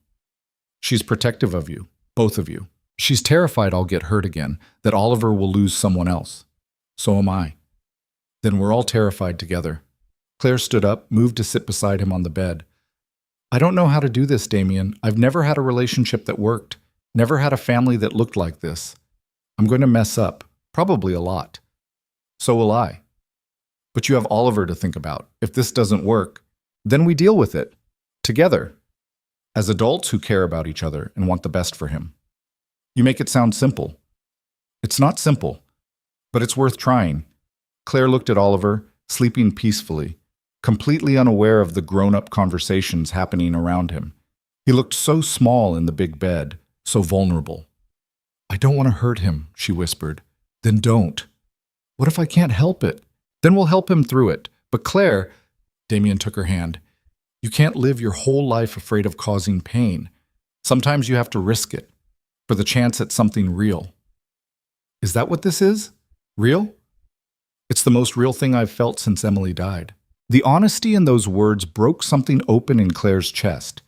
She's protective of you, both of you. She's terrified I'll get hurt again, that Oliver will lose someone else. So am I. Then we're all terrified together." Claire stood up, moved to sit beside him on the bed. "I don't know how to do this, Damien. I've never had a relationship that worked, never had a family that looked like this. I'm going to mess up, probably a lot. So will I. But you have Oliver to think about. If this doesn't work, then we deal with it. Together. As adults who care about each other and want the best for him. You make it sound simple. It's not simple, but it's worth trying. Claire looked at Oliver, sleeping peacefully, completely unaware of the grown-up conversations happening around him. He looked so small in the big bed, so vulnerable. I don't want to hurt him, she whispered. Then don't. What if I can't help it? Then we'll help him through it. But Claire, Damien took her hand, you can't live your whole life afraid of causing pain. Sometimes you have to risk it, for the chance at something real. Is that what this is? Real? It's the most real thing I've felt since Emily died. The honesty in those words broke something open in Claire's chest.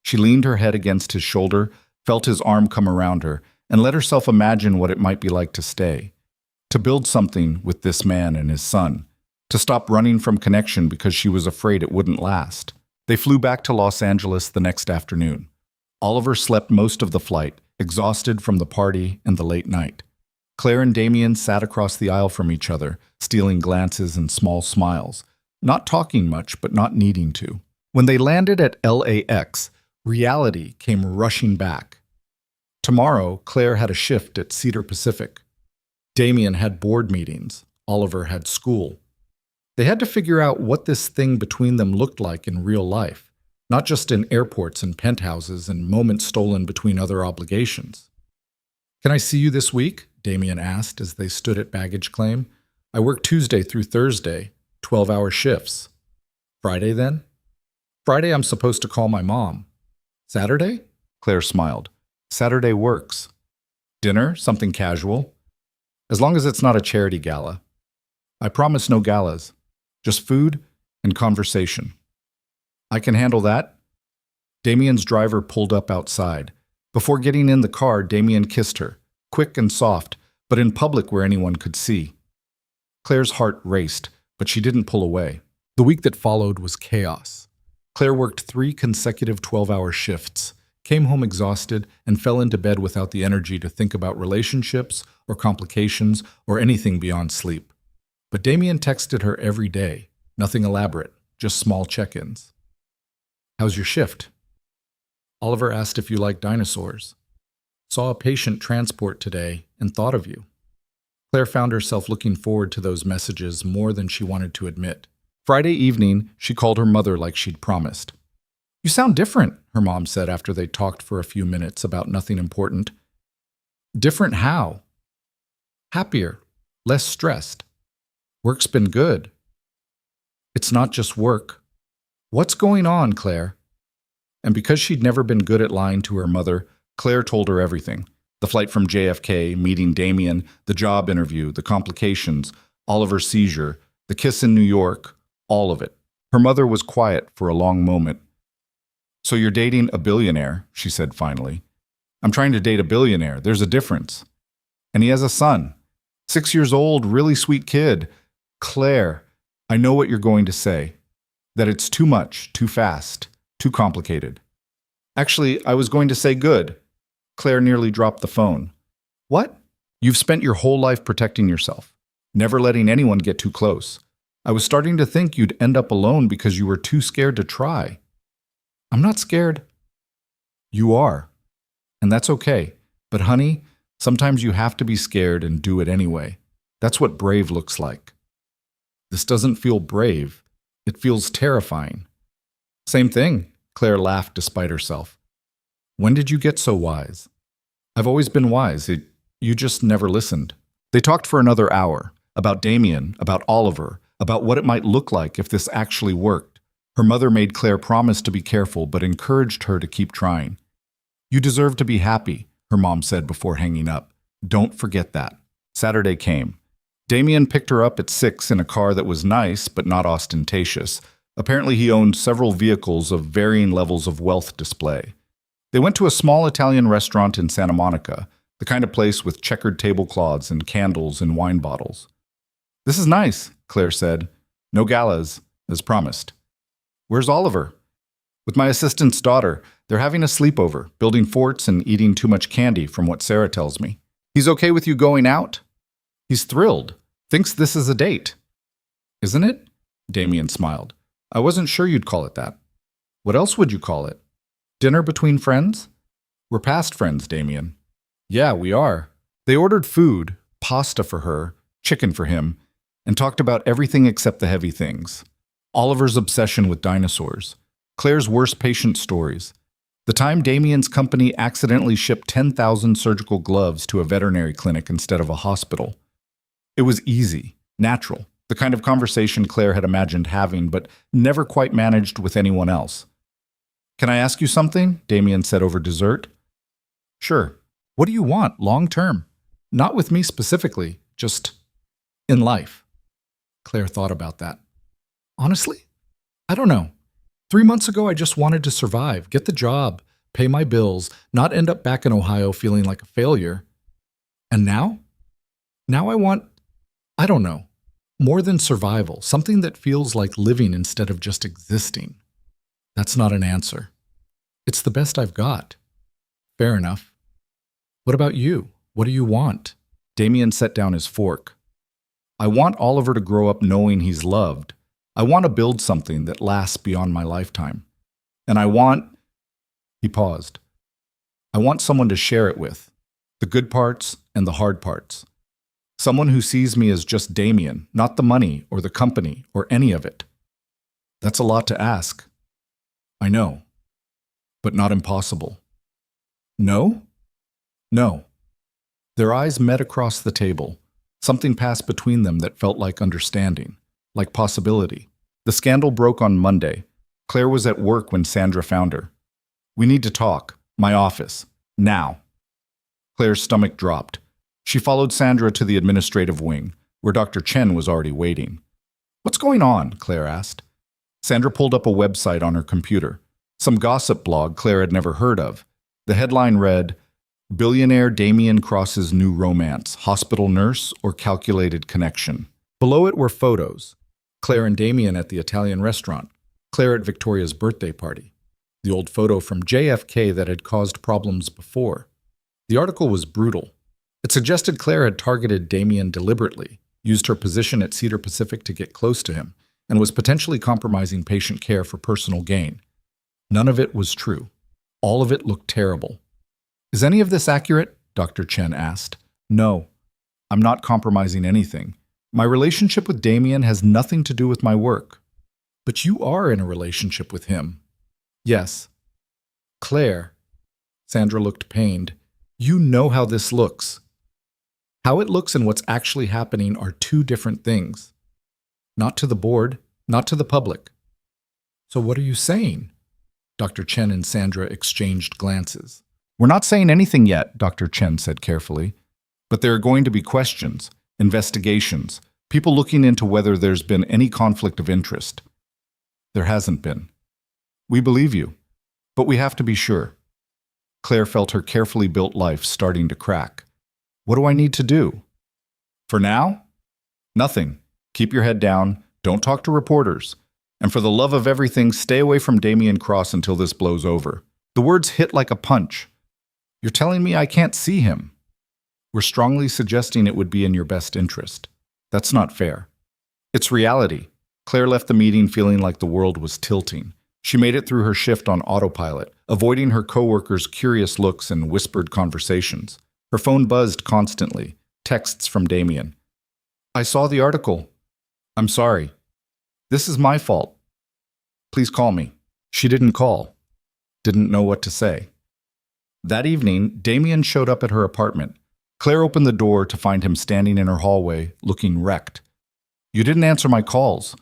She leaned her head against his shoulder, felt his arm come around her, and let herself imagine what it might be like to stay. To build something with this man and his son. To stop running from connection because she was afraid it wouldn't last. They flew back to Los Angeles the next afternoon. Oliver slept most of the flight, exhausted from the party and the late night. Claire and Damien sat across the aisle from each other, stealing glances and small smiles, not talking much but not needing to. When they landed at LAX, reality came rushing back. Tomorrow, Claire had a shift at Cedar Pacific. Damien had board meetings. Oliver had school. They had to figure out what this thing between them looked like in real life, not just in airports and penthouses and moments stolen between other obligations. Can I see you this week? Damien asked as they stood at baggage claim. I work Tuesday through Thursday, 12-hour shifts. Friday then? Friday I'm supposed to call my mom. Saturday? Claire smiled. Saturday works. Dinner, something casual. As long as it's not a charity gala. I promise no galas. Just food and conversation. I can handle that. Damien's driver pulled up outside. Before getting in the car, Damien kissed her, quick and soft, but in public where anyone could see. Claire's heart raced, but she didn't pull away. The week that followed was chaos. Claire worked 3 consecutive 12-hour shifts, came home exhausted, and fell into bed without the energy to think about relationships or complications or anything beyond sleep. But Damien texted her every day, nothing elaborate, just small check-ins. How's your shift? Oliver asked if you like dinosaurs. Saw a patient transport today and thought of you. Claire found herself looking forward to those messages more than she wanted to admit. Friday evening, she called her mother like she'd promised. You sound different, her mom said after they talked for a few minutes about nothing important. Different how? Happier, less stressed. Work's been good. It's not just work. What's going on, Claire? And because she'd never been good at lying to her mother, Claire told her everything. The flight from JFK, meeting Damien, the job interview, the complications, Oliver's seizure, the kiss in New York, all of it. Her mother was quiet for a long moment. So you're dating a billionaire, she said finally. I'm trying to date a billionaire. There's a difference. And he has a son. 6 years old, really sweet kid. Claire, I know what you're going to say. That it's too much, too fast, too complicated. Actually, I was going to say good. Claire nearly dropped the phone. What? You've spent your whole life protecting yourself, never letting anyone get too close. I was starting to think you'd end up alone because you were too scared to try. I'm not scared. You are. And that's okay. But honey, sometimes you have to be scared and do it anyway. That's what brave looks like. This doesn't feel brave. It feels terrifying. Same thing, Claire laughed despite herself. When did you get so wise? I've always been wise. You just never listened. They talked for another hour, about Damien, about Oliver, about what it might look like if this actually worked. Her mother made Claire promise to be careful, but encouraged her to keep trying. You deserve to be happy, her mom said before hanging up. Don't forget that. Saturday came. Damien picked her up at 6 in a car that was nice but not ostentatious. Apparently he owned several vehicles of varying levels of wealth display. They went to a small Italian restaurant in Santa Monica, the kind of place with checkered tablecloths and candles and wine bottles. This is nice, Claire said. No galas, as promised. Where's Oliver? With my assistant's daughter. They're having a sleepover, building forts and eating too much candy, from what Sarah tells me. He's okay with you going out? He's thrilled. Thinks this is a date. Isn't it? Damien smiled. I wasn't sure you'd call it that. What else would you call it? Dinner between friends? We're past friends, Damien. Yeah, we are. They ordered food, pasta for her, chicken for him, and talked about everything except the heavy things. Oliver's obsession with dinosaurs, Claire's worst patient stories, the time Damien's company accidentally shipped 10,000 surgical gloves to a veterinary clinic instead of a hospital. It was easy, natural, the kind of conversation Claire had imagined having, but never quite managed with anyone else. Can I ask you something? Damien said over dessert. Sure. What do you want, long term? Not with me specifically, just in life. Claire thought about that. Honestly, I don't know. 3 months ago, I just wanted to survive, get the job, pay my bills, not end up back in Ohio feeling like a failure. And now? Now I want, I don't know, more than survival, something that feels like living instead of just existing. That's not an answer. It's the best I've got. Fair enough. What about you? What do you want? Damien set down his fork. I want Oliver to grow up knowing he's loved. I want to build something that lasts beyond my lifetime. And I want... He paused. I want someone to share it with. The good parts and the hard parts. Someone who sees me as just Damien, not the money or the company or any of it. That's a lot to ask. I know. But not impossible. No? No. Their eyes met across the table. Something passed between them that felt like understanding, like possibility. The scandal broke on Monday. Claire was at work when Sandra found her. We need to talk. My office. Now. Claire's stomach dropped. She followed Sandra to the administrative wing, where Dr. Chen was already waiting. What's going on? Claire asked. Sandra pulled up a website on her computer. Some gossip blog Claire had never heard of. The headline read, Billionaire Damien crosses new romance, hospital nurse or calculated connection. Below it were photos. Claire and Damien at the Italian restaurant. Claire at Victoria's birthday party. The old photo from JFK that had caused problems before. The article was brutal. It suggested Claire had targeted Damien deliberately, used her position at Cedar Pacific to get close to him, and was potentially compromising patient care for personal gain. None of it was true. All of it looked terrible. Is any of this accurate? Dr. Chen asked. No, I'm not compromising anything. My relationship with Damien has nothing to do with my work. But you are in a relationship with him. Yes. Claire, Sandra looked pained. You know how this looks. How it looks and what's actually happening are two different things. Not to the board, not to the public. So what are you saying? Dr. Chen and Sandra exchanged glances. We're not saying anything yet, Dr. Chen said carefully. But there are going to be questions, investigations, people looking into whether there's been any conflict of interest. There hasn't been. We believe you, but we have to be sure. Claire felt her carefully built life starting to crack. What do I need to do? For now? Nothing. Keep your head down. Don't talk to reporters. And for the love of everything, stay away from Damien Cross until this blows over. The words hit like a punch. You're telling me I can't see him. We're strongly suggesting it would be in your best interest. That's not fair. It's reality. Claire left the meeting feeling like the world was tilting. She made it through her shift on autopilot, avoiding her coworkers' curious looks and whispered conversations. Her phone buzzed constantly, texts from Damien. I saw the article. I'm sorry. This is my fault. Please call me. She didn't call. Didn't know what to say. That evening, Damien showed up at her apartment. Claire opened the door to find him standing in her hallway, looking wrecked. You didn't answer my calls.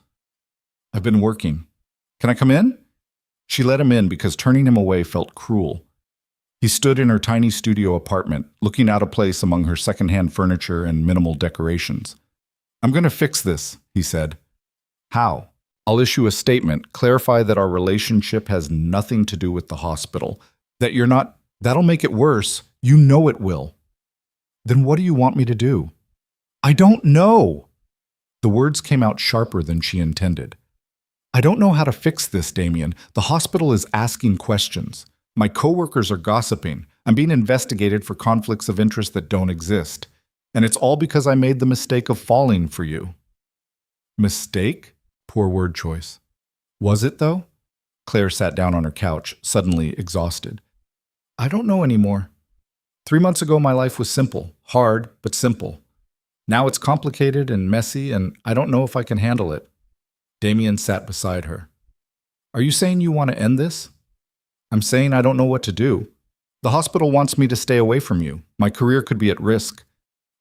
I've been working. Can I come in? She let him in because turning him away felt cruel. He stood in her tiny studio apartment, looking out of place among her secondhand furniture and minimal decorations. I'm going to fix this, he said. How? I'll issue a statement, clarify that our relationship has nothing to do with the hospital, that you're not... That'll make it worse. You know it will. Then what do you want me to do? I don't know. The words came out sharper than she intended. I don't know how to fix this, Damien. The hospital is asking questions. My coworkers are gossiping. I'm being investigated for conflicts of interest that don't exist. And it's all because I made the mistake of falling for you. Mistake? Poor word choice. Was it, though? Claire sat down on her couch, suddenly exhausted. I don't know anymore. 3 months ago, my life was simple. Hard, but simple. Now it's complicated and messy, and I don't know if I can handle it. Damien sat beside her. Are you saying you want to end this? I'm saying I don't know what to do. The hospital wants me to stay away from you. My career could be at risk.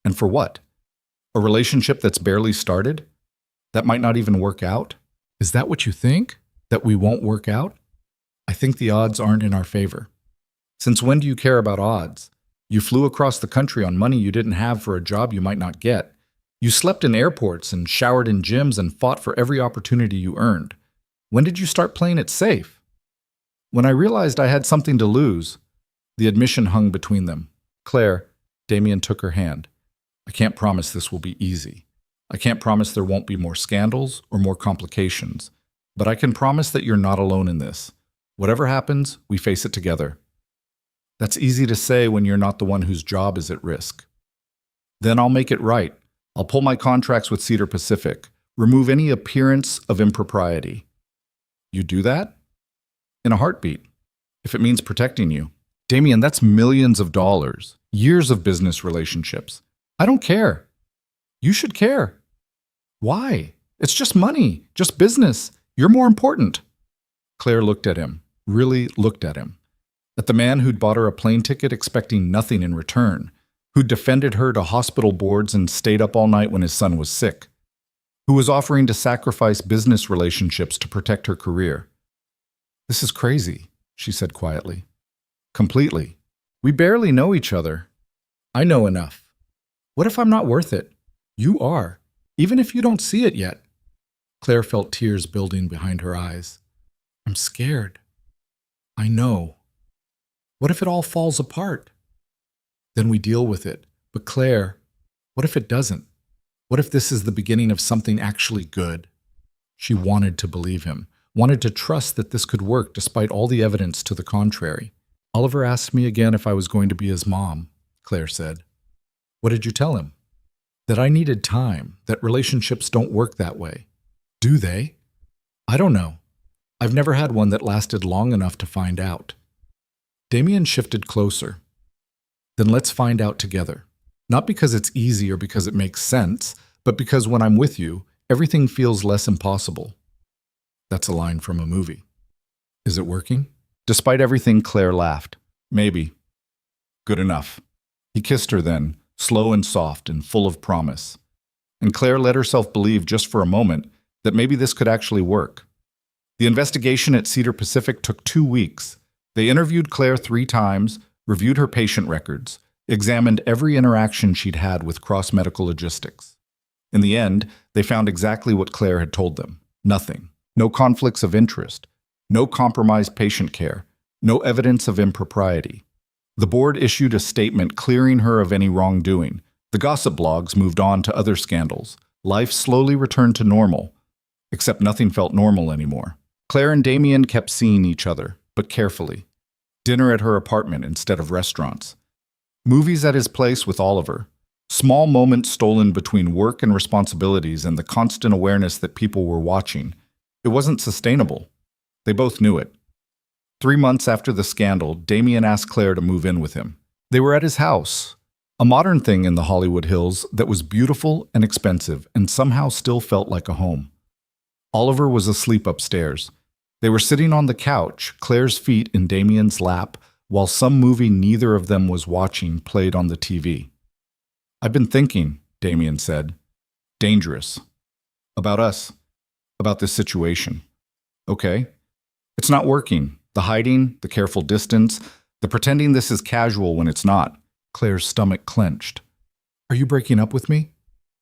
And for what? A relationship that's barely started? That might not even work out? Is that what you think? That we won't work out? I think the odds aren't in our favor. Since when do you care about odds? You flew across the country on money you didn't have for a job you might not get. You slept in airports and showered in gyms and fought for every opportunity you earned. When did you start playing it safe? When I realized I had something to lose. The admission hung between them. Claire, Damien took her hand. I can't promise this will be easy. I can't promise there won't be more scandals or more complications. But I can promise that you're not alone in this. Whatever happens, we face it together. That's easy to say when you're not the one whose job is at risk. Then I'll make it right. I'll pull my contracts with Cedar Pacific, remove any appearance of impropriety. You do that? In a heartbeat, if it means protecting you. Damien, that's millions of dollars, years of business relationships. I don't care. You should care. Why? It's just money, just business. You're more important. Claire looked at him, really looked at him. At the man who'd bought her a plane ticket expecting nothing in return, who'd defended her to hospital boards and stayed up all night when his son was sick, who was offering to sacrifice business relationships to protect her career. This is crazy, she said quietly. Completely. We barely know each other. I know enough. What if I'm not worth it? You are, even if you don't see it yet. Claire felt tears building behind her eyes. I'm scared. I know. What if it all falls apart? Then we deal with it. But Claire, what if it doesn't? What if this is the beginning of something actually good? She wanted to believe him, wanted to trust that this could work despite all the evidence to the contrary. Oliver asked me again if I was going to be his mom, Claire said. What did you tell him? That I needed time, that relationships don't work that way. Do they? I don't know. I've never had one that lasted long enough to find out. Damien shifted closer. Then let's find out together. Not because it's easy or because it makes sense, but because when I'm with you, everything feels less impossible. That's a line from a movie. Is it working? Despite everything, Claire laughed. Maybe. Good enough. He kissed her then, slow and soft and full of promise. And Claire let herself believe just for a moment that maybe this could actually work. The investigation at Cedar Pacific took 2 weeks. They interviewed Claire 3 times, reviewed her patient records, examined every interaction she'd had with cross-medical logistics. In the end, they found exactly what Claire had told them. Nothing. No conflicts of interest. No compromised patient care. No evidence of impropriety. The board issued a statement clearing her of any wrongdoing. The gossip blogs moved on to other scandals. Life slowly returned to normal. Except nothing felt normal anymore. Claire and Damien kept seeing each other, but carefully. Dinner at her apartment instead of restaurants. Movies at his place with Oliver. Small moments stolen between work and responsibilities and the constant awareness that people were watching. It wasn't sustainable. They both knew it. 3 months after the scandal, Damien asked Claire to move in with him. They were at his house, a modern thing in the Hollywood Hills that was beautiful and expensive and somehow still felt like a home. Oliver was asleep upstairs. They were sitting on the couch, Claire's feet in Damien's lap, while some movie neither of them was watching played on the TV. I've been thinking, Damien said. Dangerous. About us. About this situation. Okay. It's not working. The hiding, the careful distance, the pretending this is casual when it's not. Claire's stomach clenched. Are you breaking up with me?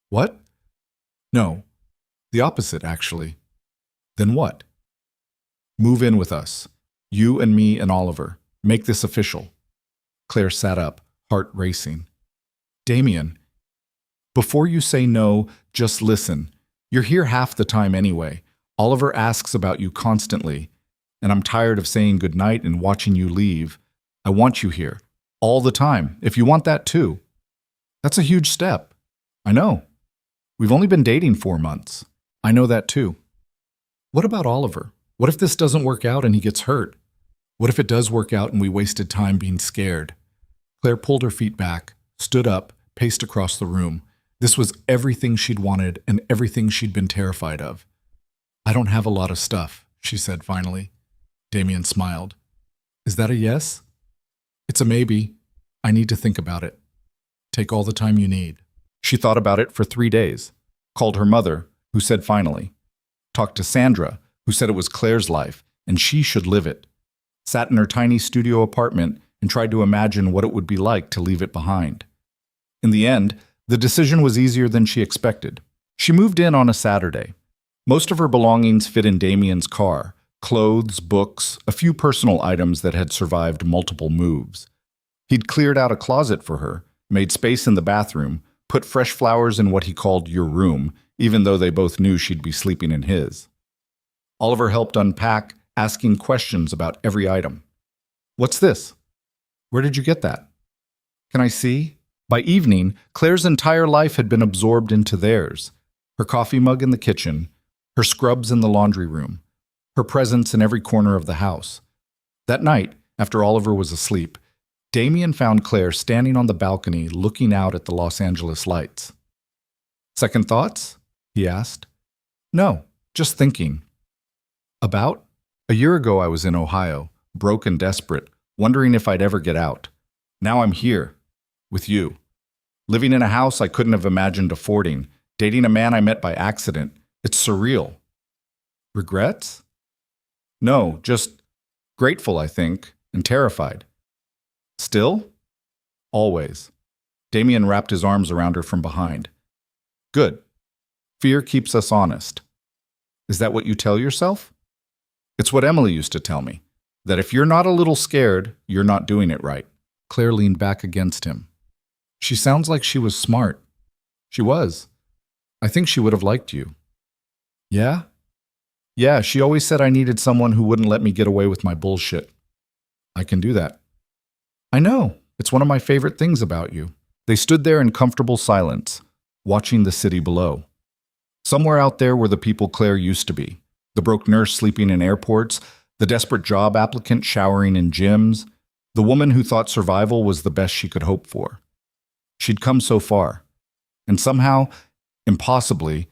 What? No. The opposite, actually. Then what? Move in with us. You and me and Oliver. Make this official. Claire sat up, heart racing. Damien, before you say no, just listen. You're here half the time anyway. Oliver asks about you constantly, and I'm tired of saying goodnight and watching you leave. I want you here, all the time, if you want that too. That's a huge step. I know. We've only been dating 4 months. I know that too. What about Oliver? What if this doesn't work out and he gets hurt? What if it does work out and we wasted time being scared? Claire pulled her feet back, stood up, paced across the room. This was everything she'd wanted and everything she'd been terrified of. I don't have a lot of stuff, she said finally. Damien smiled. Is that a yes? It's a maybe. I need to think about it. Take all the time you need. She thought about it for 3 days, called her mother, who said finally, talked to Sandra, who said it was Claire's life and she should live it, sat in her tiny studio apartment and tried to imagine what it would be like to leave it behind. In the end, the decision was easier than she expected. She moved in on a Saturday. Most of her belongings fit in Damien's car, clothes, books, a few personal items that had survived multiple moves. He'd cleared out a closet for her, made space in the bathroom, put fresh flowers in what he called your room, even though they both knew she'd be sleeping in his. Oliver helped unpack, asking questions about every item. What's this? Where did you get that? Can I see? By evening, Claire's entire life had been absorbed into theirs. Her coffee mug in the kitchen, her scrubs in the laundry room, her presence in every corner of the house. That night, after Oliver was asleep, Damien found Claire standing on the balcony looking out at the Los Angeles lights. Second thoughts? He asked. No, just thinking. About? A year ago I was in Ohio, broke and desperate, wondering if I'd ever get out. Now I'm here, with you. Living in a house I couldn't have imagined affording, dating a man I met by accident. It's surreal. Regrets? No, just grateful, I think, and terrified. Still? Always. Damien wrapped his arms around her from behind. Good. Fear keeps us honest. Is that what you tell yourself? It's what Emily used to tell me, that if you're not a little scared, you're not doing it right. Claire leaned back against him. She sounds like she was smart. She was. I think she would have liked you. Yeah? Yeah, she always said I needed someone who wouldn't let me get away with my bullshit. I can do that. I know. It's one of my favorite things about you. They stood there in comfortable silence, watching the city below. Somewhere out there were the people Claire used to be. The broke nurse sleeping in airports, the desperate job applicant showering in gyms, the woman who thought survival was the best she could hope for. She'd come so far. And somehow, impossibly,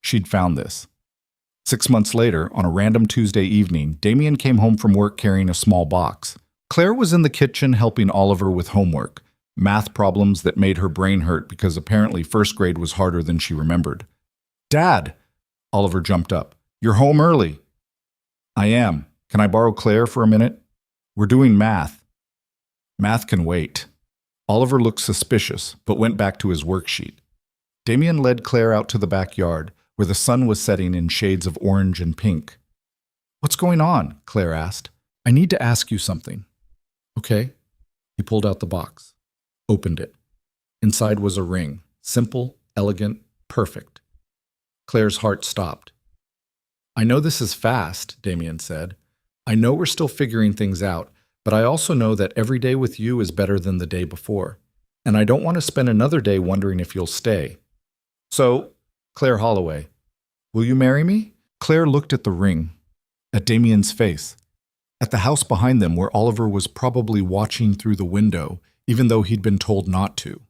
she'd found this. 6 months later, on a random Tuesday evening, Damien came home from work carrying a small box. Claire was in the kitchen helping Oliver with homework, math problems that made her brain hurt because apparently first grade was harder than she remembered. Dad! Oliver jumped up. You're home early. I am. Can I borrow Claire for a minute? We're doing math. Math can wait. Oliver looked suspicious, but went back to his worksheet. Damien led Claire out to the backyard, where the sun was setting in shades of orange and pink. What's going on? Claire asked. I need to ask you something. Okay. He pulled out the box, opened it. Inside was a ring, simple, elegant, perfect. Claire's heart stopped. I know this is fast, Damien said. I know we're still figuring things out, but I also know that every day with you is better than the day before, and I don't want to spend another day wondering if you'll stay. So, Claire Holloway, will you marry me? Claire looked at the ring, at Damien's face, at the house behind them where Oliver was probably watching through the window, even though he'd been told not to.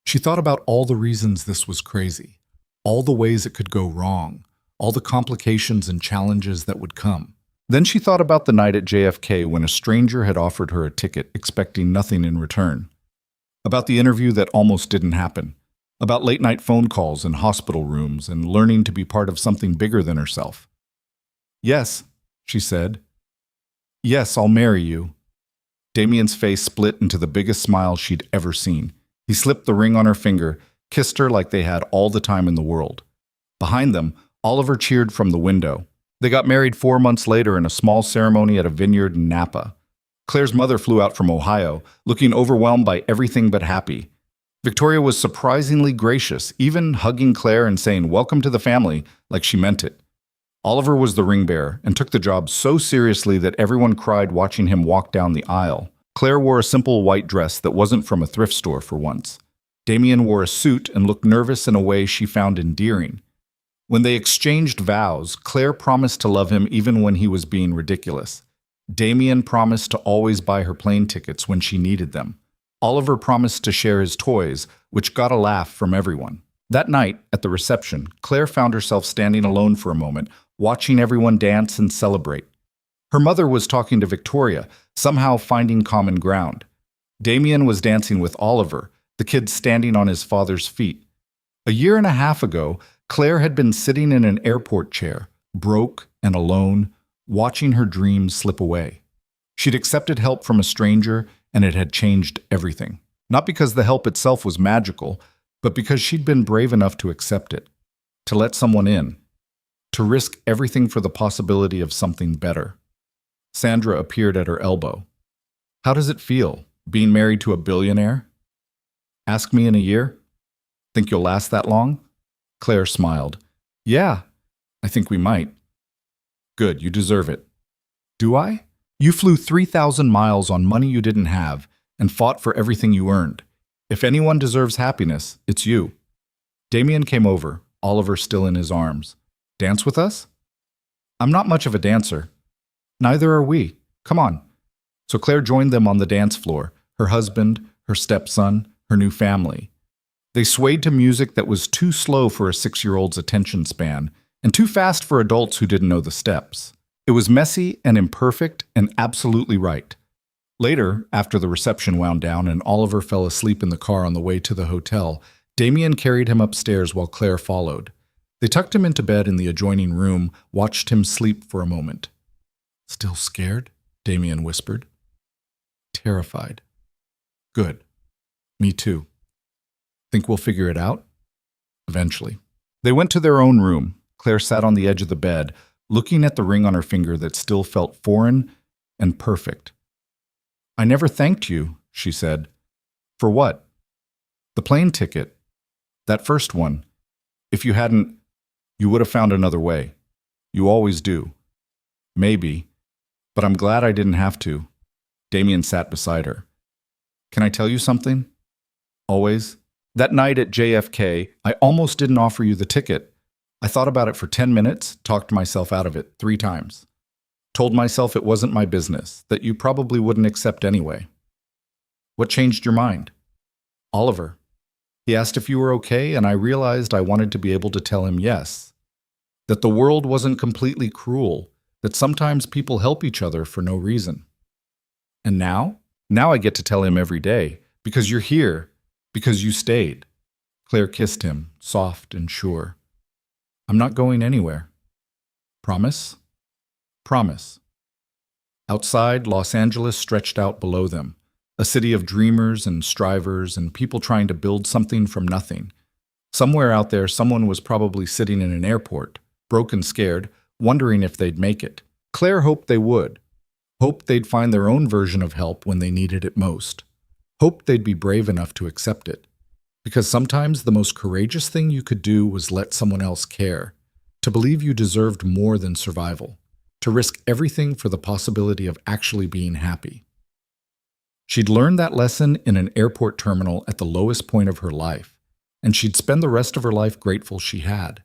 She thought about all the reasons this was crazy, all the ways it could go wrong, all the complications and challenges that would come. Then she thought about the night at JFK when a stranger had offered her a ticket, expecting nothing in return. About the interview that almost didn't happen. About late-night phone calls in hospital rooms and learning to be part of something bigger than herself. Yes, she said. Yes, I'll marry you. Damien's face split into the biggest smile she'd ever seen. He slipped the ring on her finger, kissed her like they had all the time in the world. Behind them, Oliver cheered from the window. They got married 4 months later in a small ceremony at a vineyard in Napa. Claire's mother flew out from Ohio, looking overwhelmed by everything but happy. Victoria was surprisingly gracious, even hugging Claire and saying, "Welcome to the family," like she meant it. Oliver was the ring bearer and took the job so seriously that everyone cried watching him walk down the aisle. Claire wore a simple white dress that wasn't from a thrift store for once. Damien wore a suit and looked nervous in a way she found endearing. When they exchanged vows, Claire promised to love him even when he was being ridiculous. Damien promised to always buy her plane tickets when she needed them. Oliver promised to share his toys, which got a laugh from everyone. That night, at the reception, Claire found herself standing alone for a moment, watching everyone dance and celebrate. Her mother was talking to Victoria, somehow finding common ground. Damien was dancing with Oliver, the kid standing on his father's feet. A year and a half ago, Claire had been sitting in an airport chair, broke and alone, watching her dreams slip away. She'd accepted help from a stranger, and it had changed everything. Not because the help itself was magical, but because she'd been brave enough to accept it, to let someone in, to risk everything for the possibility of something better. Sandra appeared at her elbow. "How does it feel, being married to a billionaire?" "Ask me in a year. Think you'll last that long?" Claire smiled. "Yeah, I think we might." "Good, you deserve it." "Do I? You flew 3,000 miles on money you didn't have and fought for everything you earned. If anyone deserves happiness, it's you." Damien came over, Oliver still in his arms. "Dance with us?" "I'm not much of a dancer." "Neither are we. Come on." So Claire joined them on the dance floor, her husband, her stepson, her new family. They swayed to music that was too slow for a 6-year-old's attention span and too fast for adults who didn't know the steps. It was messy and imperfect and absolutely right. Later, after the reception wound down and Oliver fell asleep in the car on the way to the hotel, Damien carried him upstairs while Claire followed. They tucked him into bed in the adjoining room, watched him sleep for a moment. "Still scared?" Damien whispered. "Terrified." "Good. Me too. Think we'll figure it out?" "Eventually." They went to their own room. Claire sat on the edge of the bed, looking at the ring on her finger that still felt foreign and perfect. "I never thanked you," she said. "For what?" "The plane ticket. That first one. If you hadn't, you would have found another way. You always do." "Maybe. But I'm glad I didn't have to." Damien sat beside her. "Can I tell you something?" "Always." "That night at JFK, I almost didn't offer you the ticket. I thought about it for 10 minutes, talked myself out of it 3 times. Told myself it wasn't my business, that you probably wouldn't accept anyway." "What changed your mind?" "Oliver. He asked if you were okay, and I realized I wanted to be able to tell him yes. That the world wasn't completely cruel, that sometimes people help each other for no reason. And now? Now I get to tell him every day, because you're here, because you stayed." Claire kissed him, soft and sure. "I'm not going anywhere." "Promise?" "Promise." Outside, Los Angeles stretched out below them, a city of dreamers and strivers and people trying to build something from nothing. Somewhere out there, someone was probably sitting in an airport, broke and scared, wondering if they'd make it. Claire hoped they would. Hoped they'd find their own version of help when they needed it most. Hoped they'd be brave enough to accept it. Because sometimes the most courageous thing you could do was let someone else care, to believe you deserved more than survival, to risk everything for the possibility of actually being happy. She'd learned that lesson in an airport terminal at the lowest point of her life, and she'd spend the rest of her life grateful she had.